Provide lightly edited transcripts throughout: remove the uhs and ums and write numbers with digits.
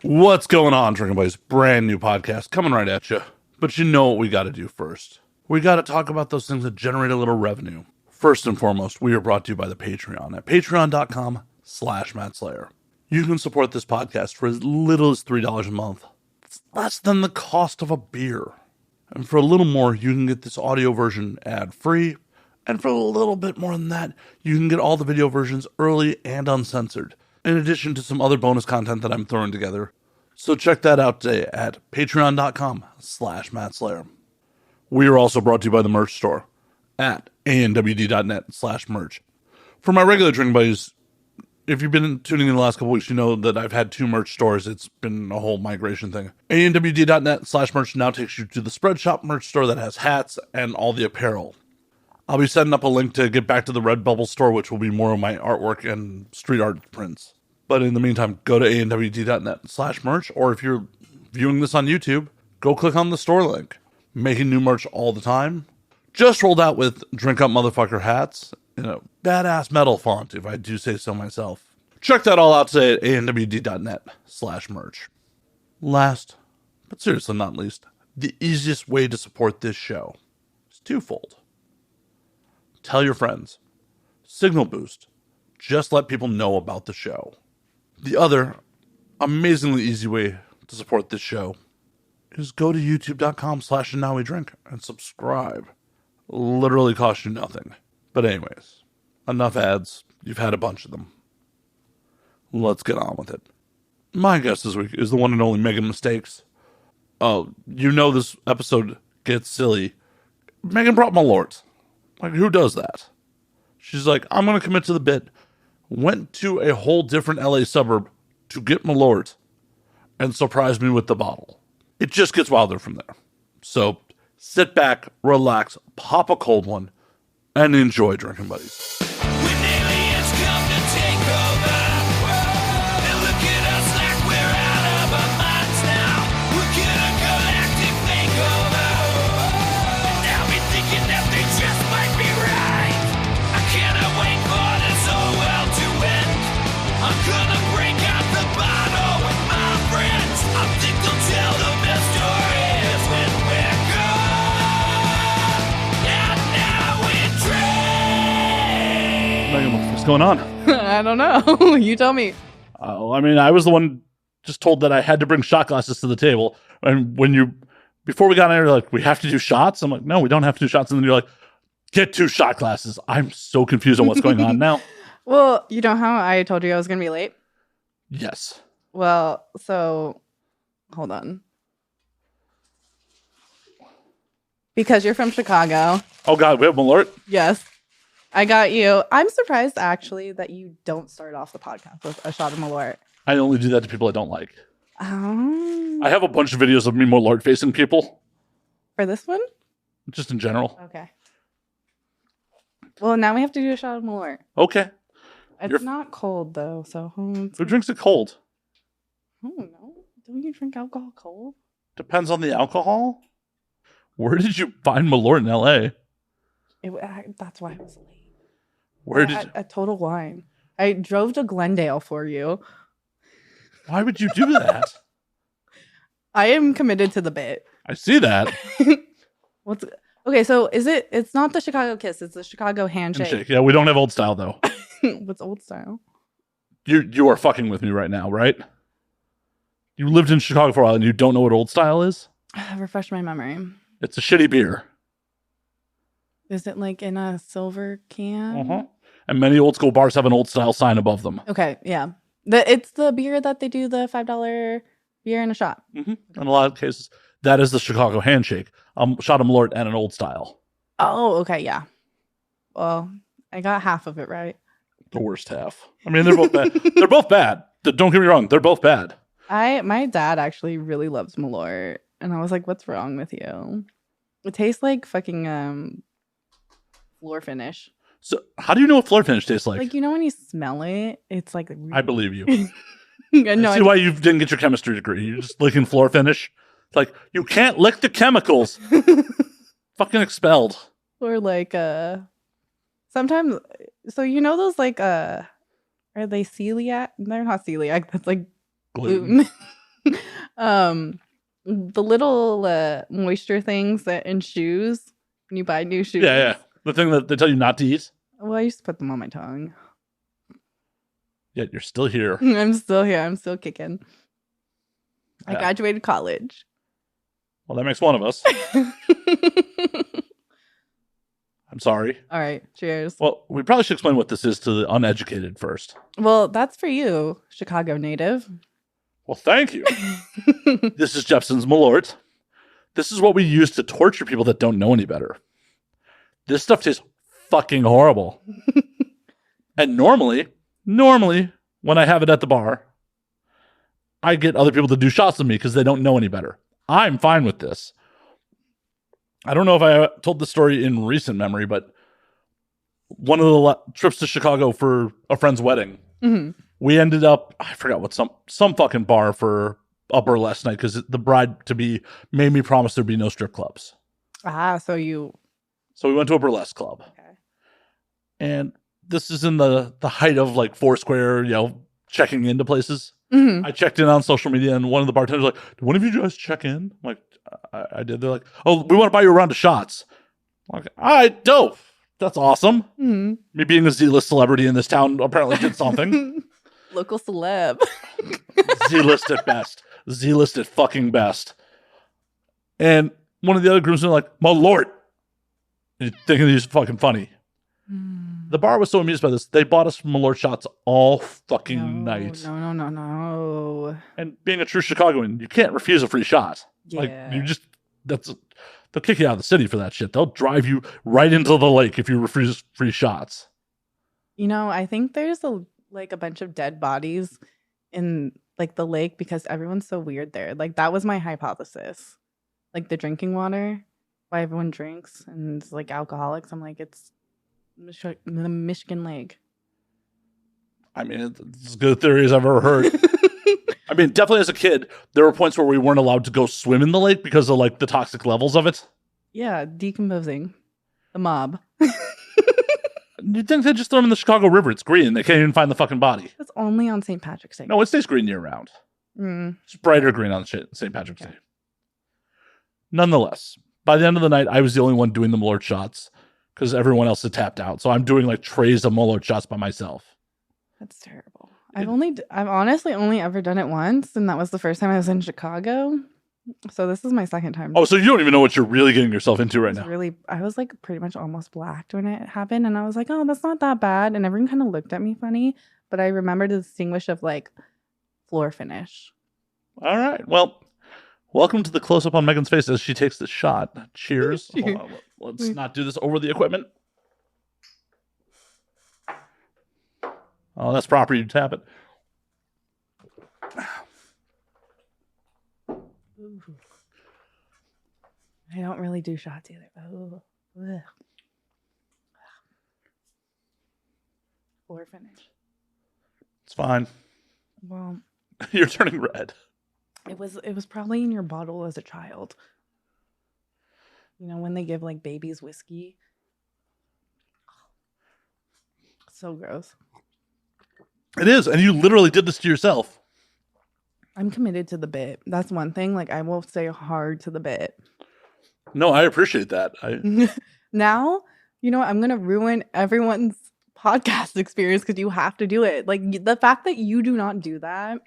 What's going on, Drinking Buddies? Brand new podcast coming right at you. But you know what we got to do first. We got to talk about those things that generate a little revenue. First and foremost, we are brought to you by the Patreon at patreon.com/MattSlayer. You can support this podcast for as little as $3 a month. It's less than the cost of a beer. And for a little more, you can get this audio version ad-free. And for a little bit more than that, you can get all the video versions early and uncensored, in addition to some other bonus content that I'm throwing together. So check that out today at patreon.com/MattSlayer. We are also brought to you by the merch store at anwd.net/merch. For my regular Drinking Buddies, if you've been tuning in the last couple weeks, you know that I've had 2 merch stores. It's been a whole migration thing. anwd.net/merch now takes you to the Spread Shop merch store that has hats and all the apparel. I'll be setting up a link to get back to the Redbubble store, which will be more of my artwork and street art prints. But in the meantime, go to anwd.net/merch, or if you're viewing this on YouTube, go click on the store link. Making new merch all the time. Just rolled out with Drink Up Motherfucker hats in a badass metal font, if I do say so myself. Check that all out today at anwd.net/merch. Last, but seriously not least, the easiest way to support this show is twofold. Tell your friends. Signal boost. Just let people know about the show. The other, amazingly easy way to support this show is go to youtube.com/nowwedrink and subscribe. Literally costs you nothing. But anyways, enough ads. You've had a bunch of them. Let's get on with it. My guest this week is the one and only Megan Mistakes. Oh, you know this episode gets silly. Megan brought Malort. Like, who does that? She's like, I'm going to commit to the bit. Went to a whole different LA suburb to get Malort and surprised me with the bottle. It just gets wilder from there. So sit back, relax, pop a cold one, and enjoy Drinking Buddies. When aliens come to take over, they look at us like we're out of our minds now. We're gonna galactic makeover. And now we're thinking that they just might be right. I cannot wait for this whole world to end. I'm gonna break out the bottle with my friends. I think they'll tell the best stories when we're gone. And now we drink. Megan, what's going on? I don't know. You tell me. I mean, I was the one just told that I had to bring shot glasses to the table. And before we got in there, you're like, we have to do shots? I'm like, no, we don't have to do shots. And then you're like, get 2 shot glasses. I'm so confused on what's going on now. Well, you know how I told you I was going to be late? Yes. Well, so hold on. Because you're from Chicago. Oh, God, we have Malort? Yes. I got you. I'm surprised, actually, that you don't start off the podcast with a shot of Malort. I only do that to people I don't like. Oh. I have a bunch of videos of me Malort-facing people, For this one? just in general. Okay. Well, now we have to do a shot of Malort. Okay. It's not cold, though, so... Who drinks it cold? I don't know. Don't you drink alcohol cold? Depends on the alcohol. Where did you find Malort in L.A.? That's why I was late. Where did... At Total Wine. I drove to Glendale for you. Why would you do that? I am committed to the bit. I see that. Okay, so it's not the Chicago kiss, it's the Chicago handshake. Yeah, we don't have old style, though. What's old style? You are fucking with me right now, right? You lived in Chicago for a while and you don't know what old style is? Refresh my memory. It's a shitty beer. Is it like in a silver can? Uh-huh. And many old school bars have an old style sign above them. Okay, yeah. It's the beer that they do the $5 beer in a shot. Mm-hmm. In a lot of cases, that is the Chicago handshake. Shot of Malort and an old style. Oh, okay, yeah. Well, I got half of it right. The worst half. I mean, they're both bad. They're both bad. Don't get me wrong. They're both bad. My dad actually really loves Malort. And I was like, what's wrong with you? It tastes like fucking floor finish. So how do you know what floor finish tastes like? Like, you know when you smell it, it's like... I believe you. No, I see why you didn't get your chemistry degree. You're just licking floor finish. It's like, you can't lick the chemicals. Fucking expelled. Or like, sometimes... So you know those like, are they celiac? They're not celiac. That's like gluten. The little moisture things that in shoes when you buy new shoes. Yeah. The thing that they tell you not to eat. Well, I used to put them on my tongue. Yet you're still here. I'm still here. I'm still kicking. I Yeah. graduated college. Well, that makes one of us. I'm sorry. All right. Cheers. Well, we probably should explain what this is to the uneducated first. Well, that's for you, Chicago native. Well, thank you. This is Jepson's Malort. This is what we use to torture people that don't know any better. This stuff tastes fucking horrible. And normally, when I have it at the bar, I get other people to do shots of me because they don't know any better. I'm fine with this. I don't know if I told this story in recent memory, but one of the trips to Chicago for a friend's wedding, we ended up, I forgot what, some fucking bar for a burlesque night because the bride-to-be made me promise there'd be no strip clubs. So we went to a burlesque club. Okay. And this is in the height of like Foursquare, checking into places. I checked in on social media, and one of the bartenders was like, "Do one of you guys check in?" I'm like, I did. They're like, "Oh, we want to buy you a round of shots." I'm like, all right, dope. That's awesome. Me being a Z-list celebrity in this town apparently did something. Local celeb. Z-list at best. Z-list at fucking best. And one of the other groups were like, Malort. And thinking he's fucking funny. The bar was so amused by this, they bought us Malort shots all fucking night. No. And being a true Chicagoan, you can't refuse a free shot. Yeah. They'll kick you out of the city for that shit. They'll drive you right into the lake if you refuse free shots. I think there's a bunch of dead bodies in like the lake because everyone's so weird there. Like that was my hypothesis. Like the drinking water, why everyone drinks and it's like alcoholics. I'm like, it's the Michigan Lake. I mean, it's as good a theory as I've ever heard. I mean, definitely as a kid, there were points where we weren't allowed to go swim in the lake because of like the toxic levels of it. Yeah, decomposing. The mob. You'd think they'd just throw them in the Chicago River. It's green. They can't even find the fucking body. It's only on St. Patrick's Day. No, it stays green year round. It's brighter green on St. Patrick's Day. Nonetheless, by the end of the night, I was the only one doing the Malort shots because everyone else had tapped out. So I'm doing like trays of Malort shots by myself. That's terrible. I've honestly only ever done it once, and that was the first time I was in Chicago. So this is my second time. Oh, so you don't even know what you're really getting yourself into right now. I was like pretty much almost blacked when it happened, and I was like, oh, that's not that bad. And everyone kind of looked at me funny, but I remember to distinguish of like floor finish. All right. Well, welcome to the close-up on Megan's face as she takes this shot. Cheers. Hold on. Let's not do this over the equipment. Oh, that's proper. You tap it. I don't really do shots either. Floor finish. It's fine. Well, You're turning red. it was probably in your bottle as a child. When they give like babies whiskey. So gross. It is, and you literally did this to yourself. I'm committed to the bit. That's one thing. Like I will stay hard to the bit. No, I appreciate that. Now, I'm going to ruin everyone's podcast experience because you have to do it. Like the fact that you do not do that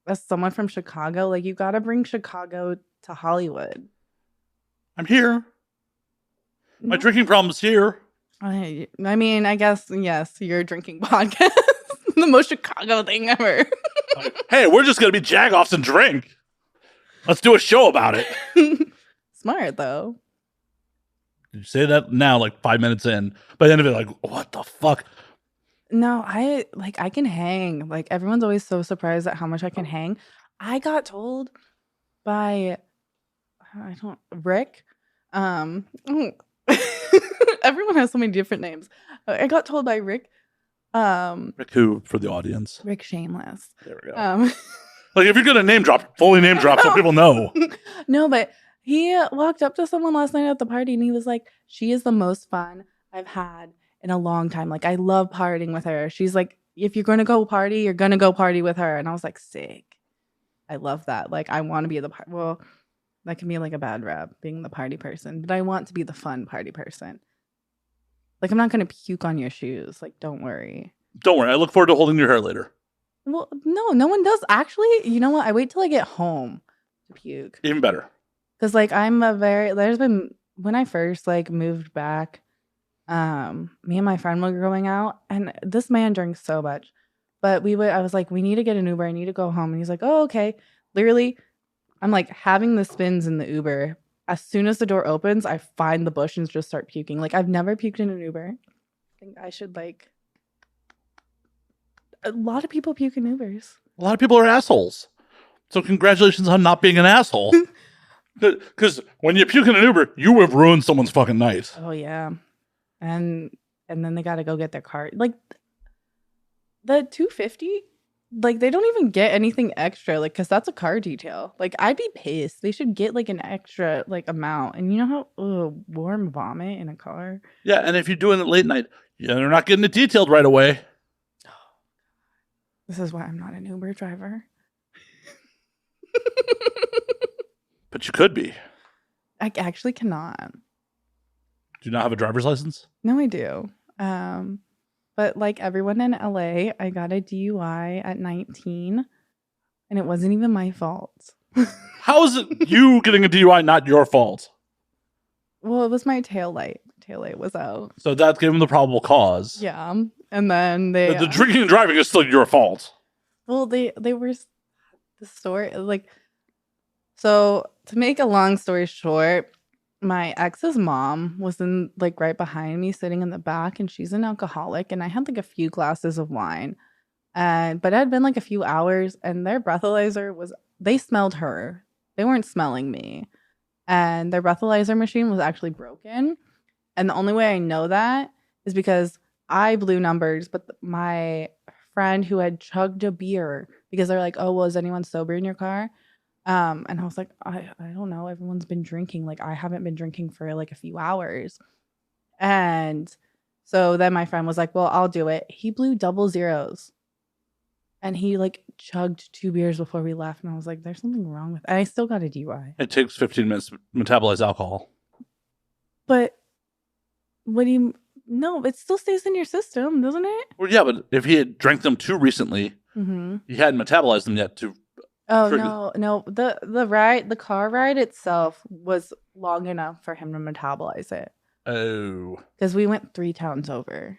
as someone from Chicago, like you got to bring Chicago to Hollywood. I'm here. My drinking problem's here. I mean, I guess, yes, your drinking podcast. The most Chicago thing ever. Hey, we're just going to be jagoffs and drink. Let's do a show about it. Smart, though. You say that now, like 5 minutes in. By the end of it, like, what the fuck? No, I can hang. Like, everyone's always so surprised at how much I can hang. I got told by, Rick. Everyone has so many different names. I got told by Rick. Rick who, for the audience? Rick Shameless. There we go. Like, if you're going to name drop, fully name drop so people know. No, but he walked up to someone last night at the party and he was like, she is the most fun I've had in a long time. Like, I love partying with her. She's like, if you're going to go party, you're going to go party with her. And I was like, sick. I love that. Like, I want to be well, that can be like a bad rap, being the party person, but I want to be the fun party person. Like, I'm not going to puke on your shoes. Like, don't worry. Don't worry. I look forward to holding your hair later. Well, no one does. Actually, you know what? I wait till I get home to puke. Even better. Because, like, when I first, like, moved back, me and my friend were going out, and this man drinks so much. But I was like, we need to get an Uber. I need to go home. And he's like, oh, okay. Literally, I'm like having the spins in the Uber. As soon as the door opens, I find the bush and just start puking. Like, I've never puked in an Uber. I think I should, like... A lot of people puke in Ubers. A lot of people are assholes. So congratulations on not being an asshole. Because when you puke in an Uber, you have ruined someone's fucking night. Oh, yeah. And then they got to go get their car. Like, the $250, like, they don't even get anything extra, like, because that's a car detail. Like, I'd be pissed. They should get, like, an extra, like, amount. And you know how warm vomit in a car? Yeah, and if you're doing it late night, they're not getting it detailed right away. This is why I'm not an Uber driver. But you could be. I actually cannot. Do you not have a driver's license? No, I do. But like everyone in LA, I got a DUI at 19, and it wasn't even my fault. How is it you getting a DUI not your fault? Well, it was my taillight. Taillight was out. So that gave them the probable cause. Yeah. And then they... The drinking and driving is still your fault. Well, they were... The story... Like... So, to make a long story short, my ex's mom was in, like, right behind me, sitting in the back, and she's an alcoholic, and I had, like, a few glasses of wine. But it had been, like, a few hours, and their breathalyzer was... They smelled her. They weren't smelling me. And their breathalyzer machine was actually broken. And the only way I know that is because I blew numbers, but my friend who had chugged a beer, because they're like, oh, well, is anyone sober in your car? And I was like, I don't know. Everyone's been drinking. Like, I haven't been drinking for like a few hours. And so then my friend was like, well, I'll do it. He blew double zeros. And he like chugged 2 beers before we left. And I was like, there's something wrong with it. And I still got a DUI. It takes 15 minutes to metabolize alcohol. But what do you... No, it still stays in your system, doesn't it? Well, yeah, but if he had drank them too recently, he hadn't metabolized them yet to... Oh, no. The car ride itself was long enough for him to metabolize it. Oh. Because we went 3 towns over.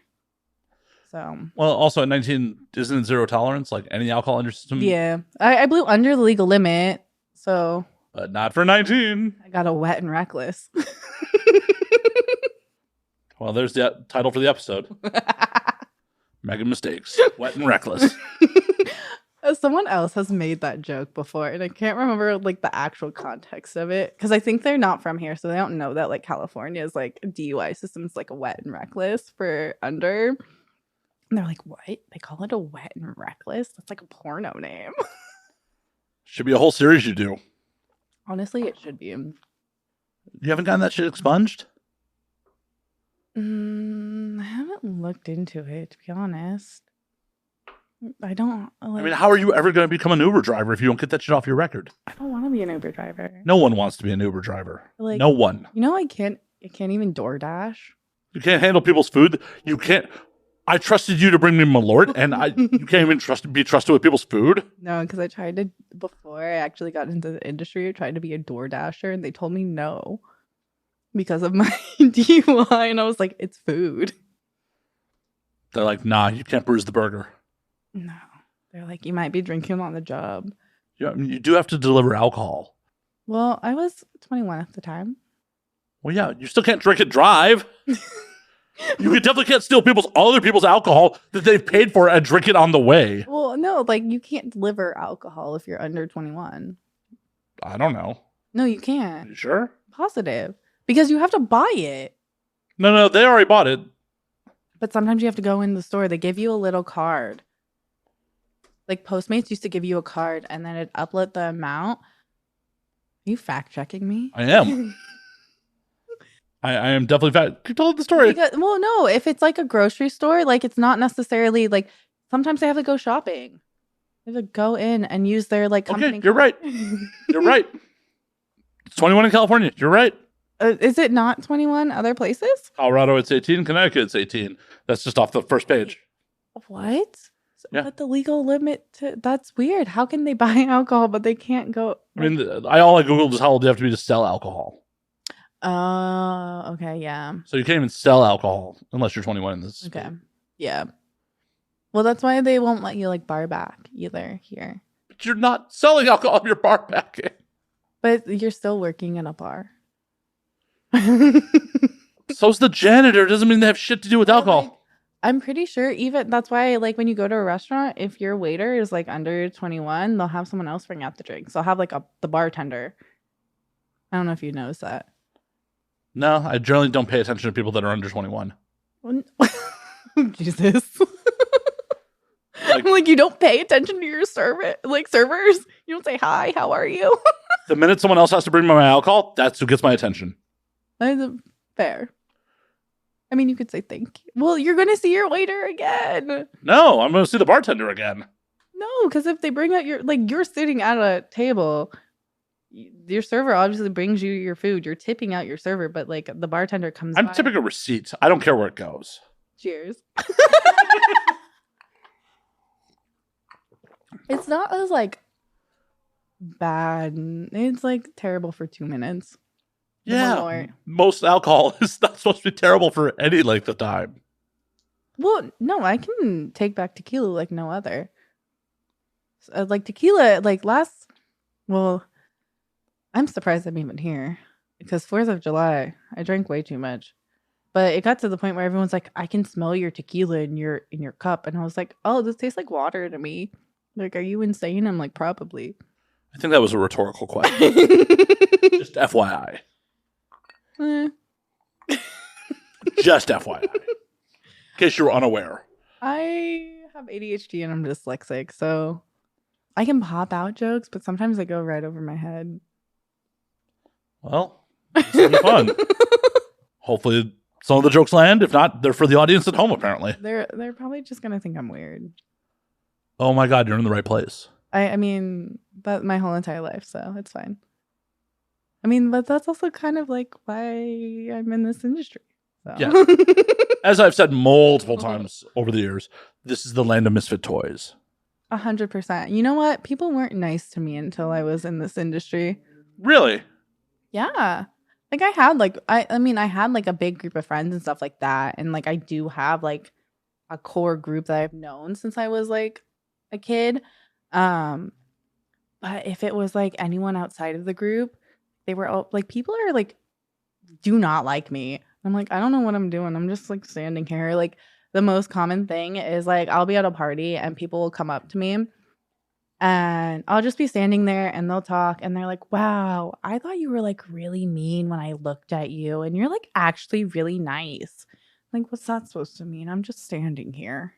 So. Well, also at 19, isn't it zero tolerance? Like any alcohol in your system? Yeah. I blew under the legal limit, so. But not for 19. I got a wet and reckless. Well, there's the title for the episode. Mega mistakes. Wet and reckless. Someone else has made that joke before, and I can't remember like the actual context of it because I think they're not from here, so they don't know that like California's like DUI system is like a wet and reckless for under. And they're like, what? They call it a wet and reckless? That's like a porno name. Should be a whole series you do. Honestly, it should be. You haven't gotten that shit expunged? I haven't looked into it, to be honest. I don't. Like, I mean, how are you ever going to become an Uber driver if you don't get that shit off your record? I don't want to be an Uber driver. No one wants to be an Uber driver. Like, no one. You know, I can't even DoorDash. You can't handle people's food. You can't. I trusted you to bring me Malort, and you can't even be trusted with people's food. No, because I tried to before I actually got into the industry. I tried to be a DoorDasher, and they told me no because of my DUI, and I was like, "It's food." They're like, "Nah, you can't bruise the burger." No, they're like, "You might be drinking on the job." Yeah, I mean, you do have to deliver alcohol. Well, I was 21 at the time. Well, yeah, you still can't drink and drive. You definitely can't steal other people's alcohol that they've paid for and drink it on the way. Well, no, like you can't deliver alcohol if you're under 21. I don't know. No, you can't. You sure? Positive. Because you have to buy it. No, they already bought it. But sometimes you have to go in the store. They give you a little card. Like Postmates used to give you a card and then it'd upload the amount. Are you fact checking me? I am. I am definitely keep telling the story. Well, no, if it's like a grocery store, like it's not necessarily like sometimes they have to go shopping. They have to go in and use their like company. Okay, you're right. You're right. It's 21 in California. You're right. Is it not 21 other places? Colorado, it's 18. Connecticut, it's 18. That's just off the first page. What? Yeah. But the legal limit that's weird. How can they buy alcohol but they can't go? I mean, all I googled is how old you have to be to sell alcohol. Oh, okay, yeah. So you can't even sell alcohol unless you're 21 in this. Okay. State. Yeah. Well, that's why they won't let you like bar back either here. But you're not selling alcohol in your bar back. But you're still working in a bar. So's the janitor. Doesn't mean they have shit to do with alcohol. Like, I'm pretty sure even that's why like when you go to a restaurant, if your waiter is like under 21, they'll have someone else bring out the drinks. They'll have like the bartender. I don't know if you noticed that. No, I generally don't pay attention to people that are under 21. Jesus. Like you don't pay attention to your servers. You don't say hi, how are you? The minute someone else has to bring me my alcohol, that's who gets my attention. That's fair. I mean, you could say thank you. Well, you're going to see your waiter again. No, I'm going to see the bartender again. No, because if they bring out you're sitting at a table, your server obviously brings you your food. You're tipping out your server, but like the bartender comes I'm by. tipping a receipt. I don't care where it goes. Cheers. It's not as like bad. It's like terrible for 2 minutes. Yeah, most alcohol is not supposed to be terrible for any length of time. Well, no, I can take back tequila like no other. Like tequila, well, I'm surprised I'm even here because 4th of July, I drank way too much. But it got to the point where everyone's like, I can smell your tequila in your cup. And I was like, oh, this tastes like water to me. Like, are you insane? I'm like, probably. I think that was a rhetorical question. Just FYI. Just FYI. In case you were unaware. I have ADHD and I'm dyslexic, so I can pop out jokes, but sometimes they go right over my head. Well, this will be fun. Hopefully some of the jokes land. If not, they're for the audience at home, apparently. They're probably just going to think I'm weird. Oh my God, you're in the right place. I mean, that's my whole entire life, so it's fine. I mean, but that's also kind of like why I'm in this industry. So. Yeah. As I've said multiple times over the years, this is the land of misfit toys. 100%. You know what? People weren't nice to me until I was in this industry. Really? Yeah. Like I had I had like a big group of friends and stuff like that. And like I do have like a core group that I've known since I was like a kid. But if it was like anyone outside of the group, they were all like, people are like, do not like me. I'm like, I don't know what I'm doing. I'm just like standing here. Like the most common thing is like, I'll be at a party and people will come up to me and I'll just be standing there and they'll talk and they're like, wow, I thought you were like really mean when I looked at you and you're like actually really nice. Like, what's that supposed to mean? I'm just standing here.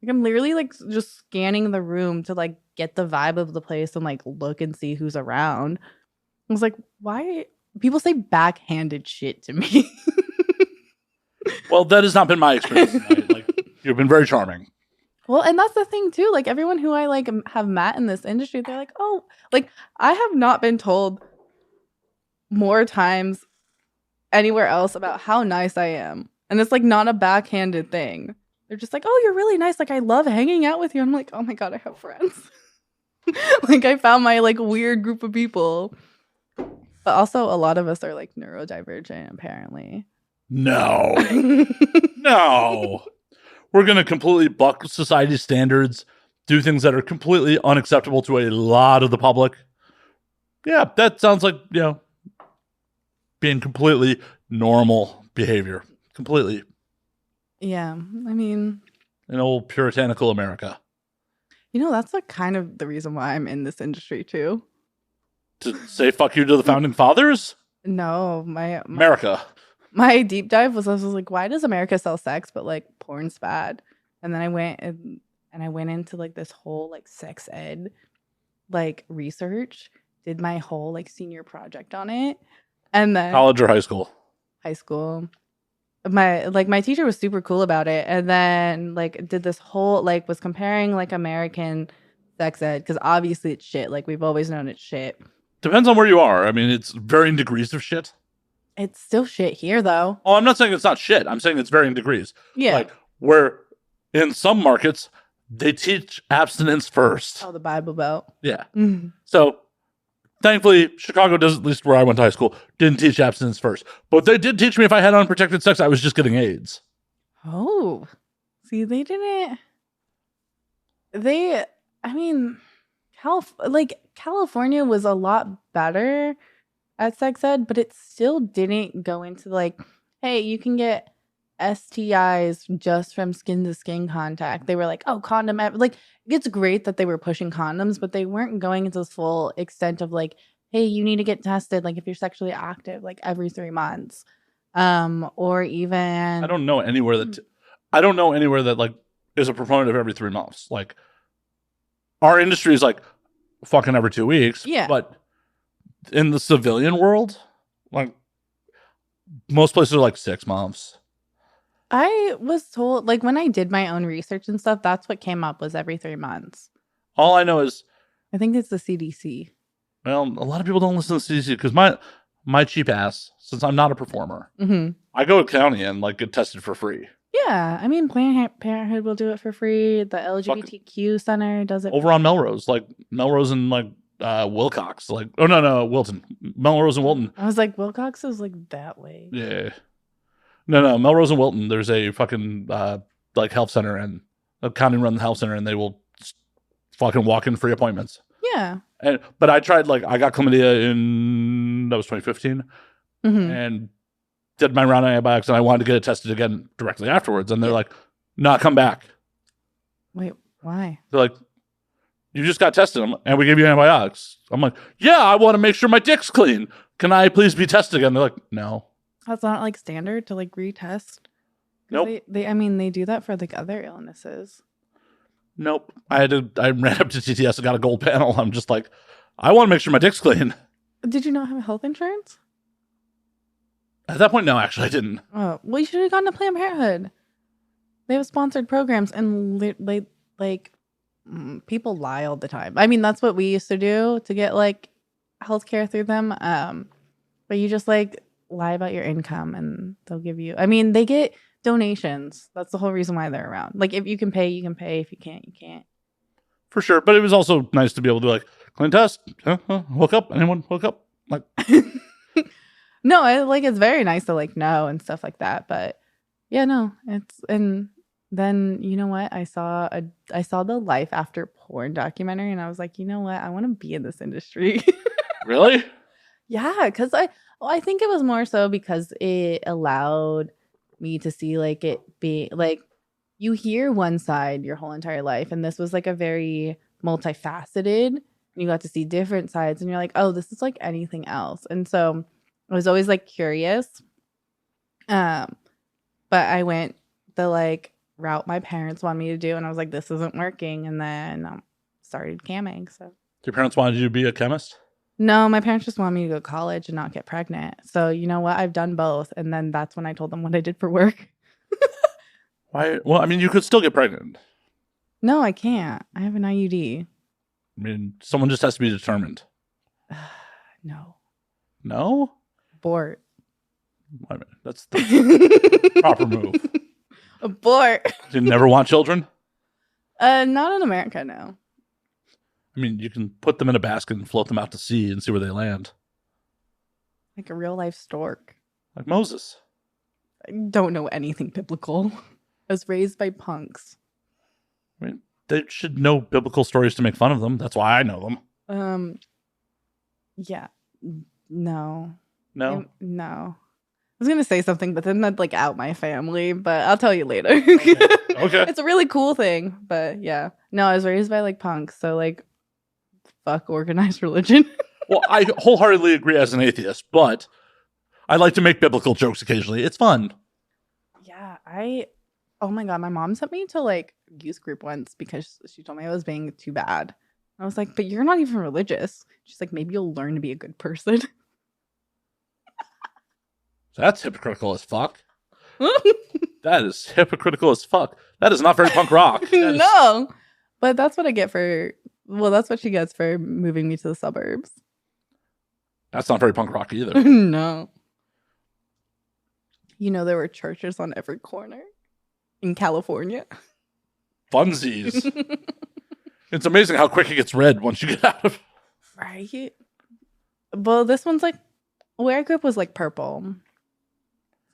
Like I'm literally like just scanning the room to like get the vibe of the place and like look and see who's around. I was like, why? People say backhanded shit to me. Well, that has not been my experience tonight. Like, you've been very charming. Well, and that's the thing too. Like everyone who I like have met in this industry, they're like, oh, like I have not been told more times anywhere else about how nice I am. And it's like not a backhanded thing. They're just like, oh, you're really nice. Like I love hanging out with you. I'm like, oh my God, I have friends. Like I found my like weird group of people. But also a lot of us are like neurodivergent, apparently. No. No. We're going to completely buck society's standards, do things that are completely unacceptable to a lot of the public. Yeah, that sounds like, being completely normal behavior. Completely. Yeah, I mean... in old puritanical America. That's like kind of the reason why I'm in this industry, too. To say fuck you to the founding fathers? No, America. My deep dive was like, why does America sell sex, but like porn's bad? And then I went and I went into like this whole like sex ed like research, did my whole like senior project on it, and then college or high school? High school. My teacher was super cool about it, and then like did this whole like was comparing like American sex ed, because obviously it's shit. Like, we've always known it's shit. Depends on where you are. I mean, it's varying degrees of shit. It's still shit here, though. Oh, I'm not saying it's not shit. I'm saying it's varying degrees. Yeah. Like, where in some markets, they teach abstinence first. Oh, the Bible Belt. Yeah. Mm-hmm. So, thankfully, Chicago does, at least where I went to high school, didn't teach abstinence first. But they did teach me if I had unprotected sex, I was just getting AIDS. Oh. See, they didn't. I mean, California was a lot better at sex ed, but it still didn't go into like, hey, you can get STIs just from skin to skin contact. They were like, oh, condom. Like, it's great that they were pushing condoms, but they weren't going into the full extent of like, hey, you need to get tested. Like, if you're sexually active, like every 3 months, or even I don't know anywhere that like is a proponent of every 3 months. Like, our industry is like fucking every 2 weeks. Yeah. But in the civilian world, like most places are like 6 months. I was told, like, when I did my own research and stuff, that's what came up was every 3 months. All I know is, I think it's the CDC. well, a lot of people don't listen to CDC because my cheap ass, since I'm not a performer, Mm-hmm. I go to county and like get tested for free. Yeah, I mean, Planned Parenthood will do it for free. The LGBTQ Center does it. Over on Melrose, like Melrose and like Wilcox, like no, Wilton, Melrose and Wilton. I was like, Wilcox is like that way. Yeah, no, Melrose and Wilton. There's a fucking like health center and a county run health center, and they will fucking walk in free appointments. Yeah. But I tried, like, I got chlamydia that was 2015, Mm-hmm. and did my round of antibiotics, and I wanted to get it tested again directly afterwards. And they're like, nah, come back. Wait, why? They're like, you just got tested, and we gave you antibiotics. I'm like, yeah, I want to make sure my dick's clean. Can I please be tested again? They're like, no. That's not like standard to like retest. Nope. They do that for like other illnesses. Nope. I ran up to TTS and got a gold panel. I'm just like, I want to make sure my dick's clean. Did you not have health insurance? At that point, no, actually, I didn't. Oh, well, you should have gone to Planned Parenthood. They have sponsored programs, and people lie all the time. I mean, that's what we used to do to get like healthcare through them. But you just like lie about your income, and they'll give you. I mean, they get donations. That's the whole reason why they're around. Like, if you can pay, you can pay. If you can't, you can't. For sure, but it was also nice to be able to like clean test. Hook up? Anyone hook up? Like. No, it's very nice to like know and stuff like that. But yeah, no, and then you know what? I saw the Life After Porn documentary, and I was like, you know what? I want to be in this industry. Really? Yeah, because I think it was more so because it allowed me to see like it be like you hear one side your whole entire life, and this was like a very multifaceted. You got to see different sides, and you're like, oh, this is like anything else, and so. I was always like curious, but I went the like route my parents wanted me to do, and I was like, this isn't working, and then started camming. So Your parents wanted you to be a chemist? no, my parents just wanted me to go to college and not get pregnant. So you know what? I've done both, and then that's when I told them what I did for work. Why? Well, I mean, you could still get pregnant. No, I can't. I have an IUD. I mean, someone just has to be determined. No. No? Abort. Wait a minute. That's the proper move. Abort. You never want children? Not in America, no. I mean, you can put them in a basket and float them out to sea and see where they land. Like a real life stork. Like Moses. I don't know anything biblical. I was raised by punks. I mean, they should know biblical stories to make fun of them. That's why I know them. Yeah. No. No? No. I was going to say something, but then that'd like out my family, but I'll tell you later. Okay. It's a really cool thing, but yeah. No, I was raised by like punks, so like fuck organized religion. Well, I wholeheartedly agree as an atheist, but I like to make biblical jokes occasionally. It's fun. Yeah, oh my God, my mom sent me to like youth group once because she told me I was being too bad. I was like, but you're not even religious. She's like, maybe you'll learn to be a good person. That's hypocritical as fuck. That is hypocritical as fuck. That is not very punk rock. No, but that's what I get for Well, that's what she gets for moving me to the suburbs. That's not very punk rock either. No. You know, there were churches on every corner in California. Funsies. It's amazing how quick it gets red once you get out of. Right? Well, this one's like, where I grew up was like purple.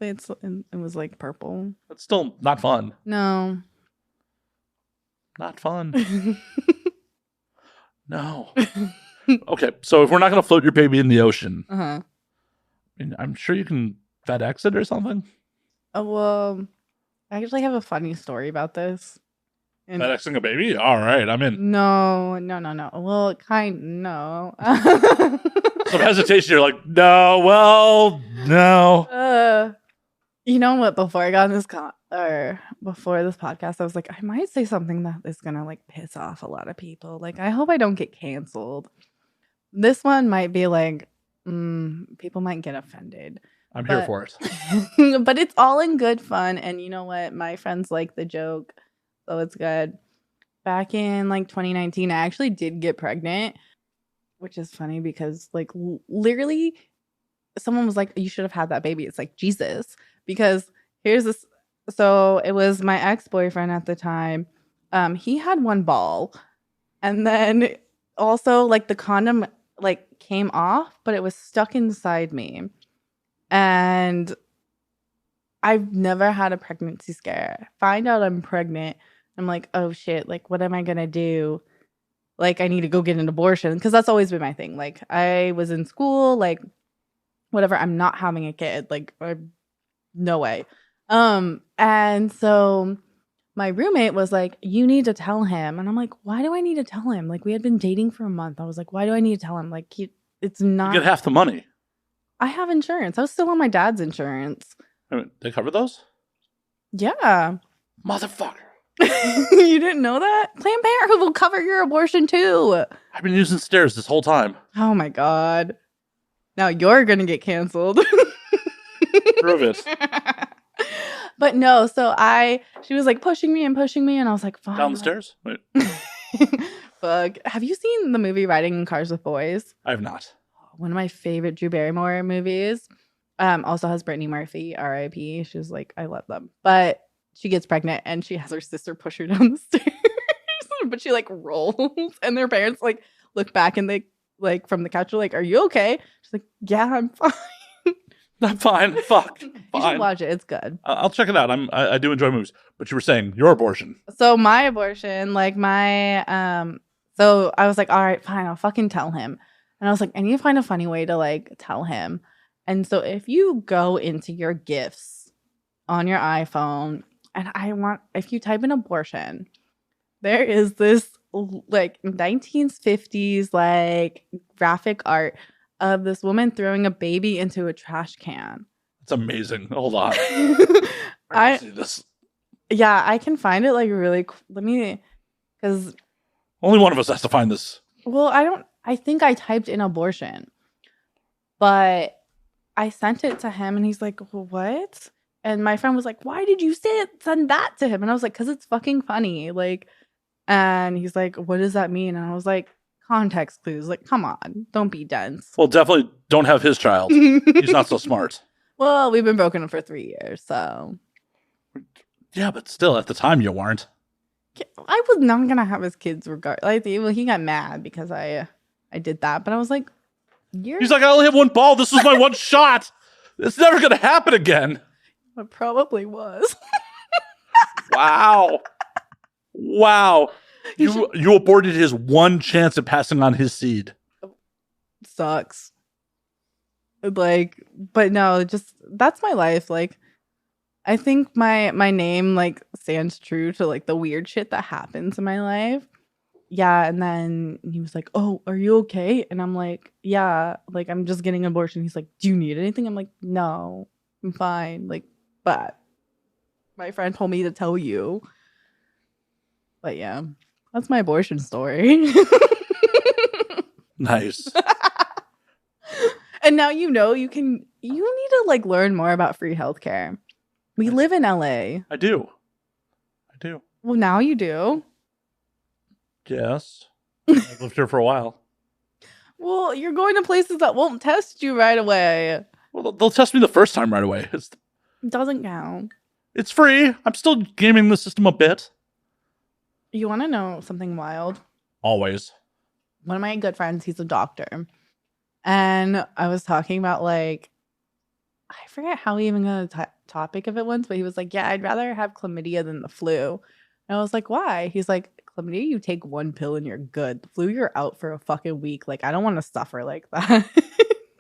It was like purple. It's still not fun. No. Not fun. No. Okay, so if we're not going to float your baby in the ocean, Uh-huh. I mean, I'm sure you can FedEx it or something. Oh, well, I actually have a funny story about this. And FedExing a baby? All right, I'm in. no. Well, no. Some hesitation. You're like, no, well, no. You know what? Before I got in this before this podcast, I was like, I might say something that is gonna like piss off a lot of people. Like, I hope I don't get canceled. This one might be like, people might get offended. I'm here for it. But it's all in good fun. And you know what? My friends like the joke, so it's good. Back in like 2019, I actually did get pregnant, which is funny because like literally someone was like, you should have had that baby. It's like, Jesus. Because here's this. So it was my ex-boyfriend at the time. He had one ball. And then also like the condom like came off, but it was stuck inside me. And I've never had a pregnancy scare. Find out I'm pregnant. I'm like, oh shit, like what am I gonna do? Like I need to go get an abortion because that's always been my thing. Like I was in school, like whatever, I'm not having a kid. Like no way. And so my roommate was like, you need to tell him. And I'm like, why do I need to tell him? Like we had been dating for a month. I was like, why do I need to tell him? Like it's not. You get half the money. I have insurance. I was still on my dad's insurance. I mean, they cover those? Yeah. Motherfucker. You didn't know that? Planned Parenthood will cover your abortion too. I've been using stairs this whole time. Oh my God. Now you're going to get canceled. Prove it. But no, so she was like pushing me, and I was like, fine. Down the stairs? Wait. Fuck. Have you seen the movie Riding in Cars with Boys? I have not. One of my favorite Drew Barrymore movies. Also has Brittany Murphy, R.I.P. She's like, I love them. But she gets pregnant and she has her sister push her down the stairs. But she like rolls, and their parents like look back and they like from the couch are like, are you okay? She's like, yeah, I'm fine. I'm fine. Fuck. You Fine. should watch it. It's good. I'll check it out. I do enjoy movies. But you were saying your abortion. So my abortion, like my so I was like, all right, fine, I'll fucking tell him. And I was like, I need to find a funny way to like tell him. And so if you go into your gifts on your iPhone, and if you type in abortion, there is this like 1950s like graphic art of this woman throwing a baby into a trash can. It's amazing. Hold on. I see this. Yeah, I can find it like really. Let me, because Only one of us has to find this. well, I think I typed in abortion, but I sent it to him, and he's like, "What?" And my friend was like, "Why did you send that to him?" And I was like, "Cause it's fucking funny." Like, and he's like, "What does that mean?" And I was like, "Context clues." Like, come on, don't be dense. Well, definitely don't have his child. He's not so smart. Well, we've been broken up for 3 years, so Yeah, but still, at the time, you weren't. I was not gonna have his kids regard. Like, well, he got mad because I did that, but I was like, He's like, I only have one ball. This was my one shot. It's never going to happen again. It probably was. Wow. Wow. You aborted his one chance at passing on his seed. Sucks. Like, but no, just that's my life. Like, I think my name like stands true to like the weird shit that happens in my life. Yeah, and then he was like, "Oh, are you okay?" And I'm like, "Yeah, like I'm just getting an abortion." He's like, "Do you need anything?" I'm like, "No, I'm fine." Like, but my friend told me to tell you. But yeah, that's my abortion story. Nice. And now you need to like learn more about free healthcare. We live in LA. I do. Well, now you do. Yes. I've lived here for a while. Well, you're going to places that won't test you right away. Well, they'll test me the first time right away. Doesn't count. It's free. I'm still gaming the system a bit. You want to know something wild? Always. One of my good friends, he's a doctor. And I was talking about, like, I forget how we even got a topic of it once, but he was like, yeah, I'd rather have chlamydia than the flu. And I was like, why? He's like, chlamydia, you take one pill and you're good. The flu, you're out for a fucking week. Like, I don't want to suffer like that.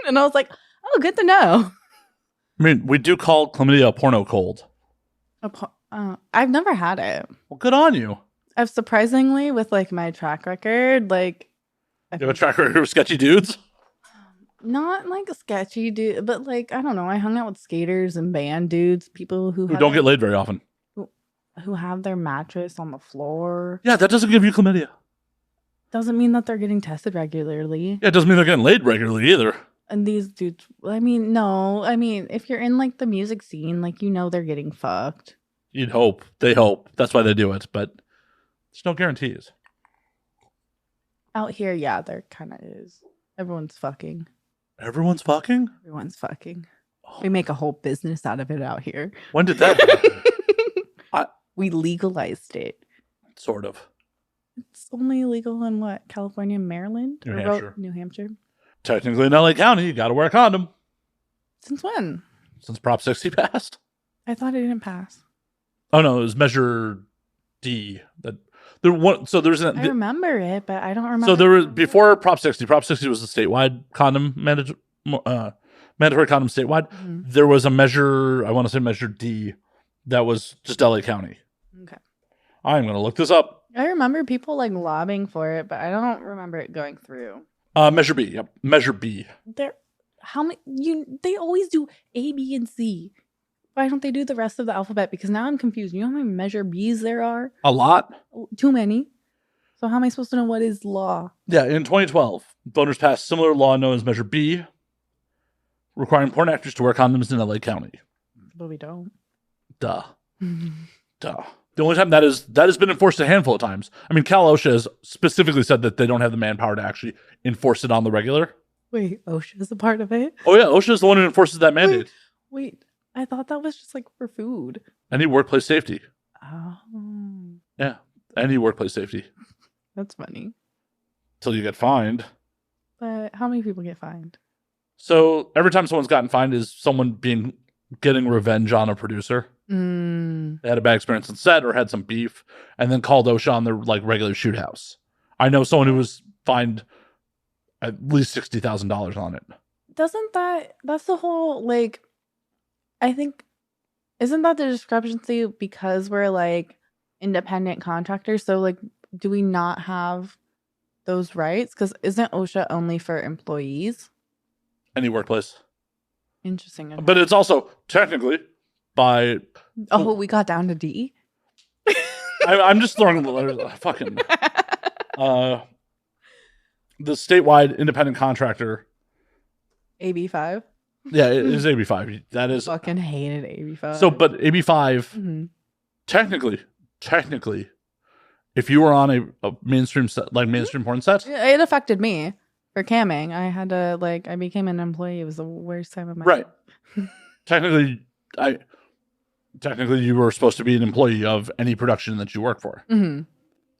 And I was like, oh, good to know. I mean, we do call chlamydia a porno cold. I've never had it. Well, good on you. I've surprisingly, with like my track record, like, You have a track record of sketchy dudes? not like a sketchy dude, but like, I don't know. I hung out with skaters and band dudes, people who Don't get laid very often. who have their mattress on the floor. Yeah, that doesn't give you chlamydia. Doesn't mean that they're getting tested regularly. Yeah, it doesn't mean they're getting laid regularly either. And these dudes, I mean, no. I mean, if you're in like the music scene, like, you know, they're getting fucked. You'd hope. They hope. That's why they do it. But there's no guarantees. Out here, yeah, there kind of is. Everyone's fucking. Everyone's fucking? Everyone's fucking. Oh. We make a whole business out of it out here. When did that happen? We legalized it. Sort of. It's only illegal in what? California, Maryland? New Or Hampshire. New Hampshire. Technically in LA County, you got to wear a condom. Since when? Since Prop 60 passed. I thought it didn't pass. Oh, no, it was Measure D. I remember it, but I don't remember. So there was, before Prop 60 was a statewide condom, mandatory condom statewide. Mhm. There was a measure, I want to say Measure D, that was just LA County. Okay. I'm going to look this up. I remember people like lobbying for it, but I don't remember it going through. Measure B. Yep. Measure B. They always do A, B, and C. Why don't they do the rest of the alphabet? Because now I'm confused. You know how many Measure B's there are? A lot. Too many. So how am I supposed to know what is law? Yeah, in 2012, voters passed similar law known as Measure B, requiring porn actors to wear condoms in LA County. But we don't. Duh. Duh. The only time that has been enforced a handful of times. I mean, Cal OSHA has specifically said that they don't have the manpower to actually enforce it on the regular. Wait, OSHA is a part of it? Oh yeah, OSHA is the one who enforces that mandate. Wait, I thought that was just like for food. Any workplace safety. Oh, Yeah, any workplace safety. that's funny. Till you get fined. But how many people get fined? So every time someone's gotten fined is someone getting revenge on a producer. They had a bad experience on set or had some beef, and then called OSHA on their like regular shoot house. I know someone who was fined at least $60,000 on it. That's the whole, like, I think, isn't that the discrepancy because we're like independent contractors? So like, do we not have those rights? Because isn't OSHA only for employees? Any workplace. Interesting. Okay. But it's also technically by... Oh, we got down to D? I'm just throwing the letters. Fucking... the statewide independent contractor... AB5? Yeah, it is AB5. That is... Fucking hated AB5. So, but AB5, technically, if you were on a mainstream set, like mainstream porn set... It affected me. For camming, I had to, like, I became an employee. It was the worst time of my life. Right. Technically, you were supposed to be an employee of any production that you work for. Mm-hmm.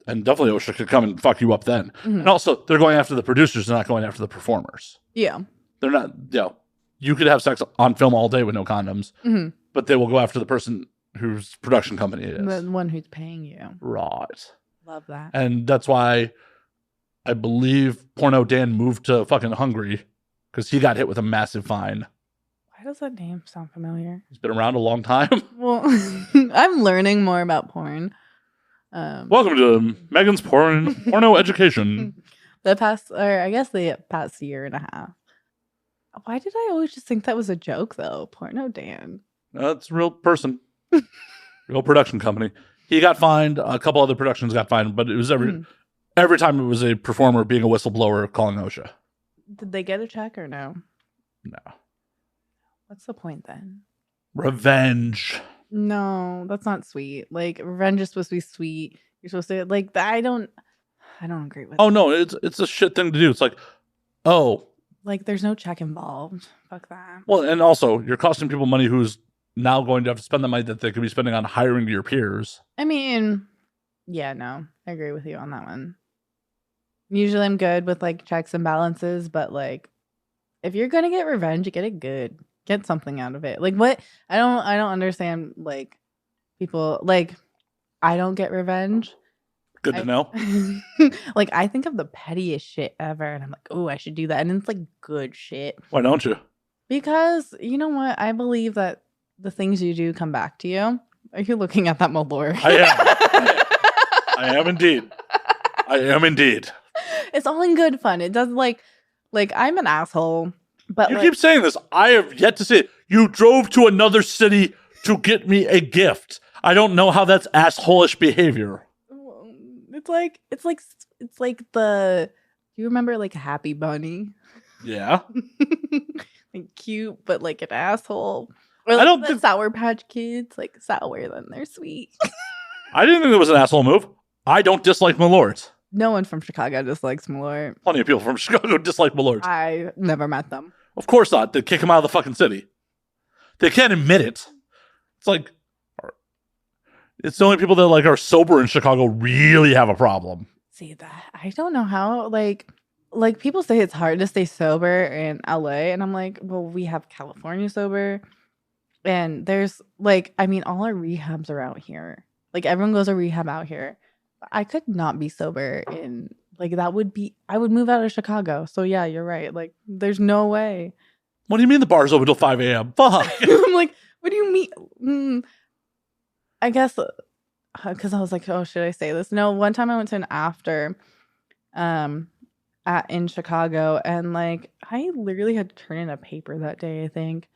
And definitely OSHA could come and fuck you up then. Mm-hmm. And also, they're going after the producers, they're not going after the performers. Yeah. They're not, you could have sex on film all day with no condoms, but they will go after the person whose production company it is. The one who's paying you. Right. Love that. And that's why I believe Porno Dan moved to fucking Hungary because he got hit with a massive fine. Why does that name sound familiar? He's been around a long time. Well, I'm learning more about porn. Welcome to Megan's Porno Education. The past year and a half. Why did I always just think that was a joke, though? Porno Dan. That's a real person. Real production company. He got fined. A couple other productions got fined, but it was every time it was a performer being a whistleblower calling OSHA. Did they get a check or no? No. What's the point then? Revenge. No, that's not sweet. Like, revenge is supposed to be sweet. You're supposed to, like, I don't... I don't agree with Oh that. no, it's a shit thing to do. It's like, oh, Like, there's no check involved. Fuck that. well, and also you're costing people money who's now going to have to spend the money that they could be spending on hiring your peers. I mean, yeah, no, I agree with you on that one. Usually I'm good with like checks and balances, but like if you're gonna get revenge, you get it good. Get something out of it. Like what I don't understand like people like I don't get revenge. Good to know. Like I think of the pettiest shit ever and I'm like, oh, I should do that. And it's like good shit. Why don't you? Because you know what? I believe that the things you do come back to you. Are you looking at that Malort? I am. I am indeed. I am indeed. It's all in good fun. It does like I'm an asshole, but You like, keep saying this. I have yet to see it. You drove to another city to get me a gift. I don't know how that's assholish behavior. it's like the. Do you remember like Happy Bunny? Yeah. Like cute, but like an asshole. Or I like don't the think- Sour Patch Kids, like sour, then they're sweet. I didn't think it was an asshole move. I don't dislike Malort. No one from Chicago dislikes Malort. Plenty of people from Chicago dislike Malort. I never met them. Of course not. They'd kick him out of the fucking city. They can't admit it. It's like, it's the only people that like are sober in Chicago really have a problem. See that? I don't know how. Like people say it's hard to stay sober in LA, and I'm like, well, we have California sober, and there's like, I mean, all our rehabs are out here. Like everyone goes to rehab out here. I could not be sober in like that would be. I would move out of Chicago. So yeah, you're right. Like there's no way. What do you mean the bar's open till 5 a.m.? Fuck. I'm like, what do you mean? I guess because I was like, oh, should I say this? No, one time I went to an after in Chicago, and like I literally had to turn in a paper that day, I think.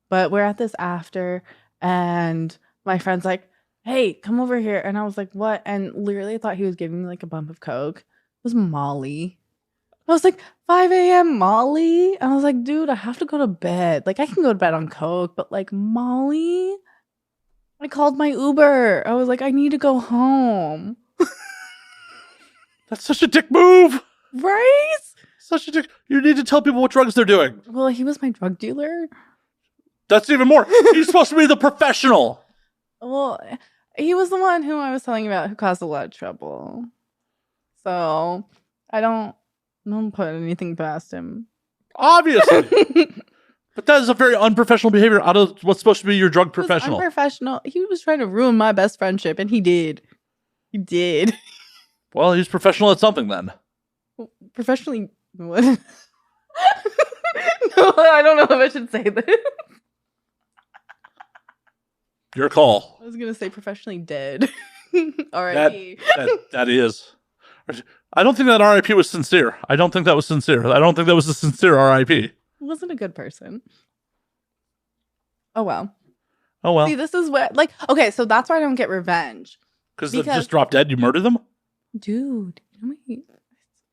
But we're at this after, and my friend's like, hey, come over here. And I was like, what? And literally I thought he was giving me like a bump of coke. It was Molly. I was like, 5 a.m. Molly? And I was like, dude, I have to go to bed. Like, I can go to bed on coke, but like, Molly? I called my Uber. I was like, I need to go home. That's such a dick move. Right? Such a dick. You need to tell people what drugs they're doing. Well, he was my drug dealer. That's even more. He's supposed to be the professional. Well, he was the one who I was telling you about who caused a lot of trouble. So, I don't put anything past him. Obviously. But that is a very unprofessional behavior out of what's supposed to be your drug professional. Unprofessional. He was trying to ruin my best friendship, and he did. He did. Well, he's professional at something then. Professionally, what? No, I don't know if I should say this. Your call. I was gonna say professionally dead. R.I.P. That is. I don't think that RIP was sincere. I don't think that was sincere. I don't think that was a sincere RIP. Wasn't a good person. Oh well. Oh well. See, this is what okay, so that's why I don't get revenge. Because they just dropped dead, you murder them? Dude,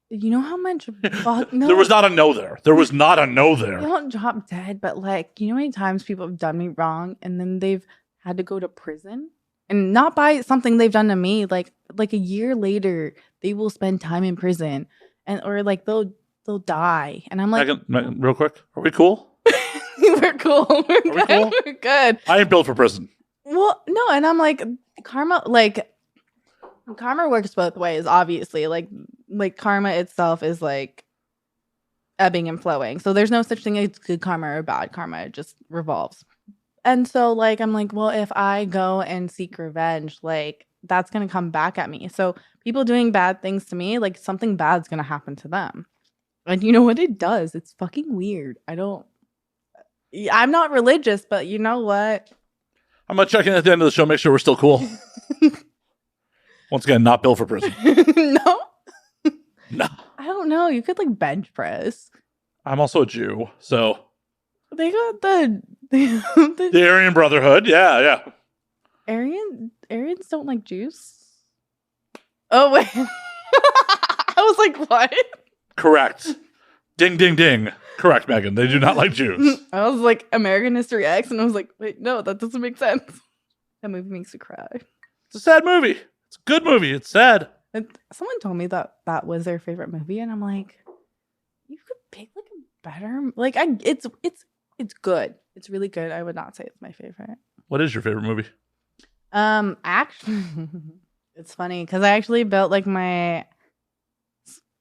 you know how much fuck no. There was not a no there. There was not a no They there. don't drop dead, but like, you know how many times people have done me wrong and then they've had to go to prison? And not by something they've done to me, like a year later, they will spend time in prison and or like they'll die. And I'm like, Megan, real quick, are we cool? we're cool. We're good. cool? We're good. I ain't built for prison. Well, no, and I'm like, karma works both ways, obviously. Like karma itself is like ebbing and flowing. So there's no such thing as good karma or bad karma. It just revolves. And so like I'm like, well, if I go and seek revenge, like that's gonna come back at me. So people doing bad things to me, like something bad's gonna happen to them. And you know what it does? It's fucking weird. I'm not religious, but you know what? I'm going to check in at the end of the show, make sure we're still cool. Once again, not built for prison. No. No. I don't know. You could like bench press. I'm also a Jew, so. They got the The Aryan Brotherhood, yeah. Aryans don't like juice. Oh wait. I was like, what? Correct. Ding, ding, ding. Correct, Megan. They do not like Jews. I was like American History X, and I was like, wait, no, that doesn't make sense. That movie makes me cry. It's a sad movie. It's a good movie. It's sad. Someone told me that that was their favorite movie, and I'm like, you could pick like a better, like it's good. It's really good. I would not say it's my favorite. What is your favorite movie? Actually, it's funny because I actually built like my.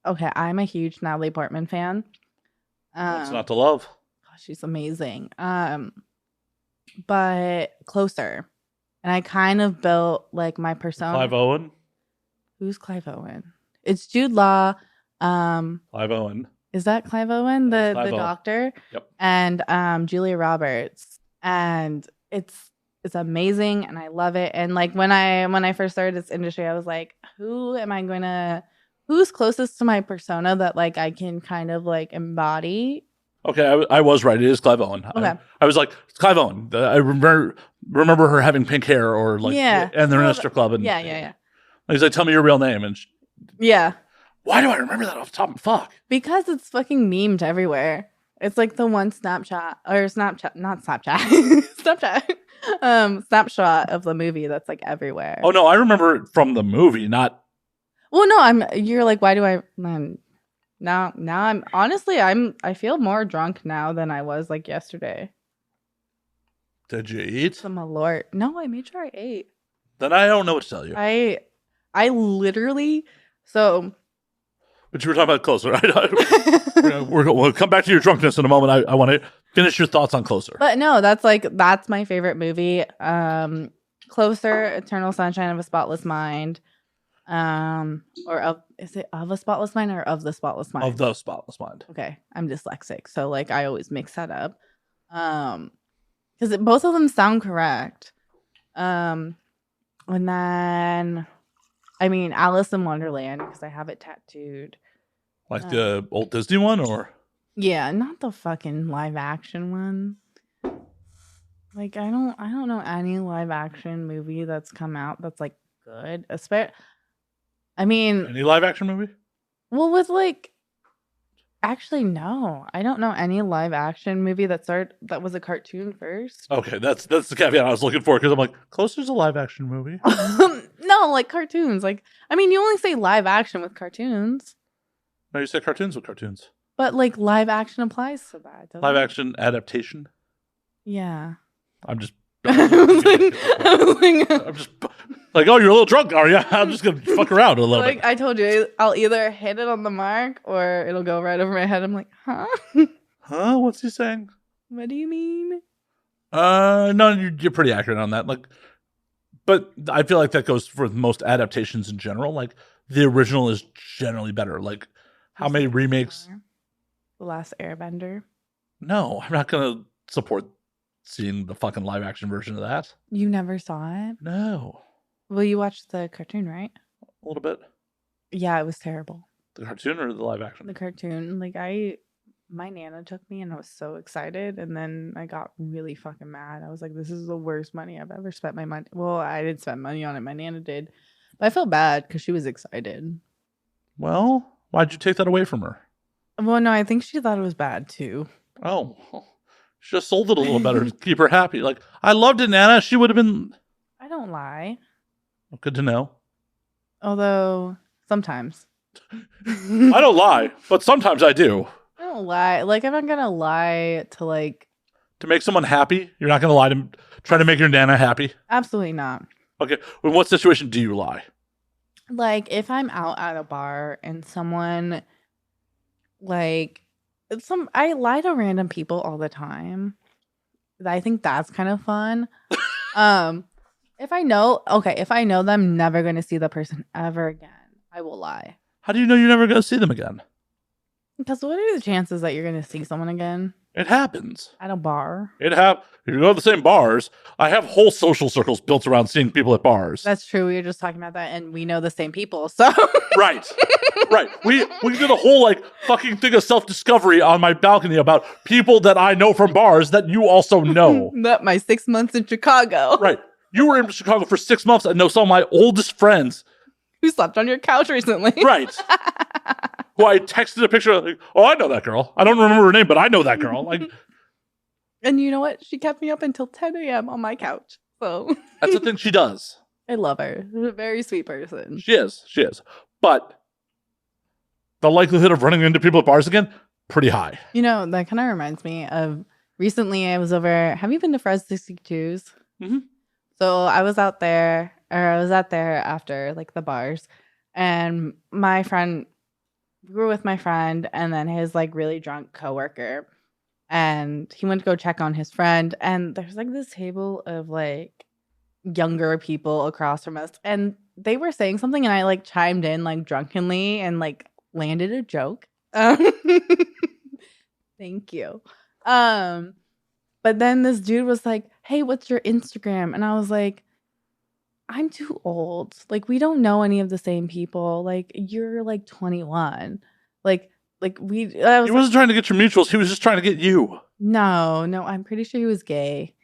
Okay, I'm a huge Natalie Portman fan. What's not to love? Gosh, she's amazing. But Closer, and I kind of built like my persona. Clive Owen. Who's Clive Owen? It's Jude Law. Clive Owen. Is that Clive Owen, That is the Clive Owen. doctor? Yep. And Julia Roberts, and it's amazing, and I love it. And like when I first started this industry, I was like, who's closest to my persona that like I can kind of like embody? Okay, I was right. It is Clive Owen. Okay. I was like, it's Clive Owen. I remember her having pink hair, or like, Yeah. and they're in a strip club, and Yeah. he's like, tell me your real name, and Yeah. why do I remember that off the top? Fuck. Because it's fucking memed everywhere. It's like the one Snapchat snapshot of the movie that's like everywhere. Oh no, I remember it from the movie, not. Well, no, you're like, why do I now I'm honestly I feel more drunk now than I was like yesterday. Did you eat? The Malort. No, I made sure I ate. Then I don't know what to tell you. I literally so But you were talking about Closer. We'll come back to your drunkenness in a moment. I want to finish your thoughts on Closer. But no, that's my favorite movie. Closer, Eternal Sunshine of a Spotless Mind. Is it Of a Spotless Mind or Of the Spotless Mind? Of the Spotless Mind. Okay, I'm dyslexic, so like I always mix that up. Because both of them sound correct. And then, I mean, Alice in Wonderland, because I have it tattooed. Like the old Disney one, or? Yeah, not the fucking live action one. Like I don't know any live action movie that's come out that's like good. I mean, Any live action movie? well, with like, actually, no, I don't know any live action movie that was a cartoon first. Okay, that's the caveat I was looking for, because I'm like, Closer's a live action movie. No, like cartoons. Like, I mean, you only say live action with cartoons, No, you said cartoons with cartoons. but like live action applies to that. doesn't Live it? action adaptation. Yeah. I'm just. I was like, I'm just like, oh, you're a little drunk, are you? I'm just gonna fuck around a little like bit. I told you, I'll either hit it on the mark or it'll go right over my head. I'm like, huh? Huh? What's he saying? What do you mean? No, you're pretty accurate on that. Like, but I feel like that goes for most adaptations in general. Like, the original is generally better. Like, how many remakes? The Last Airbender. No, I'm not gonna support seeing the fucking live action version of that. You never saw it? No, Well, you watched the cartoon, right? a little bit. Yeah, it was terrible. The cartoon or the live action? The cartoon, like my nana took me and I was so excited, and then I got really fucking mad. I was like, this is the worst money I've ever spent my money. Well, I didn't spend money on it. My nana did. But I felt bad because she was excited. Well, why'd you take that away from her? Well, no, I think she thought it was bad too. Oh, she just sold it a little better to keep her happy. Like, I loved it, Nana. She would have been. I don't lie. Good to know. Although, sometimes. I don't lie, but sometimes I do. I don't lie. Like, I'm not gonna lie to like. To make someone happy, you're not going to lie to try to make your Nana happy. Absolutely not. Okay, in what situation do you lie? Like, if I'm out at a bar and someone, like, I lie to random people all the time. I think that's kind of fun. If I know that I'm never going to see the person ever again, I will lie. How do you know you're never going to see them again? Because what are the chances that you're going to see someone again It happens. at a bar? If you go to the same bars, I have whole social circles built around seeing people at bars. That's true. We were just talking about that, and we know the same people. So Right. Right. We did a whole like fucking thing of self-discovery on my balcony about people that I know from bars that you also know. that my 6 months in Chicago. Right. You were in Chicago for 6 months and know some of my oldest friends. Who slept on your couch recently? Right. Who I texted a picture of, like, oh, I know that girl. I don't remember her name, but I know that girl. Like, And you know what? She kept me up until 10 a.m. on my couch. So that's the thing she does. I love her. She's a very sweet person. She is. But the likelihood of running into people at bars again, pretty high. You know, that kind of reminds me of recently I was over. Have you been to Fred 62s? Mhm. So I was out there, or I was out there after like the bars, and my friend, we were with my friend, and then his like really drunk coworker, and he went to go check on his friend, and there's like this table of like younger people across from us, and they were saying something, and I like chimed in like drunkenly and like landed a joke. Thank you. But then this dude was like, "Hey, what's your Instagram?" And I was like, "I'm too old. Like, we don't know any of the same people. Like, you're like 21. Like we." I was He wasn't trying to get your mutuals. He was just trying to get you. no. I'm pretty sure he was gay.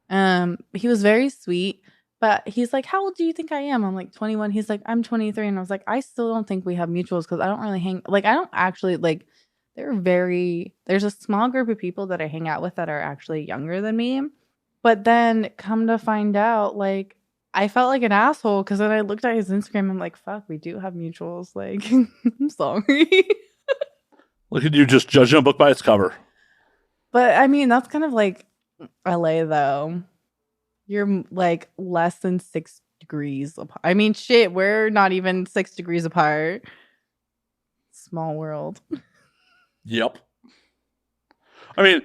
He was very sweet, but he's like, "How old do you think I am?" I'm like 21. He's like, "I'm 23," and I was like, "I still don't think we have mutuals because I don't really hang. Like, I don't actually like." There's a small group of people that I hang out with that are actually younger than me. But then come to find out, like, I felt like an asshole because then I looked at his Instagram. I'm like, fuck, we do have mutuals. Like, I'm sorry. Look at you just judging a book by its cover. But I mean, that's kind of like LA though. You're like less than 6 degrees apart. I mean, shit, we're not even 6 degrees apart. Small world. Yep. I mean,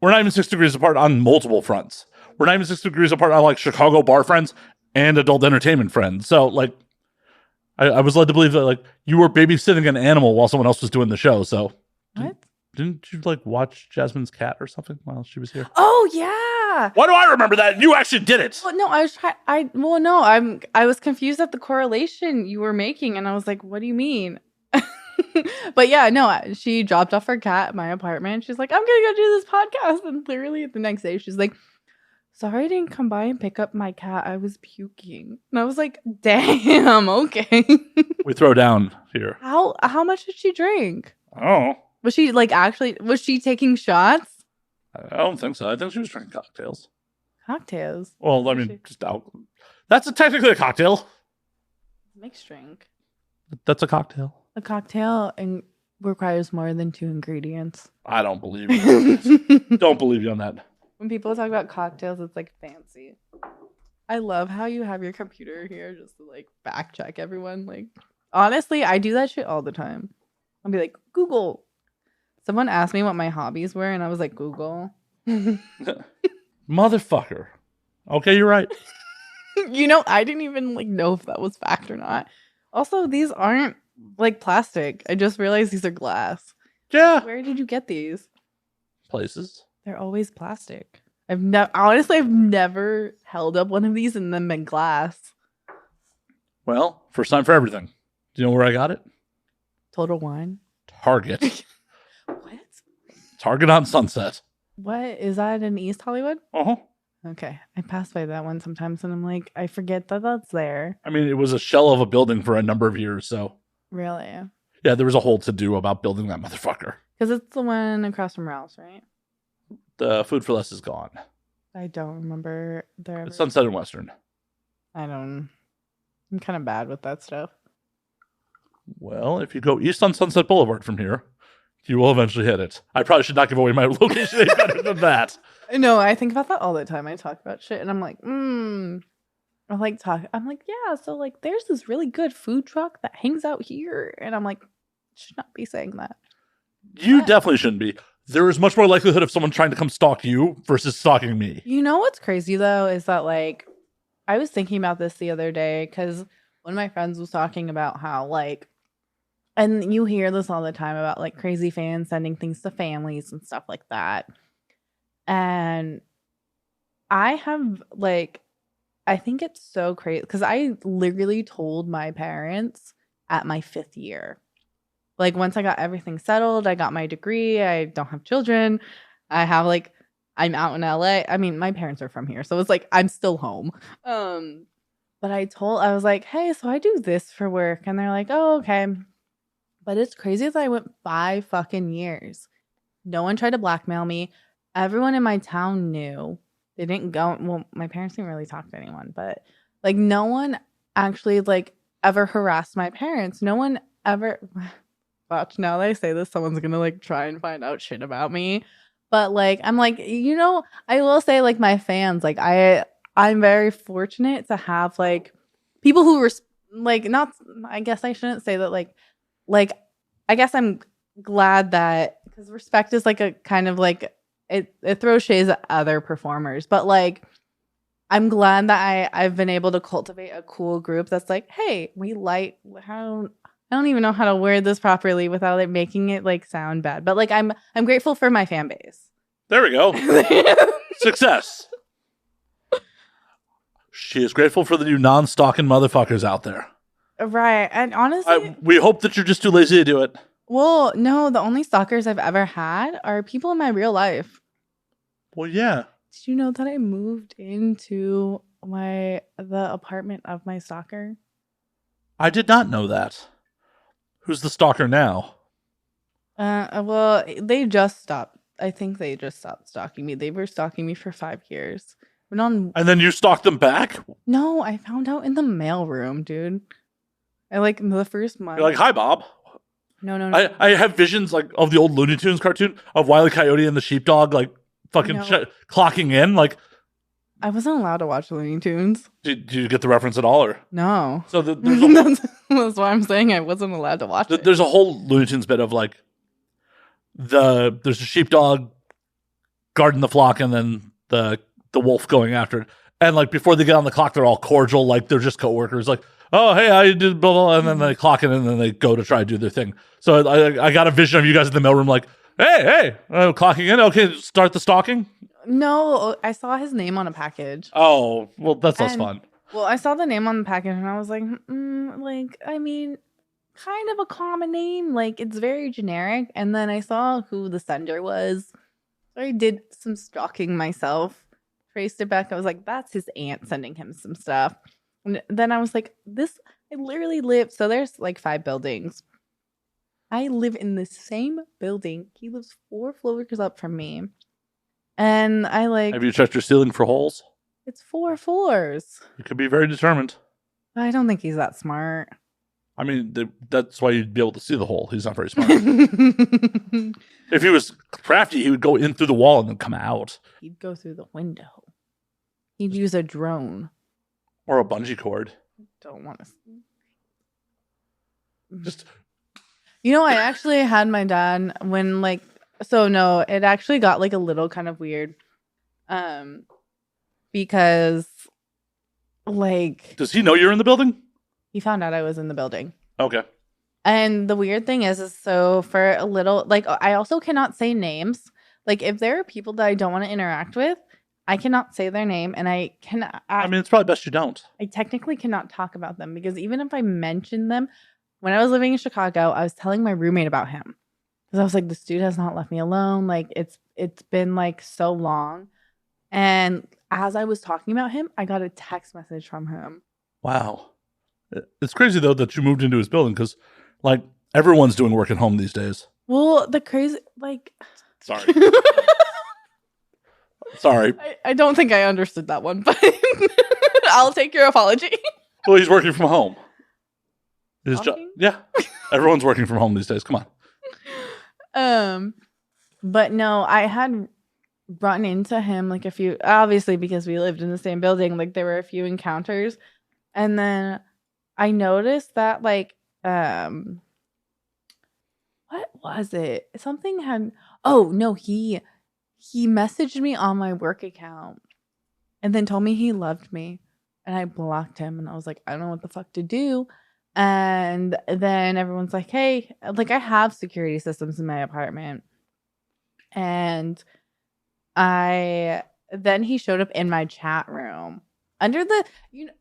we're not even 6 degrees apart on multiple fronts. We're not even 6 degrees apart on like Chicago bar friends and adult entertainment friends. So like, I was led to believe that like you were babysitting an animal while someone else was doing the show. So What? didn't you like watch Jasmine's cat or something while she was here? Oh yeah. Why do I remember that? You actually did it. Well, no, I was confused at the correlation you were making, and I was like, "What do you mean?" But yeah, no, she dropped off her cat at my apartment. She's like, "I'm gonna go do this podcast," and literally the next day, she's like, "Sorry, I didn't come by and pick up my cat. I was puking," and I was like, "Damn, okay." We throw down here. How much did she drink? Oh, Was she like actually? Was she taking shots? I don't think so. I think she was drinking cocktails. Cocktails. Well, I mean, just alcohol. That's technically a cocktail. Mixed drink. That's a cocktail. A cocktail and requires more than 2 ingredients. I don't believe you. Don't believe you on that. When people talk about cocktails, it's like fancy. I love how you have your computer here just to like fact check everyone. Like, honestly, I do that shit all the time. I'll be like, Google. Someone asked me what my hobbies were, and I was like, Google. Motherfucker. Okay, you're right. You know, I didn't even like know if that was fact or not. Also, these aren't like plastic. I just realized these are glass. Yeah. Where did you get these? Places. They're always plastic. I've never held up one of these and then been glass. Well, first time for everything. Do you know where I got it? Total Wine. Target. What? Target on Sunset. What is that in East Hollywood? Uh-huh. Okay, I pass by that one sometimes, and I'm like, I forget that that's there. I mean, it was a shell of a building for a number of years, so. Really? Yeah, there was a whole to-do about building that motherfucker. Because it's the one across from Ralph's, right? The Food for Less is gone. I don't remember there. It's Sunset and Western. I'm kind of bad with that stuff. Well, if you go east on Sunset Boulevard from here, you will eventually hit it. I probably should not give away my location any better than that. No, I think about that all the time. I talk about shit, and I'm like, I'm like, yeah, so like, there's this really good food truck that hangs out here, and I'm like, should not be saying that. You definitely shouldn't be. There is much more likelihood of someone trying to come stalk you versus stalking me. You know what's crazy though is that like, I was thinking about this the other day because one of my friends was talking about how like, and you hear this all the time about like crazy fans sending things to families and stuff like that. And I have like, I think it's so crazy because I literally told my parents at my 5th year. Like once I got everything settled, I got my degree, I don't have children. I have like, I'm out in LA. I mean, my parents are from here. So it's like, I'm still home. But I was like, hey, so I do this for work. And they're like, oh, okay. But it's crazy that I went 5 fucking years. No one tried to blackmail me. Everyone in my town knew. They didn't go. Well, my parents didn't really talk to anyone, but like no one actually like ever harassed my parents. No one ever. Watch, now that I say this, someone's gonna like try and find out shit about me. But like, I'm like, I will say like my fans, like I'm very fortunate to have like people who were like not. I guess I shouldn't say that like I guess I'm glad that because respect is like a kind of like it throws shades at other performers, but like I'm glad that I've been able to cultivate a cool group that's like, hey, we like how I don't even know how to word this properly without it making it like sound bad. But like I'm grateful for my fan base. There we go. Success. She is grateful for the new non-stalking motherfuckers out there. Right. And honestly, we hope that you're just too lazy to do it. Well, no, the only stalkers I've ever had are people in my real life. Well, yeah. Did you know that I moved into the apartment of my stalker? I did not know that. Who's the stalker now? Well, they just stopped. I think they just stopped stalking me. They were stalking me for 5 years. And then you stalked them back? No, I found out in the mailroom, dude. I like the first month. You're like, hi, Bob. No. I have visions like of the old Looney Tunes cartoon of Wile E. Coyote and the sheepdog like fucking clocking in. Like, I wasn't allowed to watch Looney Tunes. Did you get the reference at all? Or no? So there's that's why I'm saying I wasn't allowed to watch it. There's a whole Looney Tunes bit of like there's a sheepdog guarding the flock and then the wolf going after it. And like before they get on the clock, they're all cordial, like they're just coworkers. Like, oh hey, I did blah blah, and then they clock in and then they go to try to do their thing. So I got a vision of you guys in the mailroom, like, hey, clocking in. Okay, start the stalking. No, I saw his name on a package. Oh, well, that's less fun. Well, I saw the name on the package and I was like, I mean, kind of a common name. Like, it's very generic. And then I saw who the sender was. So I did some stalking myself, traced it back. I was like, that's his aunt sending him some stuff. And then I was like, I literally live. So there's like 5 buildings. I live in the same building. He lives 4 floors up from me. And I like... Have you checked your ceiling for holes? It's 4 floors. You could be very determined. I don't think he's that smart. I mean, that's why you'd be able to see the hole. He's not very smart. If he was crafty, he would go in through the wall and then come out. He'd go through the window. He'd use a drone. Or a bungee cord. Don't want to... Just... I actually had my dad when like... So no, it actually got like a little kind of weird. Because like... Does he know you're in the building? He found out I was in the building. Okay. And the weird thing is so for a little... Like, I also cannot say names. Like, if there are people that I don't want to interact with, I cannot say their name, and I cannot... I mean, it's probably best you don't. I technically cannot talk about them, because even if I mention them... When I was living in Chicago, I was telling my roommate about him. Because I was like, this dude has not left me alone. Like, it's been, like, so long. And as I was talking about him, I got a text message from him. Wow. It's crazy, though, that you moved into his building. Because, like, everyone's doing work at home these days. Well, the crazy... Like... Sorry. Sorry. I don't think I understood that one, but I'll take your apology. Well, he's working from home. His job, yeah. Everyone's working from home these days. Come on. But no, I had run into him like a few, obviously because we lived in the same building, like there were a few encounters. And then I noticed that like, what was it? Something had, oh no, he messaged me on my work account and then told me he loved me. And I blocked him and I was like, I don't know what the fuck to do. And then everyone's like, hey, like I have security systems in my apartment. And then he showed up in my chat room under the,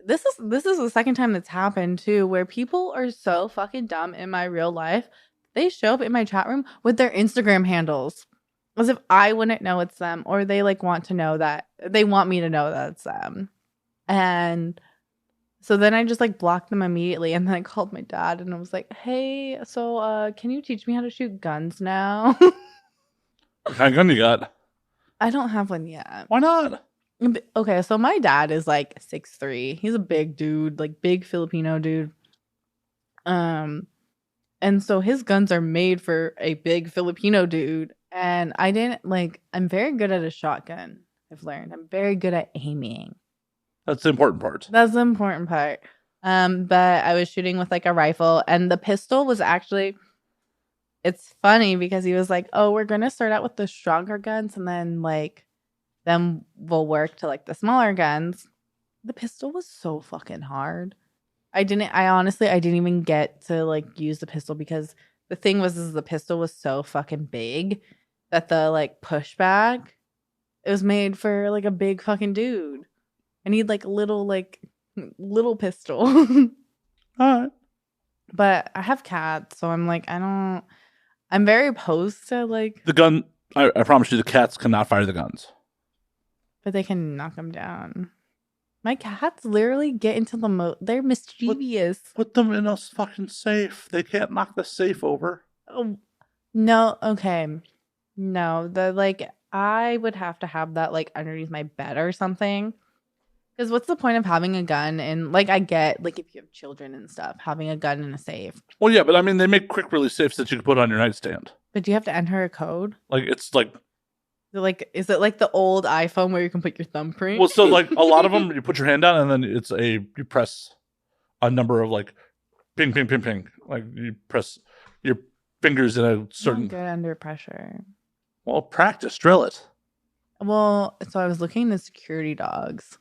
this is the second time that's happened too, where people are so fucking dumb in my real life. They show up in my chat room with their Instagram handles as if I wouldn't know it's them, or they like want to know that they want me to know that it's them. And so then I just like blocked them immediately, and then I called my dad and I was like, hey, so can you teach me how to shoot guns now? What kind of gun you got? I don't have one yet. Why not? Okay, so my dad is like 6'3". He's a big dude, like big Filipino dude. And so his guns are made for a big Filipino dude. And I'm very good at a shotgun. I've learned I'm very good at aiming. That's the important part. That's the important part. But I was shooting with like a rifle, and the pistol was actually. It's funny because he was like, "Oh, we're gonna start out with the stronger guns, and then we'll work to like the smaller guns." The pistol was so fucking hard. I didn't even get to like use the pistol because the thing was the pistol was so fucking big that the like pushback, it was made for like a big fucking dude. I need like little pistol. All right. But I have cats, so I'm like, I'm very opposed to like, The gun, I promise you, the cats cannot fire the guns. but they can knock them down. My cats literally get into the they're mischievous. Put them in a fucking safe. They can't knock the safe over. Oh, no, okay. No, I would have to have that like underneath my bed or something. Because what's the point of having a gun? And like, I get like if you have children and stuff, having a gun in a safe. Well, yeah, but I mean, they make quick release safes that you can put on your nightstand. But do you have to enter a code? Like, it's like, Is it like the old iPhone where you can put your thumbprint? well, so like a lot of them, you put your hand down and then you press a number of like ping, ping, ping, ping. Like you press your fingers in a certain. I'm good under pressure. Well, practice, drill it. Well, so I was looking at security dogs.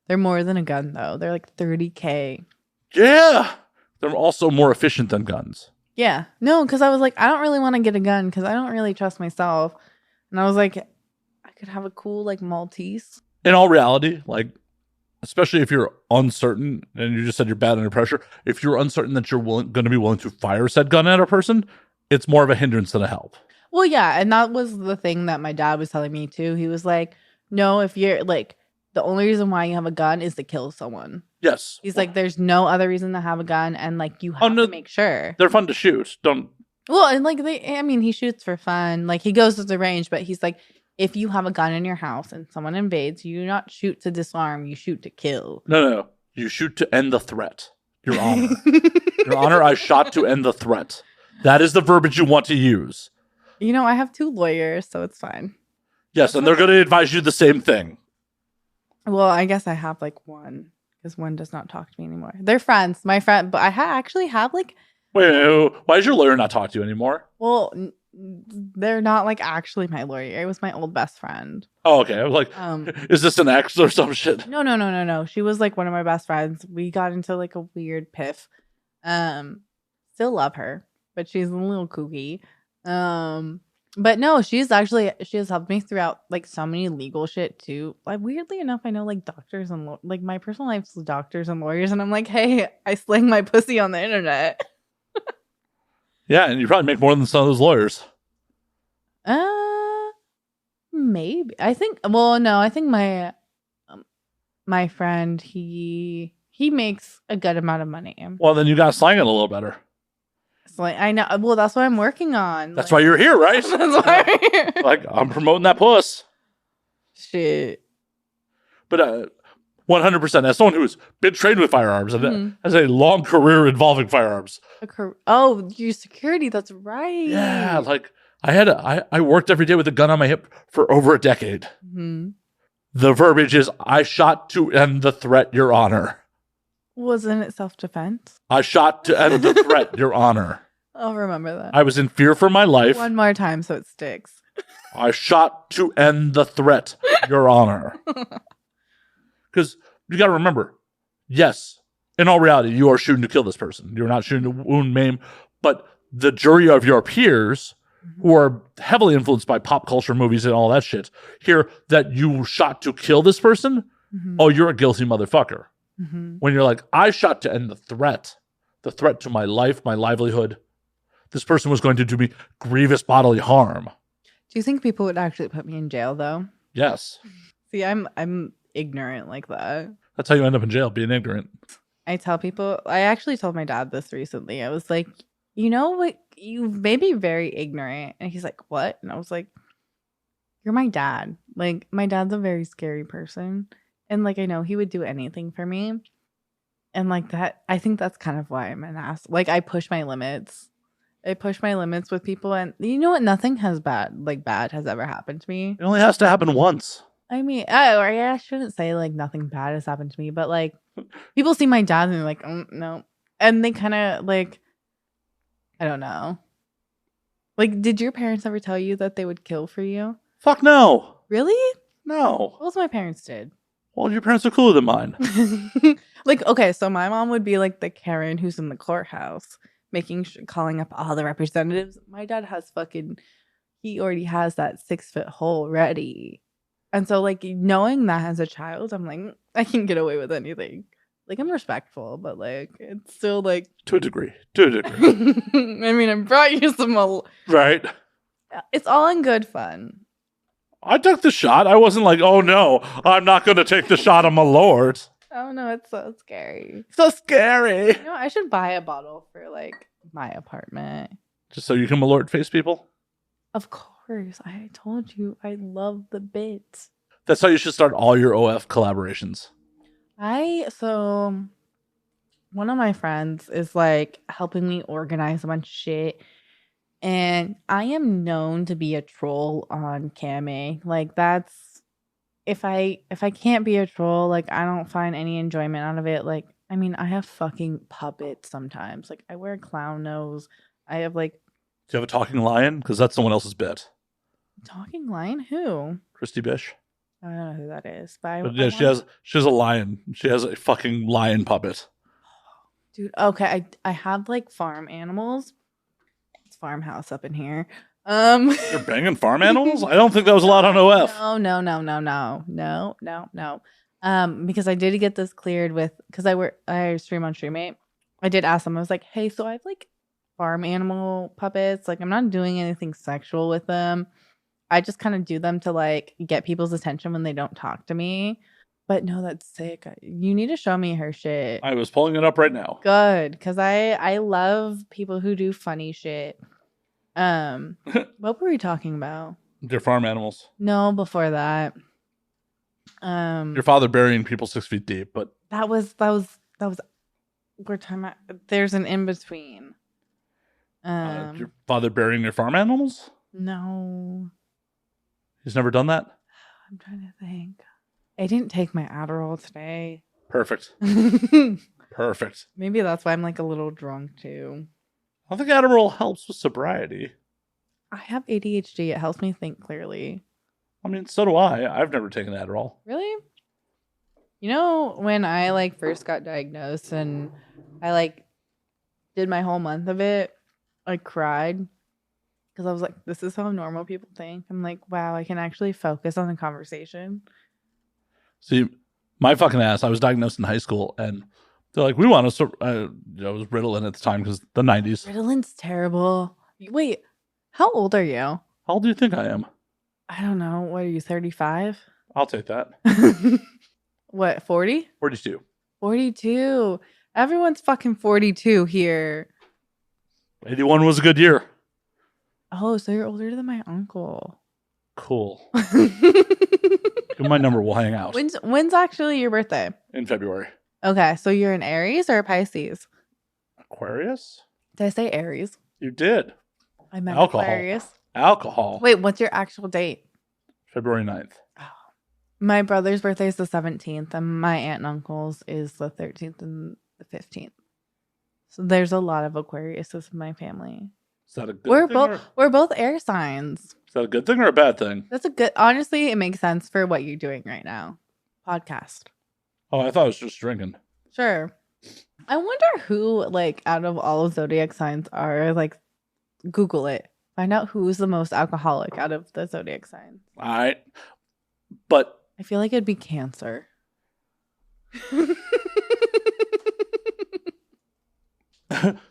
They're more than a gun though. They're like $30K. Yeah. They're also more efficient than guns. Yeah. No, because I was like, I don't really want to get a gun because I don't really trust myself. And I was like, I could have a cool like Maltese. In all reality, like, especially if you're uncertain, and you just said you're bad under pressure, if you're uncertain that you're going to be willing to fire said gun at a person, it's more of a hindrance than a help. Well, yeah. And that was the thing that my dad was telling me too. He was like, no, if you're like, the only reason why you have a gun is to kill someone. Yes. He's like, there's no other reason to have a gun. And like, you have to make sure. They're fun to shoot. Well, and like he shoots for fun. Like he goes to the range, but he's like, if you have a gun in your house and someone invades, you do not shoot to disarm, you shoot to kill. No. You shoot to end the threat. Your Honor. Your Honor, I shot to end the threat. That is the verbiage you want to use. You know, I have 2 lawyers, so it's fine. Yes, and they're going to advise you the same thing. Well, I guess I have like one because one does not talk to me anymore. They're friends, my friend, but I actually have like. Wait, why does your lawyer not talk to you anymore? Well, they're not like actually my lawyer. It was my old best friend. Oh, okay. I was like, is this an ex or some shit? No. She was like one of my best friends. We got into like a weird piff. Still love her, but she's a little kooky. But no, she has helped me throughout like so many legal shit too. Like weirdly enough, I know like doctors and like my personal life's doctors and lawyers, and I'm like, hey, I slang my pussy on the internet. Yeah, and you probably make more than some of those lawyers. Maybe. I think. Well, no, I think my friend he makes a good amount of money. Well, then you got to slang it a little better. It's like I know. Well, that's what I'm working on. That's why you're here, right? That's why I'm here. Like I'm promoting that puss. Shit. But 100%, as someone who's been trained with firearms and has a long career involving firearms. Oh, your security, that's right. Yeah, like I worked every day with a gun on my hip for over a decade. Mm-hmm. The verbiage is, I shot to end the threat, Your Honor. Wasn't it self-defense? I shot to end the threat, Your Honor. I'll remember that. I was in fear for my life. One more time so it sticks. I shot to end the threat, Your Honor. Because you got to remember, yes, in all reality, you are shooting to kill this person. You're not shooting to wound, maim. But the jury of your peers, who are heavily influenced by pop culture movies and all that shit, hear that you shot to kill this person. Oh, you're a guilty motherfucker. When you're like, I shot to end the threat to my life, my livelihood. This person was going to do me grievous bodily harm. Do you think people would actually put me in jail, though? Yes. See, I'm ignorant like that. That's how you end up in jail, being ignorant. I tell people, I actually told my dad this recently. I was like, you know what? You may be very ignorant. And he's like, what? And I was like, you're my dad. Like, my dad's a very scary person. And, like, I know he would do anything for me. And, like, that, I think that's kind of why I'm an ass. Like, I push my limits. I push my limits with people. And you know what? Nothing has bad has ever happened to me. It only has to happen once. I mean, I shouldn't say, like, nothing bad has happened to me. But, like, people see my dad and they're like, no. And they kind of, like, I don't know. Like, did your parents ever tell you that they would kill for you? Fuck no. Really? No. What my parents did? Well, your parents are cooler than mine. Like, okay, so my mom would be like the Karen who's in the courthouse, calling up all the representatives. My dad has he already has that 6-foot hole ready. And so, like, knowing that as a child, I'm like, I can get away with anything. Like, I'm respectful, but, like, it's still, like... To a degree. I mean, I brought you some... Right. It's all in good fun. I took the shot. I wasn't like, oh, no, I'm not going to take the shot on Malort. Oh, no, it's so scary. So scary. You know, I should buy a bottle for, like, my apartment. Just so you can Malort face people? Of course. I told you I love the bits. That's how you should start all your OF collaborations. So one of my friends is, like, helping me organize a bunch of shit. And I am known to be a troll on Cami. Like, that's if I can't be a troll, like, I don't find any enjoyment out of it. Like, I mean, I have fucking puppets sometimes. Like, I wear a clown nose. I have, like... Do you have a talking lion? Because that's someone else's bit. Talking lion? Who? Christy Bish. I don't know who that is. But yeah, she has a lion. She has a fucking lion puppet. Dude, okay. I have, like, farm animals. It's farmhouse up in here. You're banging farm animals? I don't think that was allowed on OF. No. Because I did get this cleared because I stream on Streammate. I did ask them. I was like, hey, so I have, like, farm animal puppets. Like, I'm not doing anything sexual with them. I just kind of do them to, like, get people's attention when they don't talk to me. But no, that's sick. You need to show me her shit. I was pulling it up right now. Good, because I love people who do funny shit. What were we talking about? Your farm animals. No, before that. Your father burying people 6 feet deep, but that was. We're talking about. There's an in between. Your father burying your farm animals? No. He's never done that? I'm trying to think. I didn't take my Adderall today. Perfect. Perfect. Maybe that's why I'm, like, a little drunk too. I think Adderall helps with sobriety. I have ADHD. It helps me think clearly. I mean, so do I. I've never taken Adderall. Really? You know, when I, like, first got diagnosed and I, like, did my whole month of it, I cried. Because I was like, this is how normal people think. I'm like, wow, I can actually focus on the conversation. See, my fucking ass, I was diagnosed in high school, and they're like, we want to... it was Ritalin at the time, because the 90s. Ritalin's terrible. Wait, how old are you? How old do you think I am? I don't know. What are you, 35? I'll take that. What, 40? 42. 42. Everyone's fucking 42 here. 81 was a good year. Oh, so you're older than my uncle. Cool. Give my number, we'll hang out. When's actually your birthday? In February. Okay, so you're an Aries or a Pisces? Aquarius? Did I say Aries? You did. I meant Alcohol. Aquarius. Alcohol. Wait, what's your actual date? February 9th. Oh. My brother's birthday is the 17th, and my aunt and uncle's is the 13th and the 15th. So there's a lot of Aquariuses in my family. Is that a good thing? We're both air signs. Is that a good thing or a bad thing? That's a good. Honestly, it makes sense for what you're doing right now. Podcast. Oh, I thought I was just drinking. Sure. I wonder who, like, out of all of zodiac signs are, like, Google it. Find out who's the most alcoholic out of the zodiac signs. All right. But I feel like it'd be Cancer.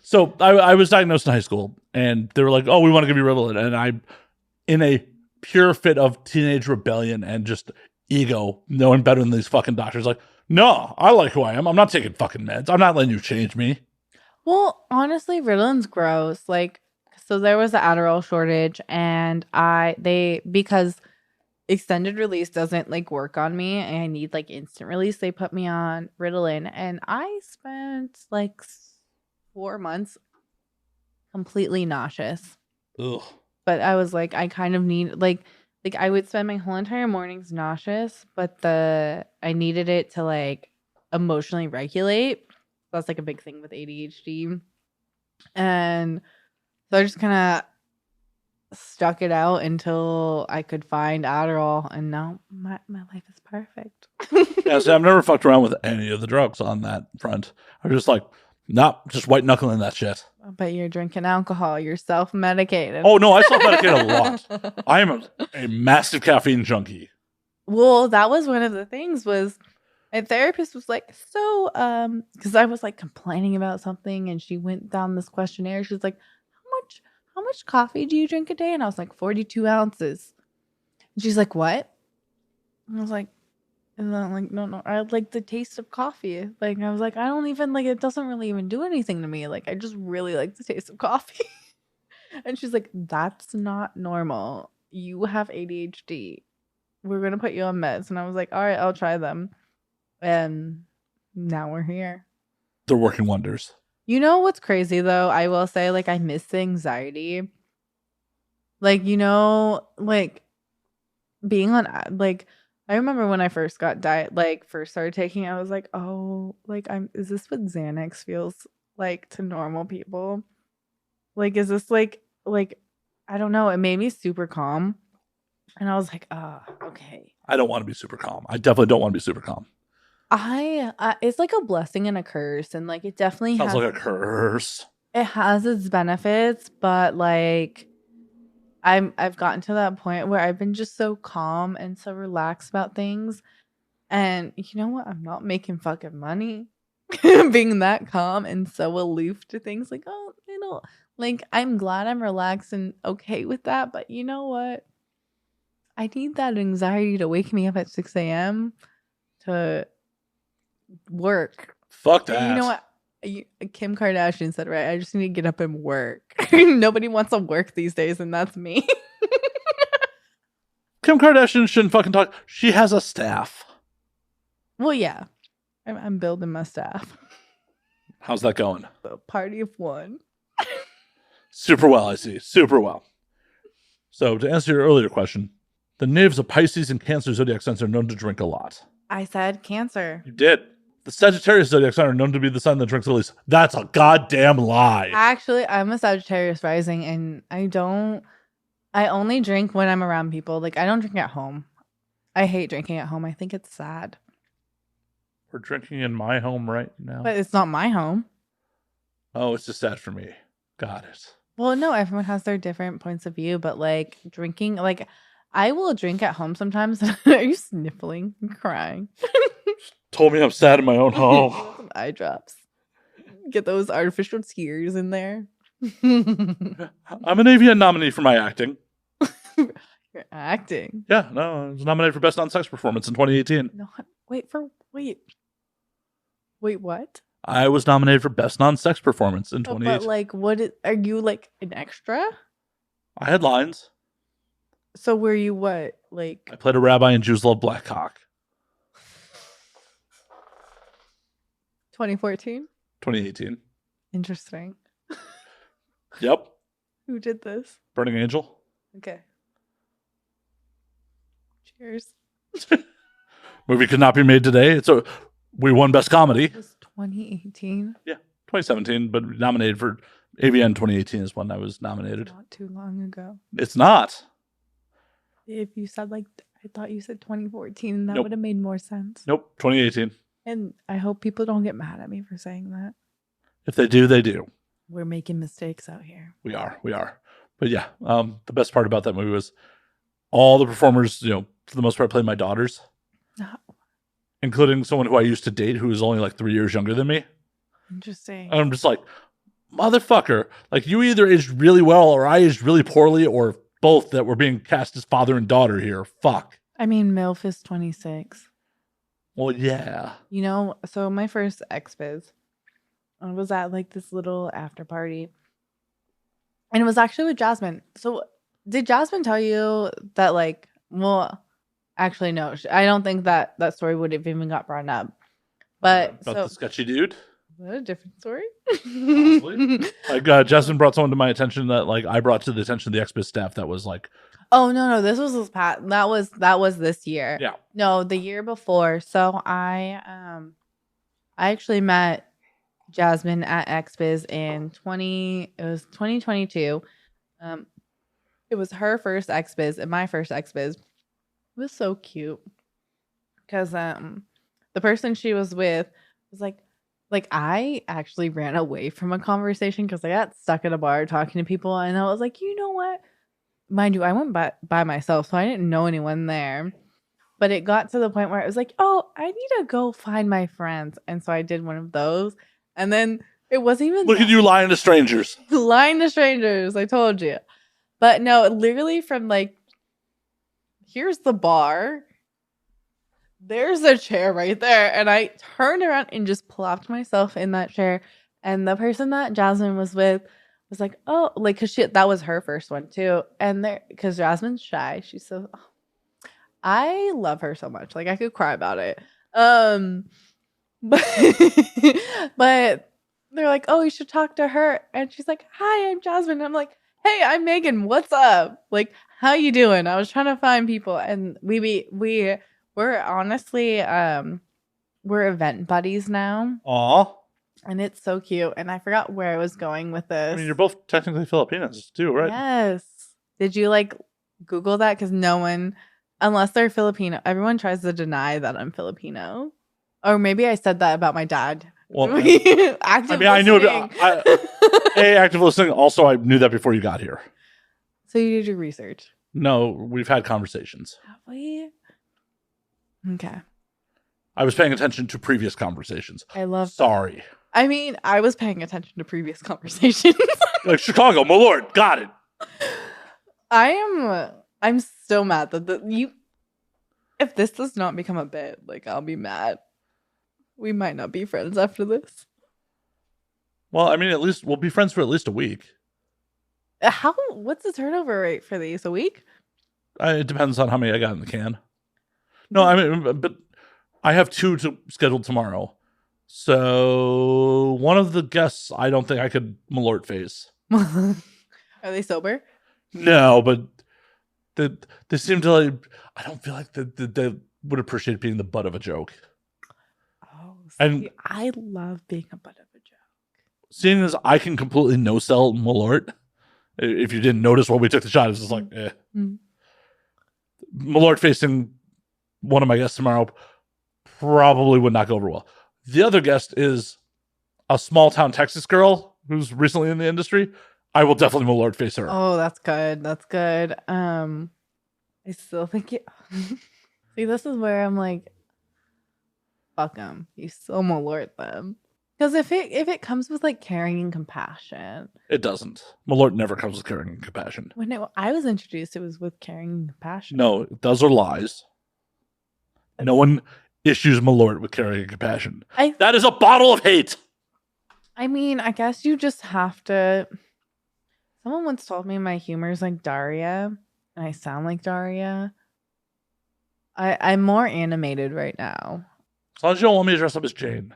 So I was diagnosed in high school, and they were like, oh, we want to give you Ritalin. And I, in a pure fit of teenage rebellion and just ego, knowing better than these fucking doctors, like, no, I like who I am. I'm not taking fucking meds. I'm not letting you change me. Well, honestly, Ritalin's gross. Like, so there was the Adderall shortage, and because extended release doesn't like work on me and I need like instant release, they put me on Ritalin, and I spent like 4 months completely nauseous. Ugh. But I was like, I kind of need like I would spend my whole entire mornings nauseous, but I needed it to like emotionally regulate. That's like a big thing with ADHD. And so I just kind of stuck it out until I could find Adderall, and now my life is perfect. Yeah, see, I've never fucked around with any of the drugs on that front. I was just like, nah, just white knuckling that shit. But you're drinking alcohol. You're self-medicated. Oh, no, I self-medicate a lot. I am a massive caffeine junkie. Well, that was one of the things was my therapist was like, so, because I was like complaining about something, and she went down this questionnaire. She's like, how much coffee do you drink a day? And I was like, 42 ounces. And she's like, what? And I was like, and then I'm like, no, I like the taste of coffee. Like, I was like, I don't even like, it doesn't really even do anything to me. Like, I just really like the taste of coffee. And she's like, that's not normal. You have ADHD. We're going to put you on meds. And I was like, all right, I'll try them. And now we're here. They're working wonders. You know what's crazy though? I will say, like, I miss the anxiety. Like, you know, like being on, like, I remember when I first got first started taking it, I was like, oh, like, is this what Xanax feels like to normal people? Like, is this like, I don't know. It made me super calm. And I was like, okay. I don't want to be super calm. I definitely don't want to be super calm. It's like a blessing and a curse. And like, it definitely Sounds like a curse. It has its benefits, but like, I've gotten to that point where I've been just so calm and so relaxed about things. And you know what? I'm not making fucking money being that calm and so aloof to things. Like, oh, you know, like, I'm glad I'm relaxed and okay with that. But you know what? I need that anxiety to wake me up at 6 a.m. to work. Fuck that. And you know what? Kim Kardashian said, right? I just need to get up and work. Nobody wants to work these days, and that's me. Kim Kardashian shouldn't fucking talk. She has a staff. Well, yeah. I'm building my staff. How's that going? A party of one. Super well, I see. Super well. So, to answer your earlier question, the natives of Pisces and Cancer zodiac signs are known to drink a lot. I said Cancer. You did. The Sagittarius zodiac sign are known to be the sign that drinks the least. That's a goddamn lie. Actually, I'm a Sagittarius rising, and I only drink when I'm around people. Like, I don't drink at home. I hate drinking at home. I think it's sad. We're drinking in my home right now. But it's not my home. Oh, it's just sad for me. Got it. Well, no, everyone has their different points of view, but like drinking, like I will drink at home sometimes. Are you sniffling and crying? Told me I'm sad in my own home. Some eye drops. Get those artificial tears in there. I'm an AVN nominee for my acting. You're acting. Yeah, no, I was nominated for Best Non-Sex Performance in 2018. No, wait, what? I was nominated for Best Non-Sex Performance in 2018. But like, are you like an extra? I had lines. So were you what? Like, I played a rabbi in Jews Love Black Cock. 2014? 2018. Interesting. Yep. Who did this? Burning Angel. Okay. Cheers. Movie could not be made today. We won Best Comedy. It was 2018. Yeah, 2017, but nominated for AVN 2018 is when I was nominated. Not too long ago. It's not. If you said like, I thought you said 2014, that Nope. would have made more sense. Nope, 2018. And I hope people don't get mad at me for saying that. If they do, they do. We're making mistakes out here. We are. But yeah, the best part about that movie was all the performers, for the most part, played my daughters. Oh, Including someone who I used to date who was only like 3 years younger than me. interesting. And I'm just like, motherfucker, like you either aged really well or I aged really poorly or both that were being cast as father and daughter here. Fuck. I mean, MILF is 26. Well, yeah. You know, so my first ex-biz, I was at like this little after party. And it was actually with Jasmine. So did Jasmine tell you that like, well, Actually, no. I don't think that story would have even got brought up. But About the sketchy dude. Is that a different story? Like Justin brought someone to my attention that like I brought to the attention of the XBiz staff that was like, oh no, this was this past. That was this year. Yeah. No, the year before. So I actually met Jasmine at XBiz in 2022. It was her first XBiz and my first XBiz. It was so cute because the person she was with was like I actually ran away from a conversation because I got stuck at a bar talking to people, and I was like, you know what? Mind you, I went by myself, so I didn't know anyone there. But it got to the point where I was like, oh, I need to go find my friends, and so I did one of those, and then it wasn't even look at you lying to strangers. lying to strangers. I told you, but no, literally from like, here's the bar. There's a chair right there. And I turned around and just plopped myself in that chair. And the person that Jasmine was with was like, oh, like, because that was her first one too. And because Jasmine's shy. She's so, I love her so much. Like, I could cry about it. But they're like, oh, you should talk to her. And she's like, hi, I'm Jasmine. And I'm like, hey, I'm Megan. What's up? Like, how you doing? I was trying to find people. And we're honestly, we're event buddies now. Aw. And it's so cute. And I forgot where I was going with this. I mean, you're both technically Filipinos too, right? Yes. Did you like Google that? Because no one, unless they're Filipino, everyone tries to deny that I'm Filipino. Or maybe I said that about my dad. Well, active I knew listening. active listening. Also, I knew that before you got here. So you did your research. No, we've had conversations. Have we? Okay. I was paying attention to previous conversations. I love Sorry. I mean, I was paying attention to previous conversations. Like Chicago, Malort, got it. I'm so mad that if this does not become a bit, like, I'll be mad. We might not be friends after this. Well, I mean, at least we'll be friends for at least a week. What's the turnover rate for these? A week? It depends on how many I got in the can. No, I mean, but I have 2 scheduled tomorrow. So one of the guests, I don't think I could Malort face. Are they sober? No, but they seem to like. I don't feel like they would appreciate being the butt of a joke. Oh, see, And I love being a butt of a joke. Seeing as I can completely no sell Malort, if you didn't notice while we took the shot, it's just like, eh. Mm. Malort facing one of my guests tomorrow probably would not go over well. The other guest is a small town Texas girl who's recently in the industry. I will definitely Malort face her. Oh, that's good. That's good. I still think see, this is where I'm like, fuck them. You still Malort them. Because if it comes with like caring and compassion, it doesn't. Malort never comes with caring and compassion. When I was introduced, it was with caring and compassion. No, those are lies. No one issues Malort with caring and compassion. That is a bottle of hate. I mean, I guess you just have to. Someone once told me my humor is like Daria, and I sound like Daria. I'm more animated right now. As long as you don't want me to dress up as Jane.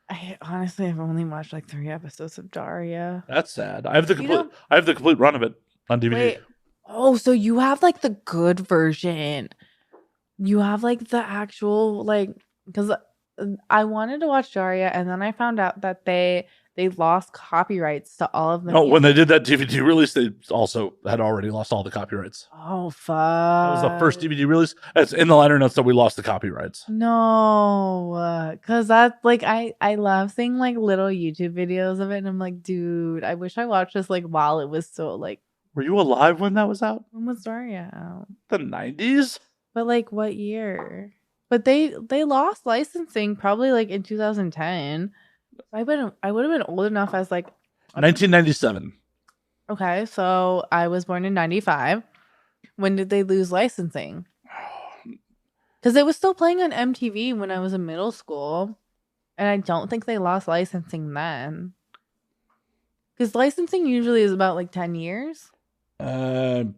I honestly have only watched like 3 episodes of Daria. That's sad. I have the complete run of it on DVD. Wait. Oh, so you have like the good version. You have like the actual like, because I wanted to watch Daria, and then I found out that they lost copyrights to all of them. No, when they did that DVD release, they also had already lost all the copyrights. Oh, fuck. That was the first DVD release. It's in the liner notes that we lost the copyrights. No, because that's like, I love seeing like little YouTube videos of it, and I'm like, dude, I wish I watched this like while it was so like. Were you alive when that was out? When was Daria out? The 90s? But like what year? But they lost licensing probably like in 2010. I would have been old enough as like 1997. Okay, so I was born in 95. When did they lose licensing? Because it was still playing on MTV when I was in middle school, and I don't think they lost licensing then. Because licensing usually is about like 10 years.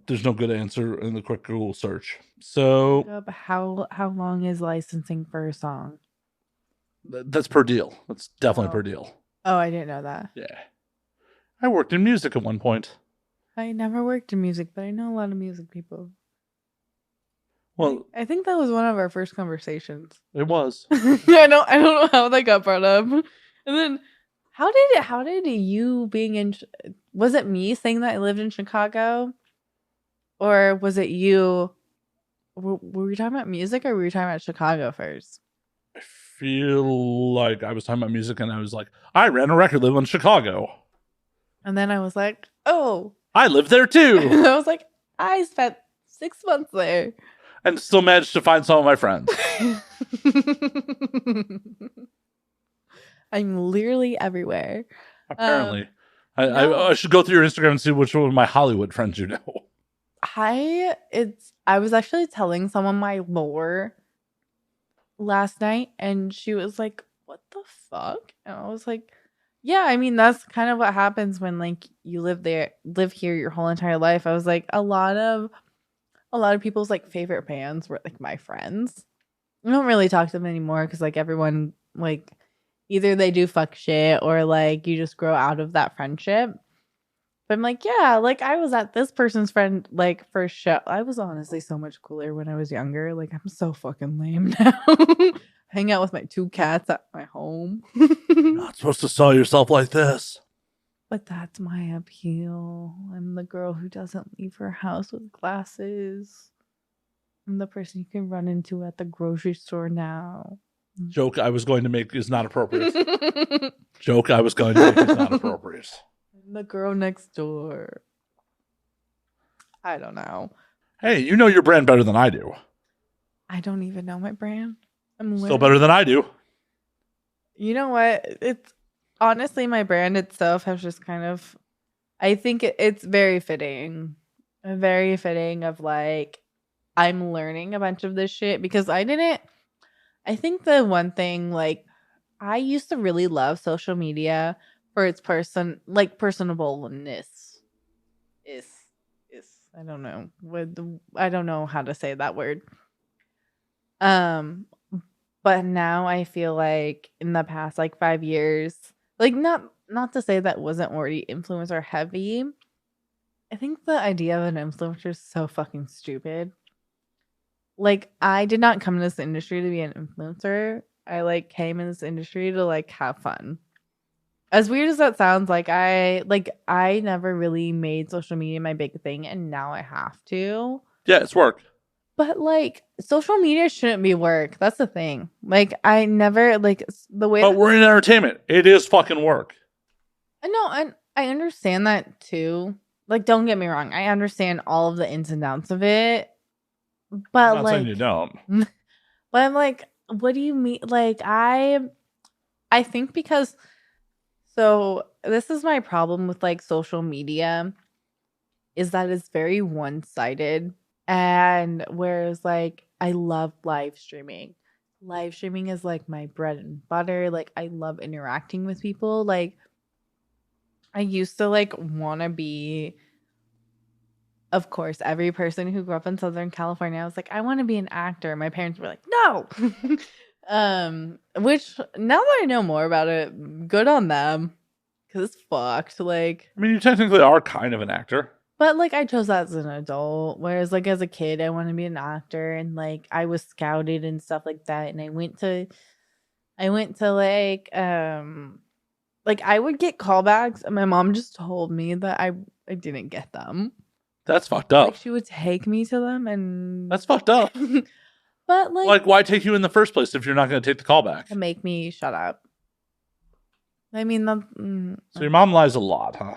There's no good answer in the quick Google search. So How long is licensing for a song? that's per deal. That's definitely per deal. Oh, I didn't know that. Yeah. I worked in music at one point. I never worked in music, but I know a lot of music people. Well, I think that was one of our first conversations. it was. I don't know how that got brought up. And then how did you being in, was it me saying that I lived in Chicago? Or was it you? Were we talking about music or were we talking about Chicago first? I feel like I was talking about music and I was like, I ran a record label in Chicago. And then I was like, oh. I lived there too. And I was like, I spent 6 months there. And still managed to find some of my friends. I'm literally everywhere. Apparently. I should go through your Instagram and see which one of my Hollywood friends you know. I was actually telling someone my lore last night and she was like, what the fuck? And I was like, yeah, I mean that's kind of what happens when like you live here your whole entire life. I was like, a lot of people's like favorite bands were like my friends. I don't really talk to them anymore because like everyone like either they do fuck shit or like you just grow out of that friendship. But I'm like, yeah, like I was at this person's friend like first show. I was honestly so much cooler when I was younger. Like I'm so fucking lame now. Hang out with my 2 cats at my home. Not supposed to sell yourself like this. But that's my appeal. I'm the girl who doesn't leave her house with glasses. I'm the person you can run into at the grocery store now. Joke I was going to make is not appropriate. Joke I was going to make is not appropriate. I'm the girl next door. I don't know. Hey, you know your brand better than I do. I don't even know my brand. I'm Still better than I do. You know what? It's honestly my brand itself has just kind of, I think it's very fitting. Very fitting of like, I'm learning a bunch of this shit because I think the one thing, like, I used to really love social media for its personableness. I don't know. I don't know how to say that word. But now I feel like in the past like 5 years, like not to say that wasn't already influencer heavy. I think the idea of an influencer is so fucking stupid. Like I did not come in this industry to be an influencer. I like came in this industry to like have fun. As weird as that sounds, like I never really made social media my big thing and now I have to. Yeah, it's work. But like social media shouldn't be work. That's the thing. Like I never like the way. But we're in entertainment. It is fucking work. I understand that too. Like, don't get me wrong. I understand all of the ins and outs of it. But I'm not like, saying you don't. But I'm like, what do you mean? Like, I think because. So this is my problem with like social media, is that it's very one-sided. And whereas like I love live streaming. Live streaming is like my bread and butter. Like I love interacting with people. Like I used to like want to be, of course, every person who grew up in Southern California, I was like, I want to be an actor. My parents were like, no. Which now that I know more about it, good on them. Cause it's fucked. Like, I mean, you technically are kind of an actor. but like I chose that as an adult, whereas like as a kid I wanted to be an actor and like I was scouted and stuff like that, and I went to like I would get callbacks and my mom just told me that I didn't get them. That's fucked up. Like she would take me to them and That's fucked up. But like why take you in the first place if you're not going to take the callback? to make me shut up. I mean, So your mom lies a lot, huh?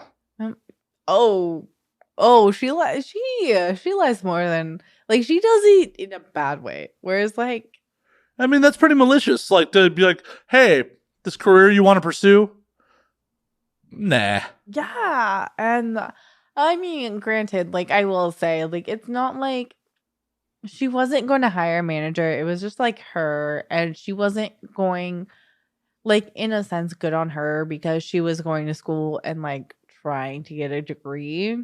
She lies more than like she does it in a bad way. Whereas like, I mean, that's pretty malicious. Like to be like, hey, this career you want to pursue? Nah. yeah, and I mean, granted, like I will say, like it's not like she wasn't going to hire a manager. It was just like her, and she wasn't going, like in a sense, good on her because she was going to school and like trying to get a degree.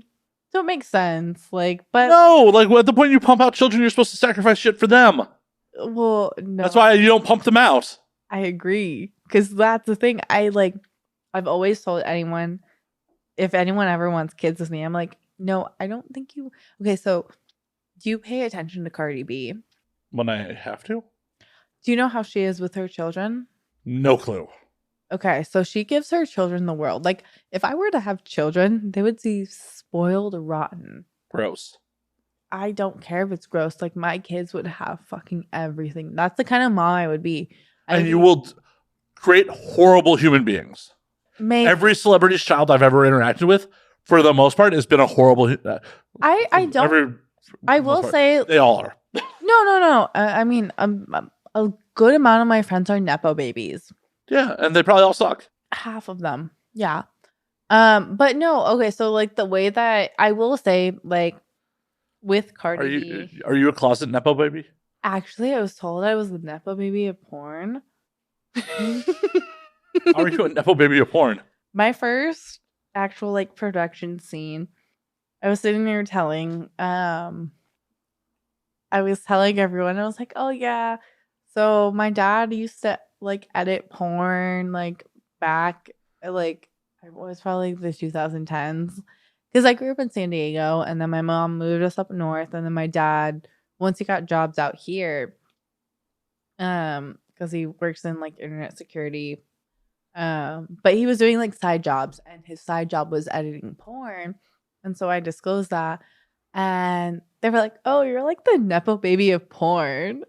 So it makes sense. Like, but No, like at the point you pump out children, you're supposed to sacrifice shit for them. well, no. That's why you don't pump them out. I agree. Because that's the thing. I've always told anyone, if anyone ever wants kids with me, I'm like, no, I don't think you. Okay, so do you pay attention to Cardi B? When I have to? Do you know how she is with her children? No clue. Okay, so she gives her children the world. Like, if I were to have children, they would be spoiled rotten. Gross. I don't care if it's gross. Like, my kids would have fucking everything. That's the kind of mom I would be. And you will create horrible human beings. Maybe. Every celebrity's child I've ever interacted with, for the most part, has been a horrible. I don't. I will say they all are. No. I mean, a good amount of my friends are nepo babies. Yeah, and they probably all suck. Half of them, yeah. But no, okay. So like the way that I will say, like with Cardi B, are you a closet nepo baby? Actually, I was told I was the nepo baby of porn. Are you a nepo baby of porn? My first actual like production scene, I was sitting there telling, I was telling everyone, I was like, oh yeah, so my dad used to like edit porn like back like I was probably the 2010s because I grew up in San Diego and then my mom moved us up north and then my dad once he got jobs out here because he works in like internet security but he was doing like side jobs and his side job was editing porn and so I disclosed that and they were like, oh, you're like the nepo baby of porn.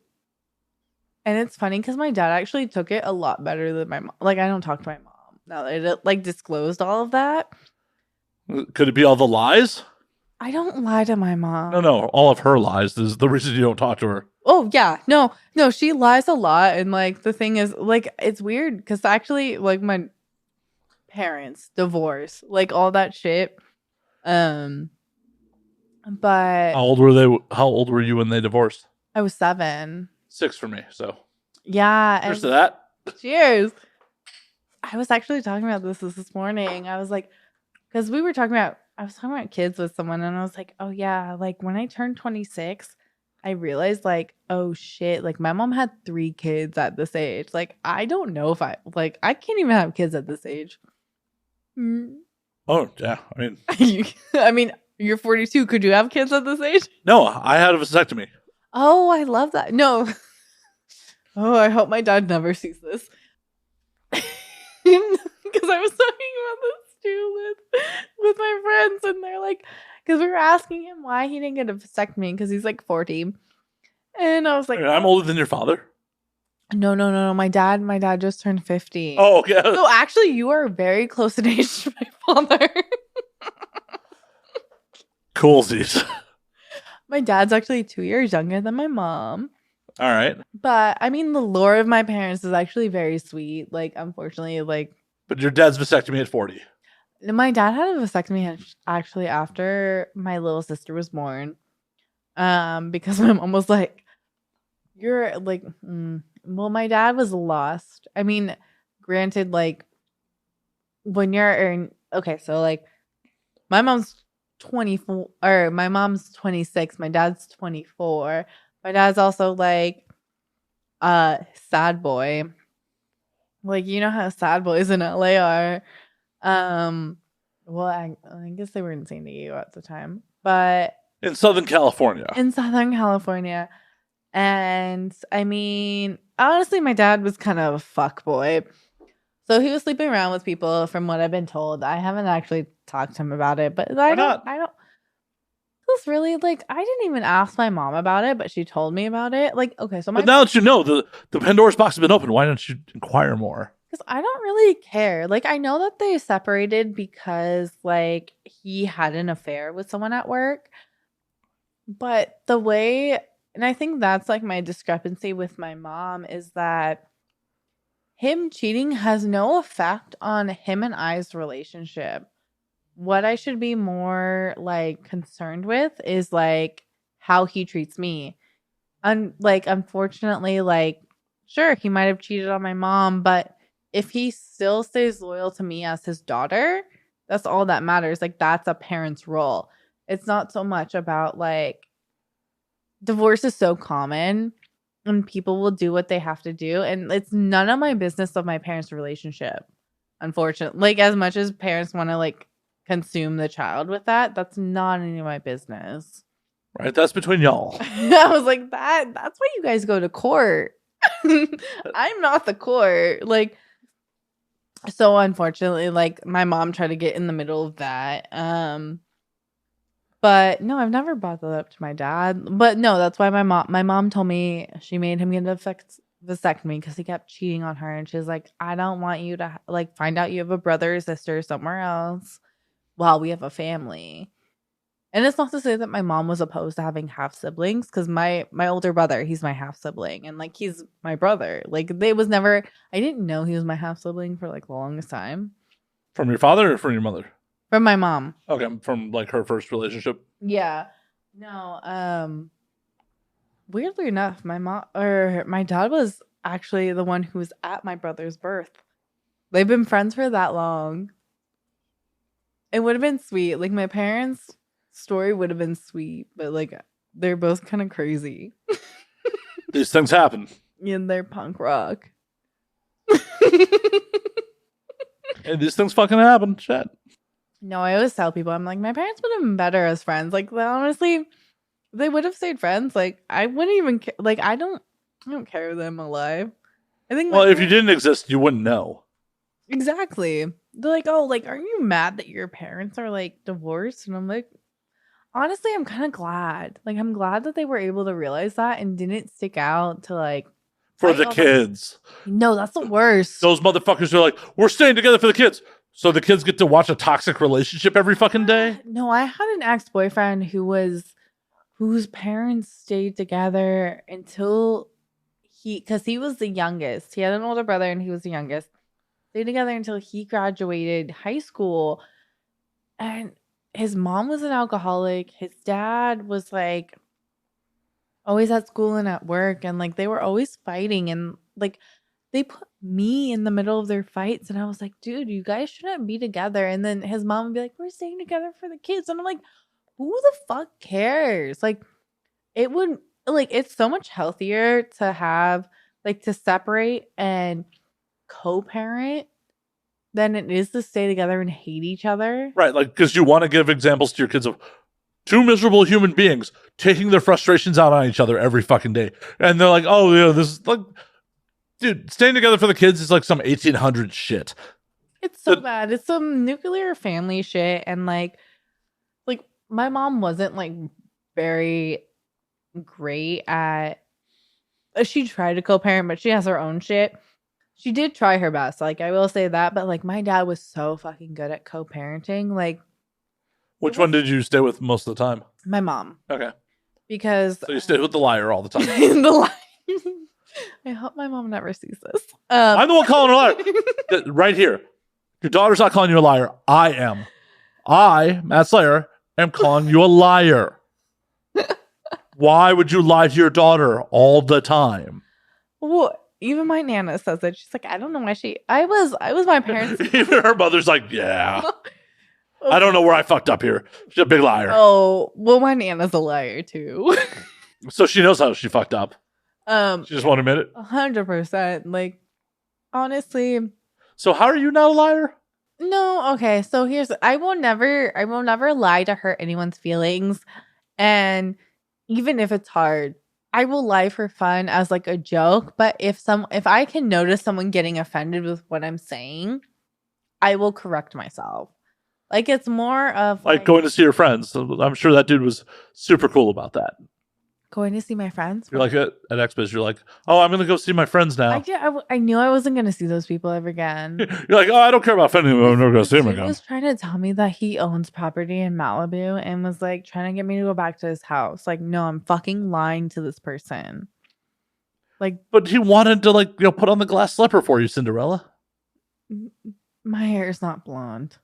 And it's funny because my dad actually took it a lot better than my mom. Like, I don't talk to my mom now that it like disclosed all of that. Could it be all the lies? I don't lie to my mom. No. All of her lies is the reason you don't talk to her. Oh, yeah. No, she lies a lot. And like, the thing is, like, it's weird because actually, like, my parents, divorce, like, all that shit. But How old were they? How old were you when they divorced? I was 7. 6 for me, so. Yeah. Cheers to that. Cheers. I was actually talking about this morning. I was like, because I was talking about kids with someone and I was like, oh yeah, like when I turned 26, I realized like, oh shit, like my mom had 3 kids at this age. Like, I don't know if I can't even have kids at this age. Oh, yeah. I mean, you're 42. Could you have kids at this age? No, I had a vasectomy. Oh, I love that. No. Oh, I hope my dad never sees this. Because I was talking about this too with my friends, and they're like, because we were asking him why he didn't get a vasectomy because he's like 40, and I was like, I'm older than your father. No. My dad just turned 50. Oh, okay. So actually, you are very close in age to my father. Coolsies. My dad's actually 2 years younger than my mom. All right. But I mean, the lore of my parents is actually very sweet. Like, unfortunately, like. But your dad's vasectomy at 40. My dad had a vasectomy actually after my little sister was born. Because my mom was like, you're like, well, my dad was lost. I mean, granted, like, when you're okay, so like, my mom's 24 or my mom's 26, my dad's 24. My dad's also like sad boy. Like, you know how sad boys in LA are. Well, I guess they were in San Diego at the time, but in Southern California. And I mean, honestly, my dad was kind of a fuck boy. So he was sleeping around with people from what I've been told. I haven't actually talked to him about it, but I don't. It was really like, I didn't even ask my mom about it, but she told me about it. Like, okay, so but now that you know, the Pandora's box has been opened, why don't you inquire more? Because I don't really care. Like, I know that they separated because like he had an affair with someone at work. But the way, and I think that's like my discrepancy with my mom is that him cheating has no effect on him and I's relationship. What I should be more like concerned with is like how he treats me. Unfortunately, like, sure, he might have cheated on my mom, but if he still stays loyal to me as his daughter, that's all that matters. Like, that's a parent's role. It's not so much about like divorce is so common and people will do what they have to do. And it's none of my business of my parents' relationship. Unfortunately, like as much as parents want to like consume the child with that, that's not any of my business. Right? That's between y'all. I was like, that's why you guys go to court. I'm not the court. Like, so unfortunately, like my mom tried to get in the middle of that. But no, I've never brought that up to my dad. But no, that's why my mom told me she made him get a vasectomy because he kept cheating on her, and she's like, I don't want you to like find out you have a brother or sister somewhere else while we have a family. And it's not to say that my mom was opposed to having half siblings, because my older brother, he's my half sibling, and like he's my brother. Like they was never, I didn't know he was my half sibling for like the longest time. From your father or from your mother? From my mom. Okay, from like her first relationship. Yeah. No, weirdly enough, my dad was actually the one who was at my brother's birth. They've been friends for that long. It would have been sweet. Like my parents' story would have been sweet, but like they're both kind of crazy. These things happen. And they're punk rock. And these things fucking happen. Shit. No, I always tell people, I'm like, my parents would have been better as friends. Like, honestly, they would have stayed friends. Like, I wouldn't even like. I don't care if them alive. I think. Well, if you didn't exist, you wouldn't know. Exactly. They're like, oh, like, are you mad that your parents are like divorced? And I'm like, honestly, I'm kind of glad. Like, I'm glad that they were able to realize that and didn't stick out to like. For the kids. No, that's the worst. Those motherfuckers are like, we're staying together for the kids. So the kids get to watch a toxic relationship every fucking day? No, I had an ex-boyfriend whose parents stayed together until because he was the youngest. He had an older brother and he was the youngest. Stayed together until he graduated high school. And his mom was an alcoholic. His dad was like always at school and at work. And like they were always fighting. And like they put me in the middle of their fights. And I was like, dude, you guys shouldn't be together. And then his mom would be like, we're staying together for the kids. And I'm like, who the fuck cares? Like, it would, like, it's so much healthier to have, like, to separate and co-parent than it is to stay together and hate each other. Right, like, because you want to give examples to your kids of two miserable human beings taking their frustrations out on each other every fucking day. And they're like, oh, yeah, this is like, dude, staying together for the kids is like some 1800s shit. It's so bad. It's some nuclear family shit. And, like, my mom wasn't like very great at. She tried to co-parent, but she has her own shit. She did try her best, like I will say that. But like my dad was so fucking good at co-parenting. Like, which one did you stay with most of the time? My mom. Okay. Because so you stayed with the liar all the time. The liar. I hope my mom never sees this. I'm the one calling her a liar. Right here. Your daughter's not calling you a liar. I am. I, Matt Slayer, am calling you a liar. Why would you lie to your daughter all the time? Well, even my Nana says it. She's like, I don't know why I was my parents. Even her mother's like, yeah. I don't know where I fucked up here. She's a big liar. Oh, well, my Nana's a liar too. So she knows how she fucked up. She just won't admit it. 100%. Like, honestly. So how are you not a liar? No, okay. So I will never lie to hurt anyone's feelings. And even if it's hard, I will lie for fun as like a joke. But if I can notice someone getting offended with what I'm saying, I will correct myself. Like, it's more of like going to see your friends. I'm sure that dude was super cool about that. Going to see my friends? You're like at XBiz, you're like, oh, I'm going to go see my friends now. I knew I wasn't going to see those people ever again. You're like, oh, I don't care about offending them. I'm never going to see them again. He was trying to tell me that he owns property in Malibu and was like trying to get me to go back to his house. Like, no, I'm fucking lying to this person. Like, but he wanted to like, put on the glass slipper for you, Cinderella. My hair is not blonde.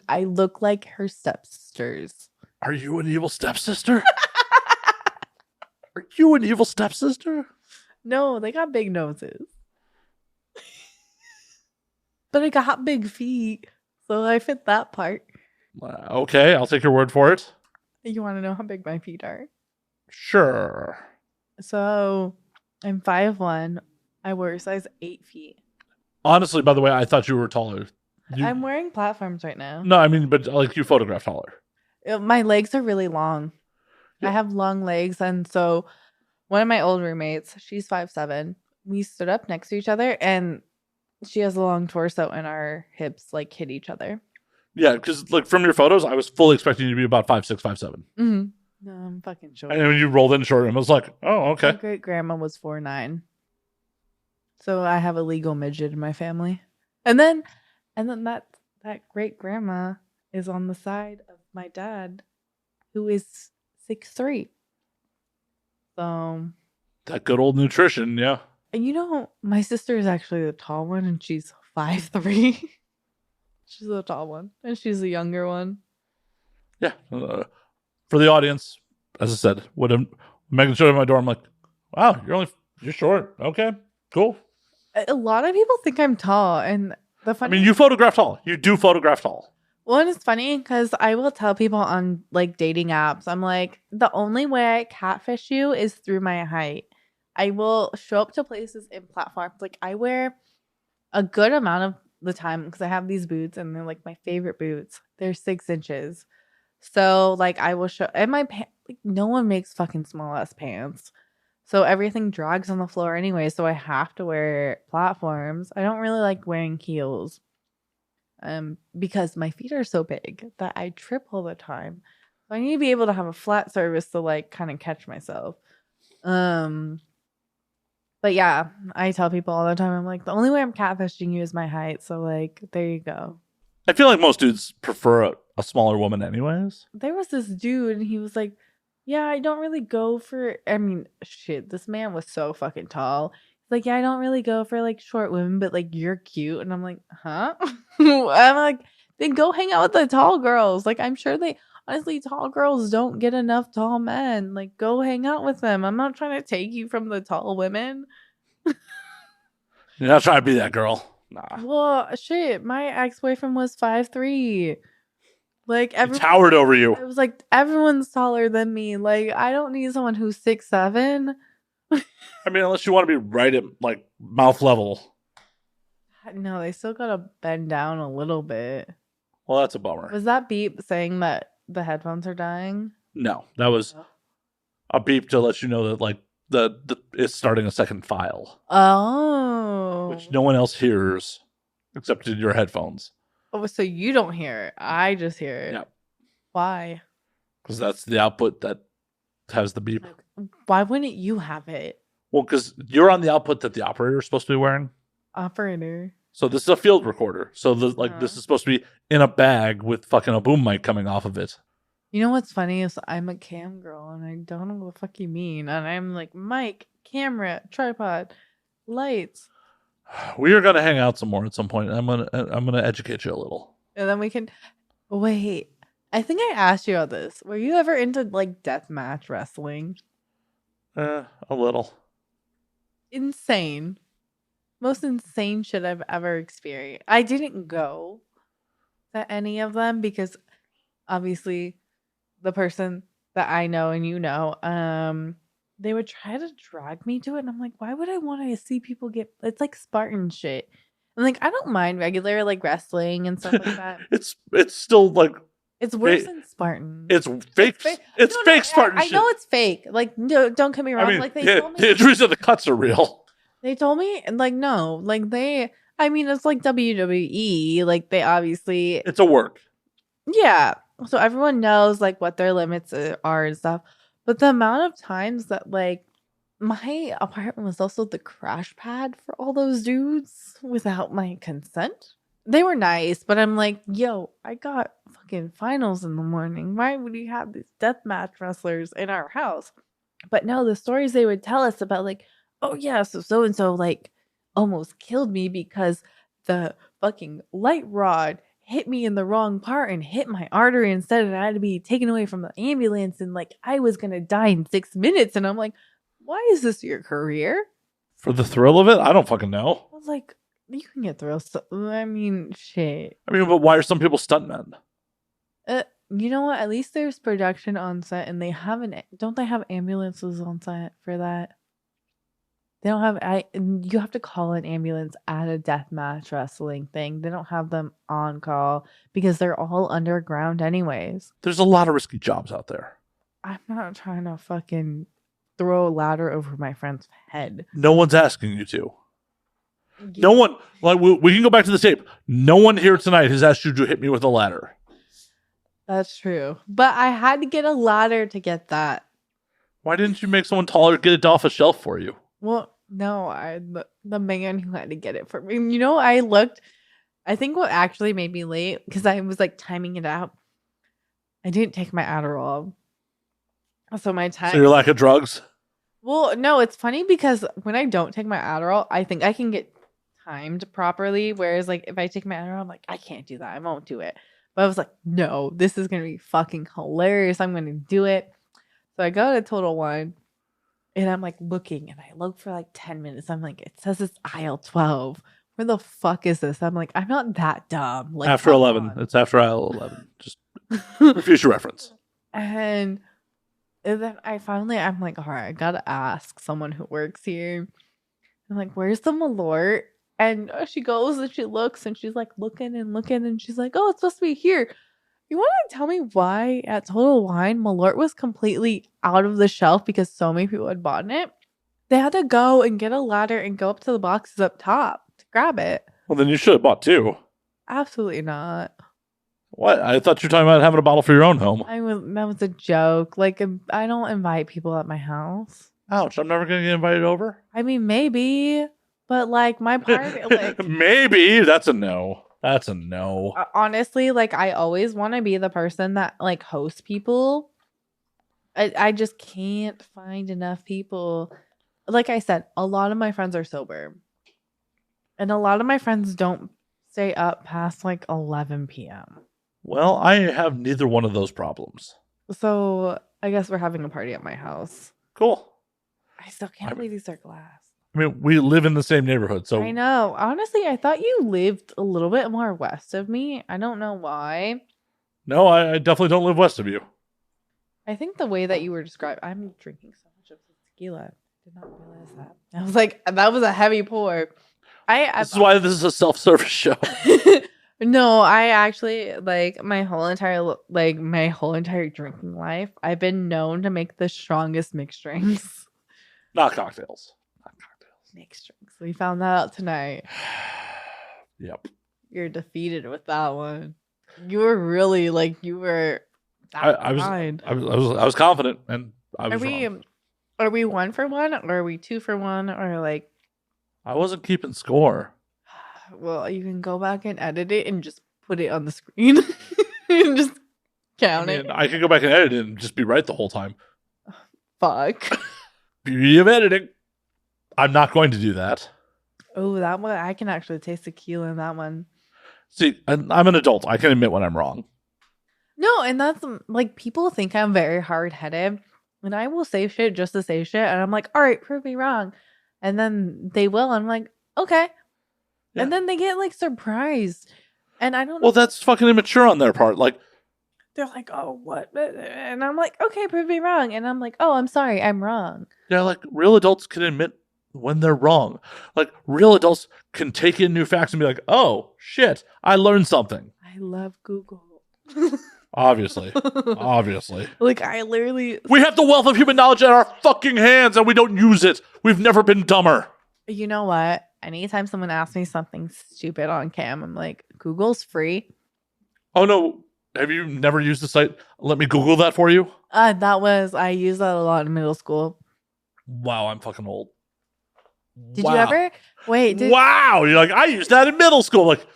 I look like her stepsisters. Are you an evil stepsister? Are you an evil stepsister? No, they got big noses. But I got big feet, so I fit that part. Okay, I'll take your word for it. You want to know how big my feet are? Sure. So I'm 5'1". I wear a size 8 feet. Honestly, by the way, I thought you were taller. I'm wearing platforms right now. No, I mean, but like you photograph taller. My legs are really long. Yeah. I have long legs, and so one of my old roommates, she's 5'7". We stood up next to each other, and she has a long torso, and our hips like hit each other. Yeah, because like from your photos, I was fully expecting you to be about 5'6", 5'7". Mm-hmm. No, I'm fucking short. And then when you rolled in short, I was like, oh, okay. My great grandma was 4'9". So I have a legal midget in my family. And then that great grandma is on the side of my dad, who is 6'3". So That good old nutrition, yeah. and you know, my sister is actually the tall one, and she's 5'3". She's the tall one, and she's the younger one. Yeah. For the audience, as I said, when Megan showed up at my door, I'm like, wow, you're short. Okay, cool. A lot of people think I'm tall, and the funny. I mean, you photograph tall. You do photograph tall. Well, and it's funny because I will tell people on like dating apps, I'm like, the only way I catfish you is through my height. I will show up to places in platforms. Like I wear a good amount of the time because I have these boots and they're like my favorite boots. They're 6 inches. So like I will show, and my pants, like no one makes fucking small ass pants. So everything drags on the floor anyway. So I have to wear platforms. I don't really like wearing heels. Because my feet are so big that I trip all the time. So I need to be able to have a flat surface to like kind of catch myself. But yeah, I tell people all the time, I'm like, the only way I'm catfishing you is my height. So like, there you go. I feel like most dudes prefer a smaller woman anyways. There was this dude and he was like, yeah, I don't really go for, I mean, shit, this man was so fucking tall. He's like, yeah, I don't really go for like short women, but like you're cute. And I'm like, huh? I'm like, then go hang out with the tall girls. Like, I'm sure honestly, tall girls don't get enough tall men. Like, go hang out with them. I'm not trying to take you from the tall women. You're not trying to be that girl. Nah. Well, shit, my ex-boyfriend was 5'3". Like, He towered over you. I was like, everyone's taller than me. Like, I don't need someone who's 6'7". I mean, unless you want to be right at like mouth level. No, they still gotta bend down a little bit. Well, that's a bummer. Was that beep saying that the headphones are dying? No, that was a beep to let you know that like the it's starting a second file. Oh. Which no one else hears except in your headphones. Oh, so you don't hear it. I just hear it. Yeah. Why? Because that's the output that has the beep. Why wouldn't you have it? Well, because you're on the output that the operator is supposed to be wearing. Operator. So this is a field recorder. So this is supposed to be in a bag with fucking a boom mic coming off of it. You know what's funny is I'm a cam girl and I don't know what the fuck you mean. And I'm like, mic, camera, tripod, lights. We are gonna hang out some more at some point. I'm gonna educate you a little. And then we can wait. I think I asked you about this. Were you ever into like deathmatch wrestling? A little. Insane. Most insane shit I've ever experienced. I didn't go to any of them because obviously the person that I know and you know, they would try to drag me to it. And I'm like, why would I want to see people get, it's like Spartan shit. And like, I don't mind regular like wrestling and stuff like that. It's still like, it's worse than Spartan. It's fake. It's fake Spartan shit. I know it's fake. Like, no, don't get me wrong. I mean, like they told me the injuries of the cuts are real. They told me, like, no, like I mean, it's like WWE. Like, they obviously. It's a work. Yeah. So everyone knows, like, what their limits are and stuff. But the amount of times that, like, my apartment was also the crash pad for all those dudes without my consent. They were nice, but I'm like, yo, I got fucking finals in the morning. Why would you have these deathmatch wrestlers in our house? But no, the stories they would tell us about, like, oh yeah, so and so like almost killed me because the fucking light rod hit me in the wrong part and hit my artery instead, and I had to be taken away from the ambulance, and like I was gonna die in 6 minutes. And I'm like, why is this your career? For the thrill of it? I don't fucking know. I was like, you can get thrills. I mean, shit. I mean, but why are some people stuntmen? You know what? At least there's production on set, and they have don't they have ambulances on set for that? They don't have. You have to call an ambulance at a deathmatch wrestling thing. They don't have them on call because they're all underground, anyways. There's a lot of risky jobs out there. I'm not trying to fucking throw a ladder over my friend's head. No one's asking you to. No one. Like we can go back to the tape. No one here tonight has asked you to hit me with a ladder. That's true. But I had to get a ladder to get that. Why didn't you make someone taller get it off a shelf for you? Well, no, the man who had to get it for me. You know, I think what actually made me late, because I was like timing it out. I didn't take my Adderall. So my time. So your lack of drugs? Well, no, it's funny because when I don't take my Adderall, I think I can get timed properly. Whereas like if I take my Adderall, I'm like, I can't do that. I won't do it. But I was like, no, this is going to be fucking hilarious. I'm going to do it. So I go to Total Wine and I'm like looking and I look for like 10 minutes. I'm like, it says it's aisle 12. Where the fuck is this? I'm like, I'm not that dumb. Like after 11. It's after aisle 11. Just for future reference. And then I'm like, all right, I got to ask someone who works here. I'm like, where's the Malort? And she goes and she looks and she's like looking and she's like, oh, it's supposed to be here. You want to tell me why at Total Wine Malort was completely out of the shelf because so many people had bought it? They had to go and get a ladder and go up to the boxes up top to grab it. Well, then you should have bought two. Absolutely not. What? I thought you were talking about having a bottle for your own home. That was a joke. Like, I don't invite people at my house. Ouch, I'm never going to get invited over? I mean, maybe. But like my party, like maybe that's a no. That's a no. Honestly, like I always want to be the person that like hosts people. I just can't find enough people. Like I said, a lot of my friends are sober, and a lot of my friends don't stay up past like 11 p.m. Well, I have neither one of those problems. So I guess we're having a party at my house. Cool. I still can't believe these are glass. I mean, we live in the same neighborhood, so I know. Honestly, I thought you lived a little bit more west of me. I don't know why. No, I definitely don't live west of you. I think the way that you were described, I'm drinking so much of tequila. I did not realize that. I was like, that was a heavy pour. This is why this is a self-service show. No, I actually like my whole entire drinking life. I've been known to make the strongest mixed drinks. Not cocktails. Mixed drinks. We found that out tonight. Yep. You're defeated with that one. You were really like you were. I was confident, and I was wrong. Are we 1 for 1, or are we 2 for 1, or like? I wasn't keeping score. Well, you can go back and edit it and just put it on the screen and just count it. I could go back and edit it and just be right the whole time. Fuck. Beauty of editing. I'm not going to do that. Oh, that one. I can actually taste tequila in that one. See, I'm an adult. I can admit when I'm wrong. No, and that's like people think I'm very hard-headed, and I will say shit just to say shit, and I'm like, all right, prove me wrong. And then they will. I'm like, okay. Yeah. And then they get like surprised. And I don't know. Well, that's fucking immature on their part. Like, they're like, oh, what? And I'm like, okay, prove me wrong. And I'm like, oh, I'm sorry, I'm wrong. Yeah, like real adults can admit when they're wrong. Like real adults can take in new facts and be like, oh, shit, I learned something. I love Google. Obviously. Like, I literally... We have the wealth of human knowledge at our fucking hands and we don't use it. We've never been dumber. You know what? Anytime someone asks me something stupid on cam, I'm like, Google's free. Oh, no. Have you never used the site? Let me Google that for you. I used that a lot in middle school. Wow, I'm fucking old. Did you ever? Wait. Wow. You're like, I used that in middle school. Like,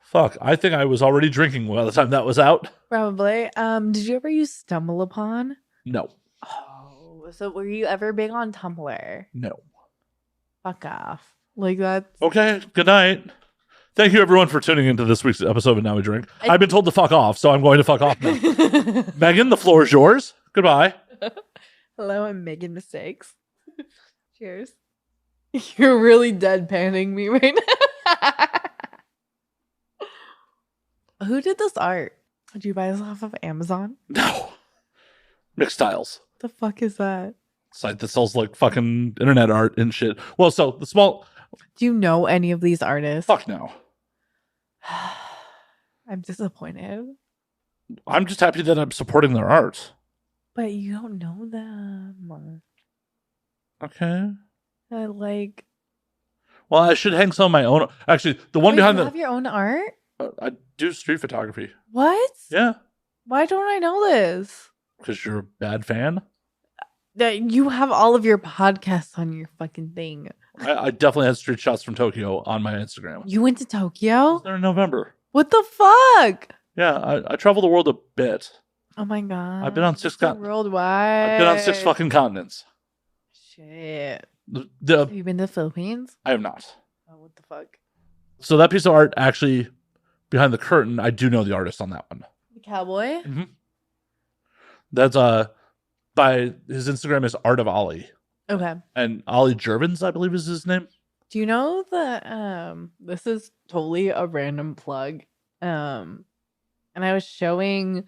fuck. I think I was already drinking by the time that was out. Probably. Did you ever use Stumble Upon? No. Oh, so were you ever big on Tumblr? No. Fuck off. Like that. Okay. Good night. Thank you, everyone, for tuning into this week's episode of Now We Drink. I've been told to fuck off, so I'm going to fuck off now. Megan, the floor is yours. Goodbye. Hello, I'm Megan Mistakes. Cheers. You're really deadpanning me right now. Who did this art? Did you buy this off of Amazon? No. Mixed Tiles. The fuck is that? Site that sells like fucking internet art and shit. Well, so the small. Do you know any of these artists? Fuck no. I'm disappointed. I'm just happy that I'm supporting their art. But you don't know them. Okay. Like. Well, I should hang some of my own. Actually, the one Wait, behind you the. have your own art? I do street photography. What? Yeah. Why don't I know this? Because you're a bad fan. That you have all of your podcasts on your fucking thing. I definitely had street shots from Tokyo on my Instagram. You went to I Tokyo? was there in November. What the fuck? Yeah, I travel the world a bit. Oh my god. I've been on six So worldwide. I've been on 6 fucking continents. Shit. The- Have you been to the Philippines? I have not. Oh, what the fuck? So that piece of art, actually, behind the curtain, I do know the artist on that one. The cowboy? That's by his Instagram is Art of Ollie. Okay. And Ollie Jervins, I believe is his name. Do you know that this is totally a random plug. And I was showing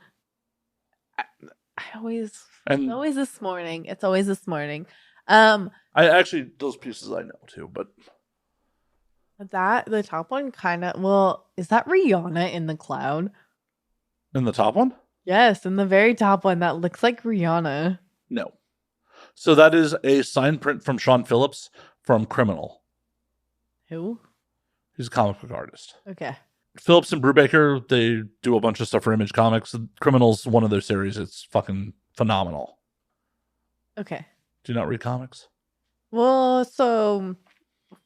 And always this morning. It's always this morning. I actually, those pieces I know too, but The top one kind of, well, is that Rihanna in the cloud? in the top one? Yes, in the very top one that looks like Rihanna. No. So that is a sign print from Sean Phillips from Criminal. Who? He's a comic book artist. Okay. Phillips and Brubaker, they do a bunch of stuff for Image Comics. Criminal's one of their series. It's fucking phenomenal. Okay. Do you not read comics? Well, so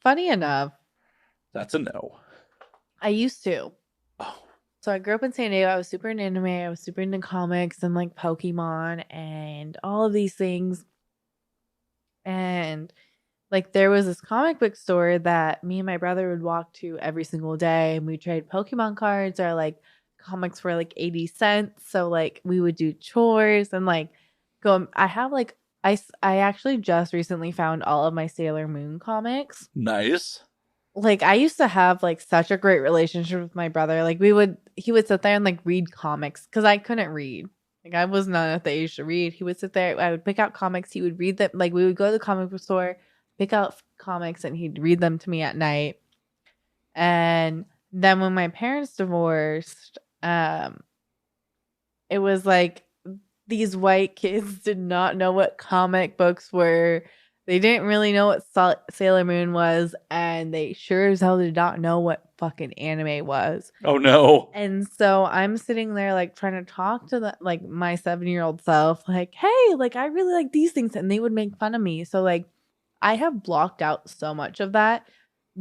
funny enough, That's a no. I used to. Oh. So I grew up in San Diego. I was super into anime. I was super into comics and like Pokemon and all of these things. And like there was this comic book store that me and my brother would walk to every single day, and we trade Pokemon cards or like comics for like 80 cents. So like we would do chores and like go. I have like I actually just recently found all of my Sailor Moon comics. Nice. Like I used to have like such a great relationship with my brother. Like he would sit there and like read comics because I couldn't read. Like I was not at the age to read. He would sit there. I would pick out comics. He would read them. Like we would go to the comic book store, pick out comics, and he'd read them to me at night. And then when my parents divorced, it was like these white kids did not know what comic books were. They didn't really know what Sailor Moon was, and they sure as hell did not know what fucking anime was. Oh no. And so I'm sitting there like trying to talk to like my 7-year-old self, like, hey, like I really like these things, and they would make fun of me. So like I have blocked out so much of that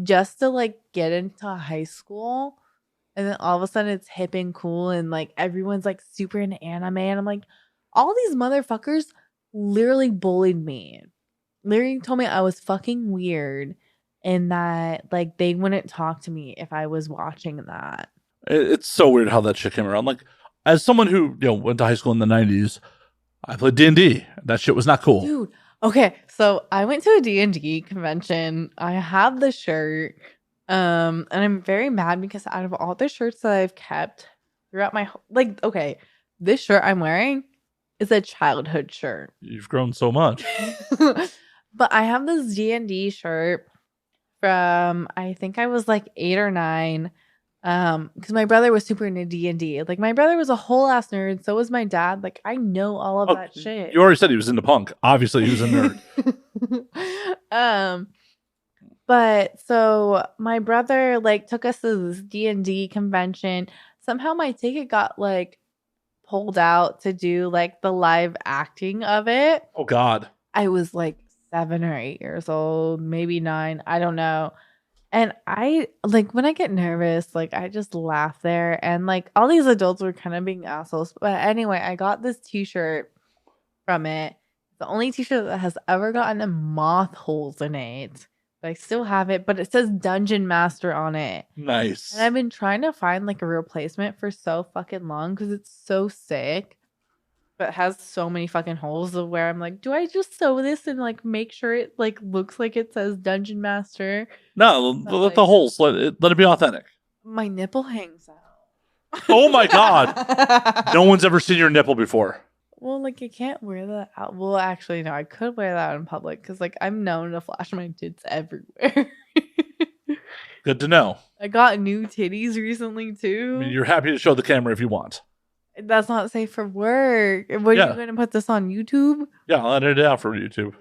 just to like get into high school. And then all of a sudden it's hip and cool, and like everyone's like super into anime, and I'm like, all these motherfuckers literally bullied me. Literally told me I was fucking weird and that like they wouldn't talk to me if I was watching that. It's so weird how that shit came around. Like, as someone who, went to high school in the 90s, I played D&D. That shit was not cool. Dude, okay. So I went to a D&D convention. I have the shirt. And I'm very mad because out of all the shirts that I've kept throughout my okay, this shirt I'm wearing is a childhood shirt. You've grown so much. But I have this D&D shirt from, I think I was like 8 or 9. Because my brother was super into D&D. Like my brother was a whole ass nerd. So was my dad. Like I know all of that shit. You already said he was into punk. Obviously, he was a nerd. But so my brother like took us to this D&D convention. Somehow my ticket got like pulled out to do like the live acting of it. Oh God. I was like 7 or 8 years old, maybe 9. I don't know. And I like when I get nervous, like I just laugh there. And like all these adults were kind of being assholes. But anyway, I got this t-shirt from it. The only t-shirt that has ever gotten a moth holes in it. But I still have it, but it says Dungeon Master on it. Nice. And I've been trying to find like a replacement for so fucking long because it's so sick. But it has so many fucking holes of where I'm like, do I just sew this and like make sure it like looks like it says Dungeon Master? No, let the holes. Let it be authentic. My nipple hangs out. Oh my God. No one's ever seen your nipple before. Well, like, I can't wear that out. Well, actually, no, I could wear that out in public because, like, I'm known to flash my tits everywhere. Good to know. I got new titties recently, too. I mean, you're happy to show the camera if you want. That's not safe for work. What are you going to put this on YouTube? Yeah, I'll edit it out for YouTube.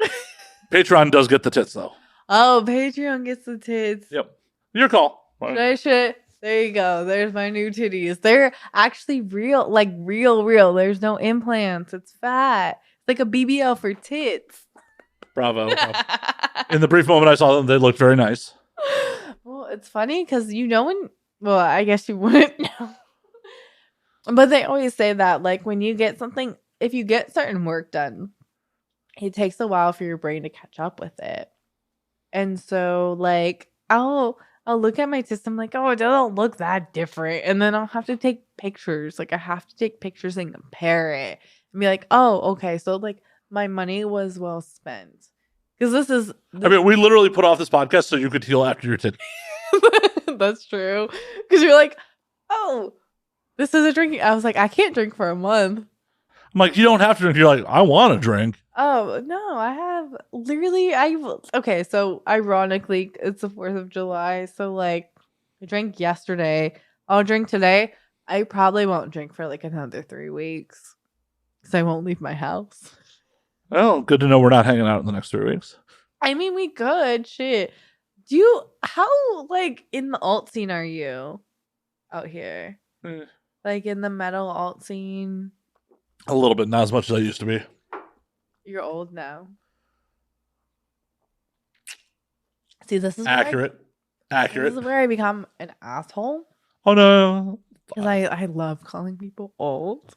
Patreon does get the tits, though. Oh, Patreon gets the tits. Yep. Your call. There you go. There's my new titties. They're actually real, like real. There's no implants. It's fat. It's like a BBL for tits. Bravo. In the brief moment I saw them, they looked very nice. Well, it's funny because well, I guess you wouldn't know. But they always say that, like, when you get something, if you get certain work done, it takes a while for your brain to catch up with it. And so, like, I'll look at my system like, oh, it doesn't look that different. And then I'll have to take pictures. Like, I have to take pictures and compare it and be like, oh, okay. So, like, my money was well spent. Because I mean, we literally put off this podcast so you could heal after your titty. That's true. Because you're like, oh, this is a drinking. I was like, I can't drink for a month. I'm like, you don't have to drink. You're like, I want to drink. Oh, no, I have literally, okay, so ironically, it's the 4th of July. So, like, I drank yesterday. I'll drink today. I probably won't drink for like another 3 weeks because I won't leave my house. Well, good to know we're not hanging out in the next 3 weeks. I mean, we could. Shit. How, like, in the alt scene are you out here? Like, in the metal alt scene? A little bit, not as much as I used to be. You're old now. See, this is accurate. This is where I become an asshole. Oh, no. Because I love calling people old.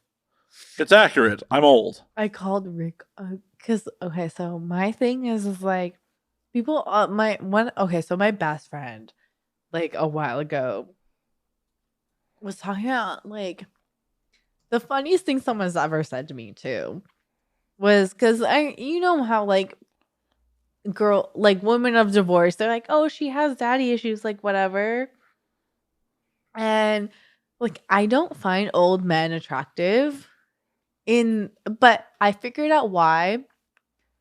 It's accurate. I'm old. I called Rick because okay, so my thing is like people. So my best friend, like a while ago, was talking about like the funniest thing someone's ever said to me too was because you know how like women of divorce, they're like, oh, she has daddy issues, like whatever, and like I don't find old men attractive. But I figured out why.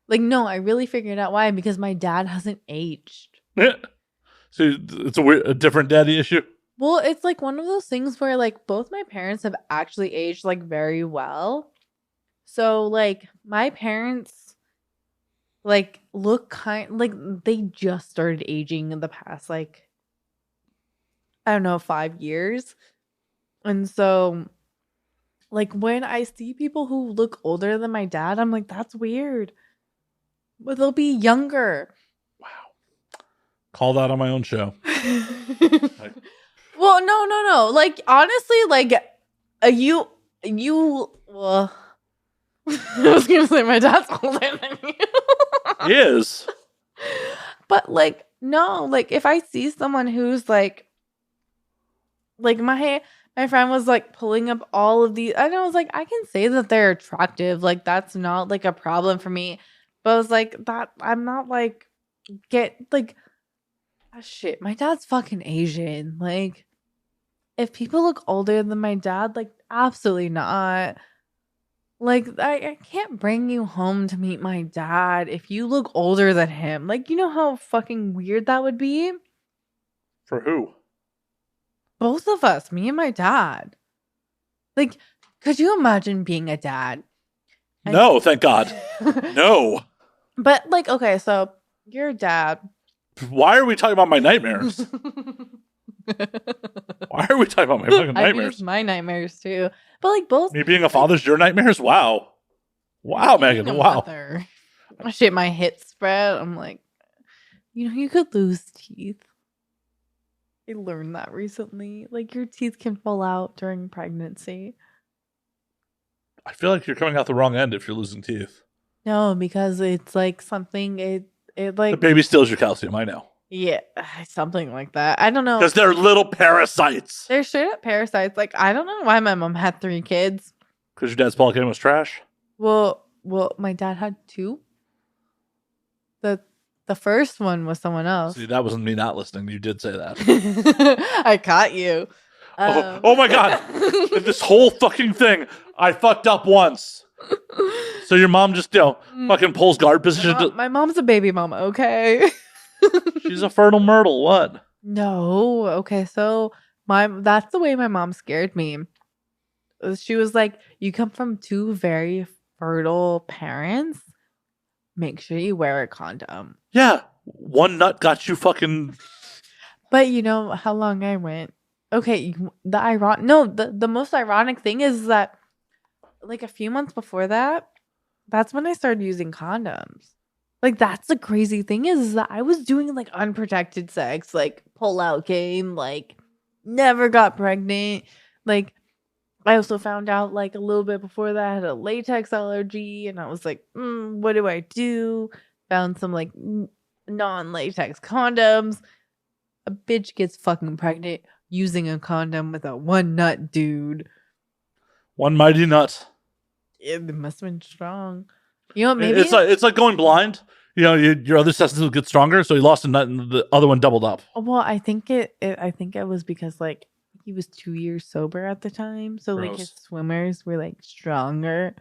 Like, no, I really figured out why because my dad hasn't aged. So it's a different daddy issue? Well, it's like one of those things where like both my parents have actually aged like very well. So like my parents like look like they just started aging in the past like I don't know 5 years. And so like, when I see people who look older than my dad, I'm like, that's weird. But they'll be younger. Wow. Call that on my own show. Well, no. Like, honestly, like, well, I was going to say my dad's older than you. He is. But, like, no. Like, if I see someone who's, like my friend was like pulling up all of these, and I was like, I can say that they're attractive. Like, that's not like a problem for me. But I was like, that I'm not like, shit. My dad's fucking Asian. Like, if people look older than my dad, like, absolutely not. Like, I can't bring you home to meet my dad if you look older than him. Like, you know how fucking weird that would be? For who? Both of us, me and my dad. Like, could you imagine being a dad? No, thank God. No. But, like, okay, so you're a dad. Why are we talking about my nightmares? Why are we talking about my fucking nightmares? My nightmares, too. But, like, both. Me being a father's your nightmares? Wow. Wow, Megan. Wow. Shit, my hips spread. I'm like, you could lose teeth. I learned that recently. Like, your teeth can fall out during pregnancy. I feel like you're coming out the wrong end if you're losing teeth. No, because it's like something, it like... The baby steals your calcium, I know. Yeah, something like that. I don't know. Because they're little parasites. They're straight up parasites. Like, I don't know why my mom had 3 kids. Because your dad's polycam was trash? Well, my dad had 2. The first one was someone else. See, that wasn't me not listening. You did say that. I caught you. Oh my God. This whole fucking thing. I fucked up once. So your mom just, fucking pulls guard position. My mom's a baby mama, okay? She's a fertile myrtle. What? No. Okay, so that's the way my mom scared me. She was like, you come from two very fertile parents. Make sure you wear a condom. Yeah. One nut got you fucking... But you know how long I went? Okay, the most ironic thing is that like a few months before that, that's when I started using condoms. Like that's the crazy thing is that I was doing like unprotected sex, like pull out game, like never got pregnant. Like I also found out like a little bit before that I had a latex allergy, and I was like, what do I do? Found some like non-latex condoms. A bitch gets fucking pregnant using a condom with a one nut dude. One mighty nut. It must have been strong. You know, maybe it's like going blind. You know, your other testicles will get stronger, so you lost a nut and the other one doubled up. Well, I think it was because like he was 2 years sober at the time, so Gross. like his swimmers were like stronger.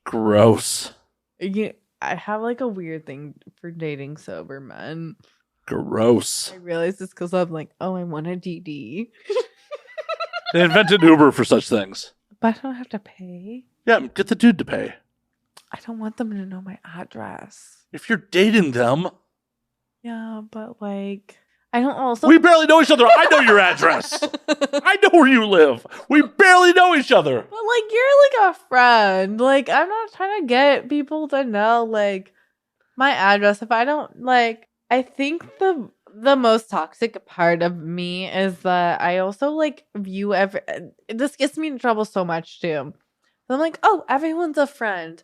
Gross. I have like a weird thing for dating sober men. Gross. I realize this because I'm like, oh, I want a DD. They invented Uber for such things. But I don't have to pay. Yeah, get the dude to pay. I don't want them to know my address. If you're dating them. Yeah, but like, I don't also. We barely know each other. I know your address. I know where you live. We barely know each other. But like, you're like a friend. Like, I'm not trying to get people to know like my address. If I don't like, I think the most toxic part of me is that I also like view this gets me in trouble so much too. I'm like, oh, everyone's a friend.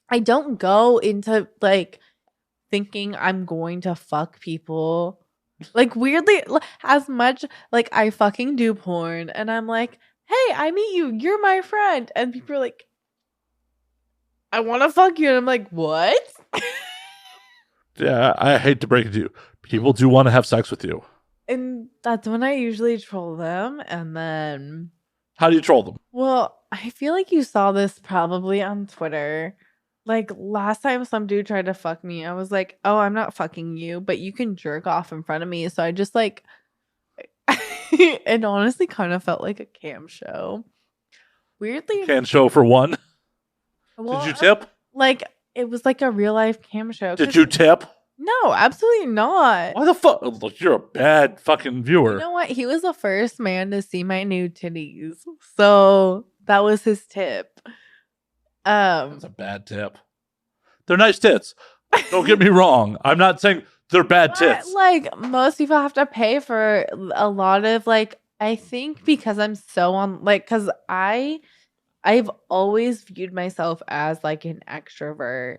I don't go into like thinking I'm going to fuck people. Like weirdly, as much like I fucking do porn and I'm like, hey, I meet you, you're my friend. And people are like, I want to fuck you. And I'm like, what? Yeah, I hate to break it to you. People do want to have sex with you. And that's when I usually troll them. And then... How do you troll them? Well, I feel like you saw this probably on Twitter. Like, last time some dude tried to fuck me, I was like, oh, I'm not fucking you, but you can jerk off in front of me. So I just, like... it honestly kind of felt like a cam show. Weirdly... Cam show for one? Well, did you tip? Like, it was like a real-life cam show. Did you tip? No, absolutely not. Why the fuck? Look, you're a bad fucking viewer. You know what? He was the first man to see my nude titties. So that was his tip. That's a bad tip. They're nice tits. Don't get me wrong. I'm not saying they're bad tits. Like, most people have to pay for a lot of, like, I think because I'm so on, like, because I've always viewed myself as, like, an extrovert.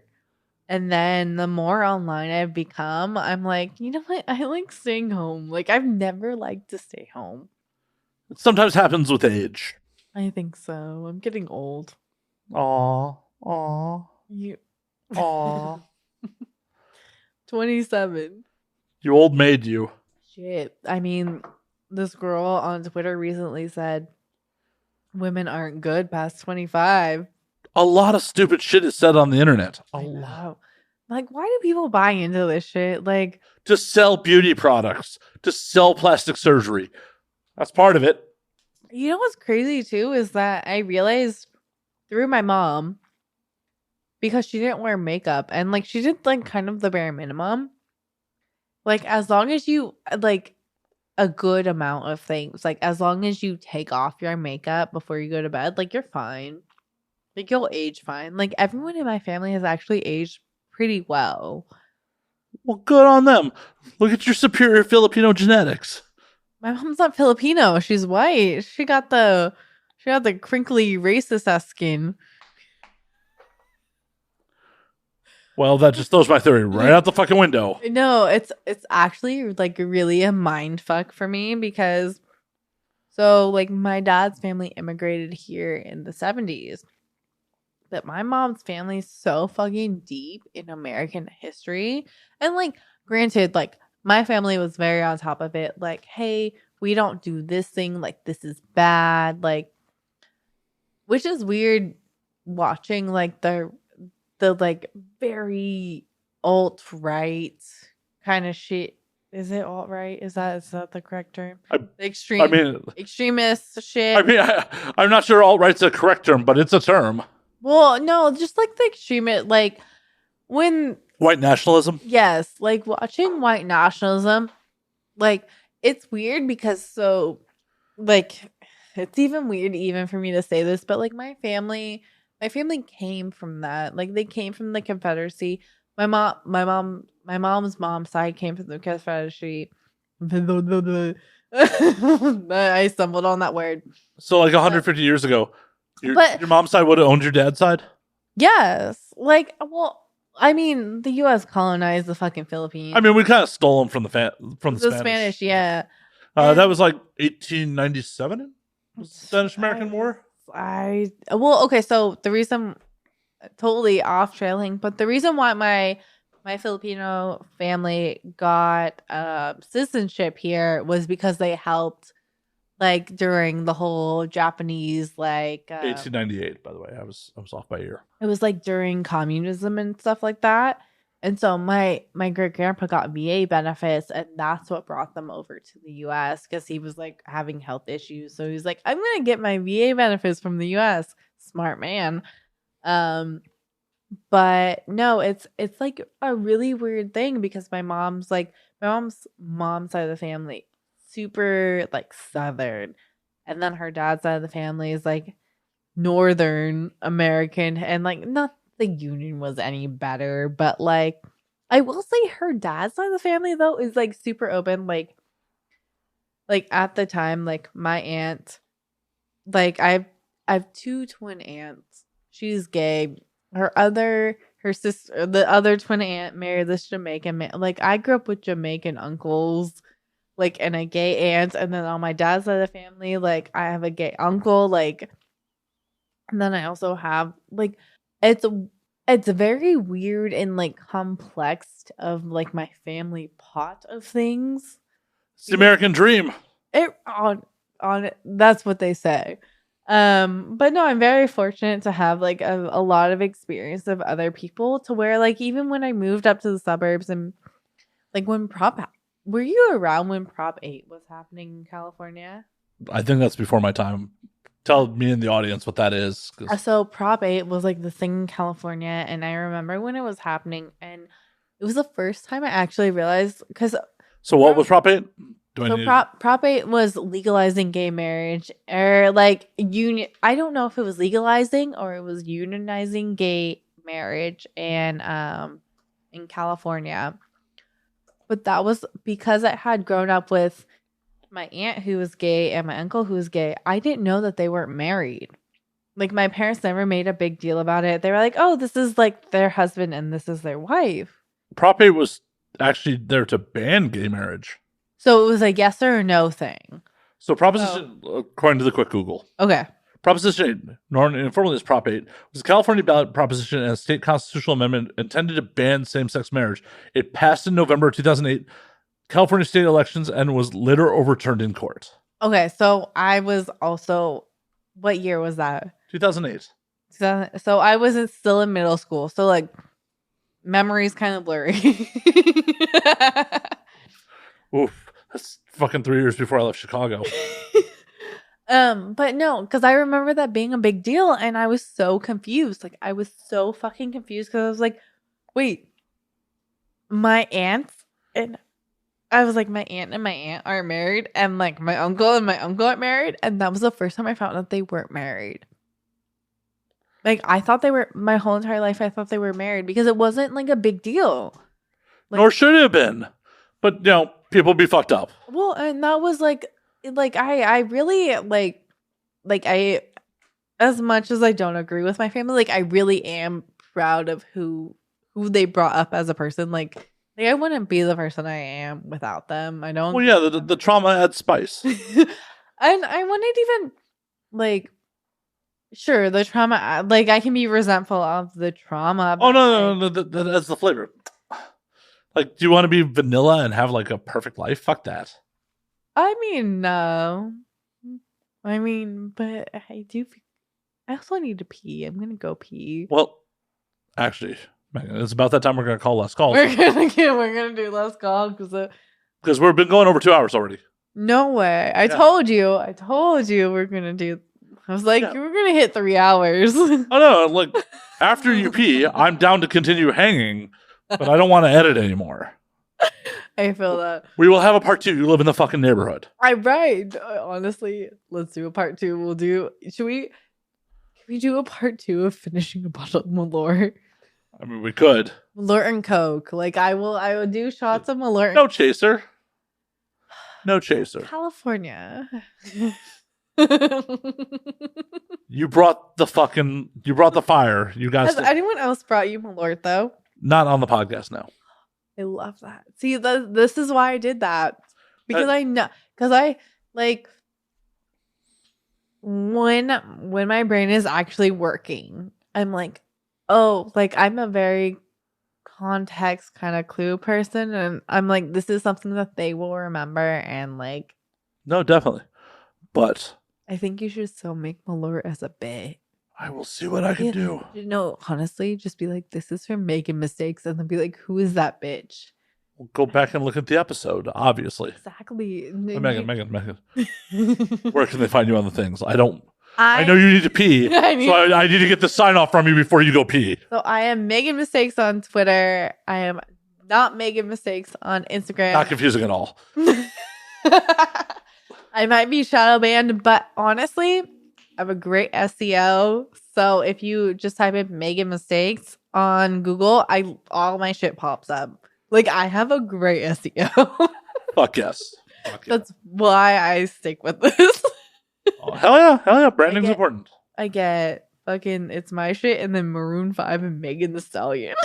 And then the more online I've become, I'm like, you know what? I like staying home. Like, I've never liked to stay home. It sometimes happens with age. I think so. I'm getting old. Aw. You... Aw. 27. You old maid, you. Shit. I mean, this girl on Twitter recently said women aren't good past 25. A lot of stupid shit is said on the internet. I know. Like, why do people buy into this shit? Like, to sell beauty products, to sell plastic surgery. That's part of it. You know what's crazy too is that I realized through my mom, because she didn't wear makeup and like she did like kind of the bare minimum. Like, as long as you like a good amount of things, like as long as you take off your makeup before you go to bed, like you're fine. Like, you'll age fine. Like, everyone in my family has actually aged pretty well. Well, good on them. Look at your superior Filipino genetics. My mom's not Filipino. She's white. She got the crinkly racist ass skin. Well, that just throws my theory right out the fucking window. No, it's actually like really a mind fuck for me because so like my dad's family immigrated here in the 70s. But my mom's family is so fucking deep in American history. And like, granted, like my family was very on top of it. Like, hey, we don't do this thing, like this is bad, like, which is weird watching like the like very alt-right kind of shit. Is it alt-right? Is that the correct term? Extremist shit. I mean, I'm not sure alt-right's a correct term, but it's a term. Well, no, just like the extremist, like when White nationalism? yes, like watching white nationalism, like it's weird because so like it's even weird even for me to say this, but like my family came from that. Like they came from the Confederacy. My mom's mom's side came from the Confederacy. I stumbled on that word. So like 150 years ago, your mom's side would have owned your dad's side? Yes. Like, well, I mean, the U.S. colonized the fucking Philippines. I mean, we kind of stole them from the Spanish. Yeah. That was like 1897? Spanish-American War? Okay, so the reason, totally off trailing, but the reason why my Filipino family got citizenship here was because they helped, like, during the whole Japanese, like 1898, by the way. I was off by a year. It was like during communism and stuff like that. And so my great grandpa got VA benefits, and that's what brought them over to the US because he was like having health issues. So he was like, I'm gonna get my VA benefits from the US. Smart man. But no, it's like a really weird thing because my mom's mom's side of the family, super like Southern. And then her dad's side of the family is like Northern American, and like not the union was any better, but like I will say her dad's side of the family though is like super open. Like at the time, like my aunt, like I have two twin aunts. She's gay. Her sister, the other twin aunt, married this Jamaican man. Like I grew up with Jamaican uncles, like, and a gay aunt, and then on my dad's side of the family, like I have a gay uncle, like, and then I also have like it's very weird and like complex of like my family pot of things. It's the American dream. On that's what they say. But no, I'm very fortunate to have like a lot of experience of other people to where like even when I moved up to the suburbs and like were you around when Prop 8 was happening in California? I think that's before my time. Tell me and the audience what that is. So Prop 8 was like the thing in California, and I remember when it was happening, and it was the first time I actually realized because. So what was Prop 8? Prop 8 was legalizing gay marriage, or like union. I don't know if it was legalizing or it was unionizing gay marriage, and in California. But that was because I had grown up with my aunt who was gay and my uncle who was gay. I didn't know that they weren't married. Like my parents never made a big deal about it. They were like, "Oh, this is like their husband and this is their wife." Prop 8 was actually there to ban gay marriage. So it was a yes or no thing. So Proposition, according to the quick Google. Okay. Proposition 8, known informally as Prop 8, was a California ballot proposition and a state constitutional amendment intended to ban same-sex marriage. It passed in November 2008, California state elections, and was later overturned in court. Okay, so I was also, what year was that? 2008. So I was still in middle school. So like, memory's kind of blurry. Oof, that's fucking 3 years before I left Chicago. But no, because I remember that being a big deal, and I was so confused. Like, I was so fucking confused because I was like, wait, my aunt and my aunt are married, and like my uncle aren't married, and that was the first time I found out they weren't married. Like, I thought they were, my whole entire life, I thought they were married because it wasn't like a big deal. Like, nor should it have been. But, you know, people be fucked up. Well, and that was like I really like I, as much as I don't agree with my family, like I really am proud of who they brought up as a person. Like I wouldn't be the person I am without them. I don't. Well, yeah, the trauma adds spice. And I wouldn't even like. Sure, the trauma. Like I can be resentful of the trauma. Oh no, that's the flavor. Like, do you want to be vanilla and have like a perfect life? Fuck that. I mean, no. I mean, but I also need to pee. I'm gonna go pee. Well, actually, Megan, it's about that time we're going to call last calls. We're gonna do last call Because we've been going over 2 hours already. no way. I Yeah. told you we're gonna do. I was like, Yeah. we're gonna hit 3 hours. Oh, no. Like, after you pee, I'm down to continue hanging, but I don't want to edit anymore. I feel that. We will have a part 2. You live in the fucking neighborhood. I'm right. Honestly, let's do a part 2. Can we do a part 2 of finishing a bottle of Malort? I mean, we could. Malort and Coke. Like I will do shots of Malort. No chaser. No chaser. California. You brought the fire. You guys, Has anyone else brought you Malort though? not on the podcast now. I love that. See, this is why I did that. Because I know, because I like when my brain is actually working, I'm like, oh, like I'm a very context kind of clue person, and I'm like, this is something that they will remember, and like, No, definitely. But I think you should still make Malort as a bit. I will see what I can do. You know, honestly, just be like, this is for making mistakes, and then be like, who is that bitch? We'll go back and look at the episode, obviously. Exactly. Hey, Megan. Where can they find you on the things? I know you need to pee, so I need to get the sign off from you before you go pee. So I am making mistakes on Twitter. I am not making mistakes on Instagram. Not confusing at all. I might be shadow banned, but honestly, I have a great SEO. So if you just type in Megan Mistakes on Google, all my shit pops up. Like I have a great SEO. Fuck yes. Fuck yeah. That's why I stick with this. Oh, hell yeah. Branding's important. I get fucking It's My Shit and then Maroon 5 and Megan Thee Stallion.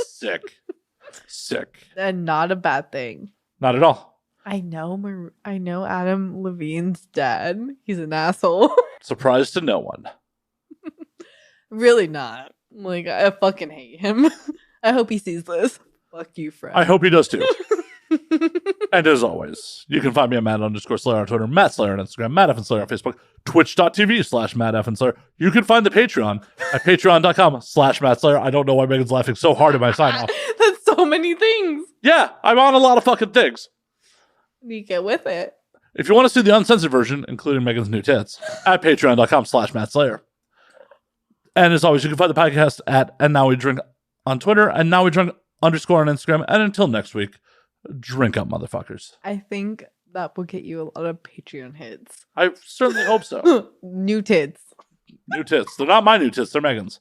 Sick. And not a bad thing. Not at all. I know Adam Levine's dad. He's an asshole. Surprise to no one. Really not. Like, I fucking hate him. I hope he sees this. Fuck you, Fred. I hope he does too. And as always, you can find me at Matt_Slayer on Twitter, Matt Slayer on Instagram, Matt F. Slayer on Facebook, twitch.tv/Matt F. Slayer. You can find the Patreon at patreon.com/Matt Slayer. I don't know why Megan's laughing so hard at my sign off. That's so many things. Yeah, I'm on a lot of fucking things. You get with it. If you want to see the uncensored version, including Megan's new tits, at patreon.com/Matt Slayer. And as always, you can find the podcast at And Now We Drink on Twitter, and Now We Drink _ on Instagram. And until next week, drink up, motherfuckers. I think that will get you a lot of Patreon hits. I certainly hope so. New tits. New tits. They're not my new tits. They're Megan's.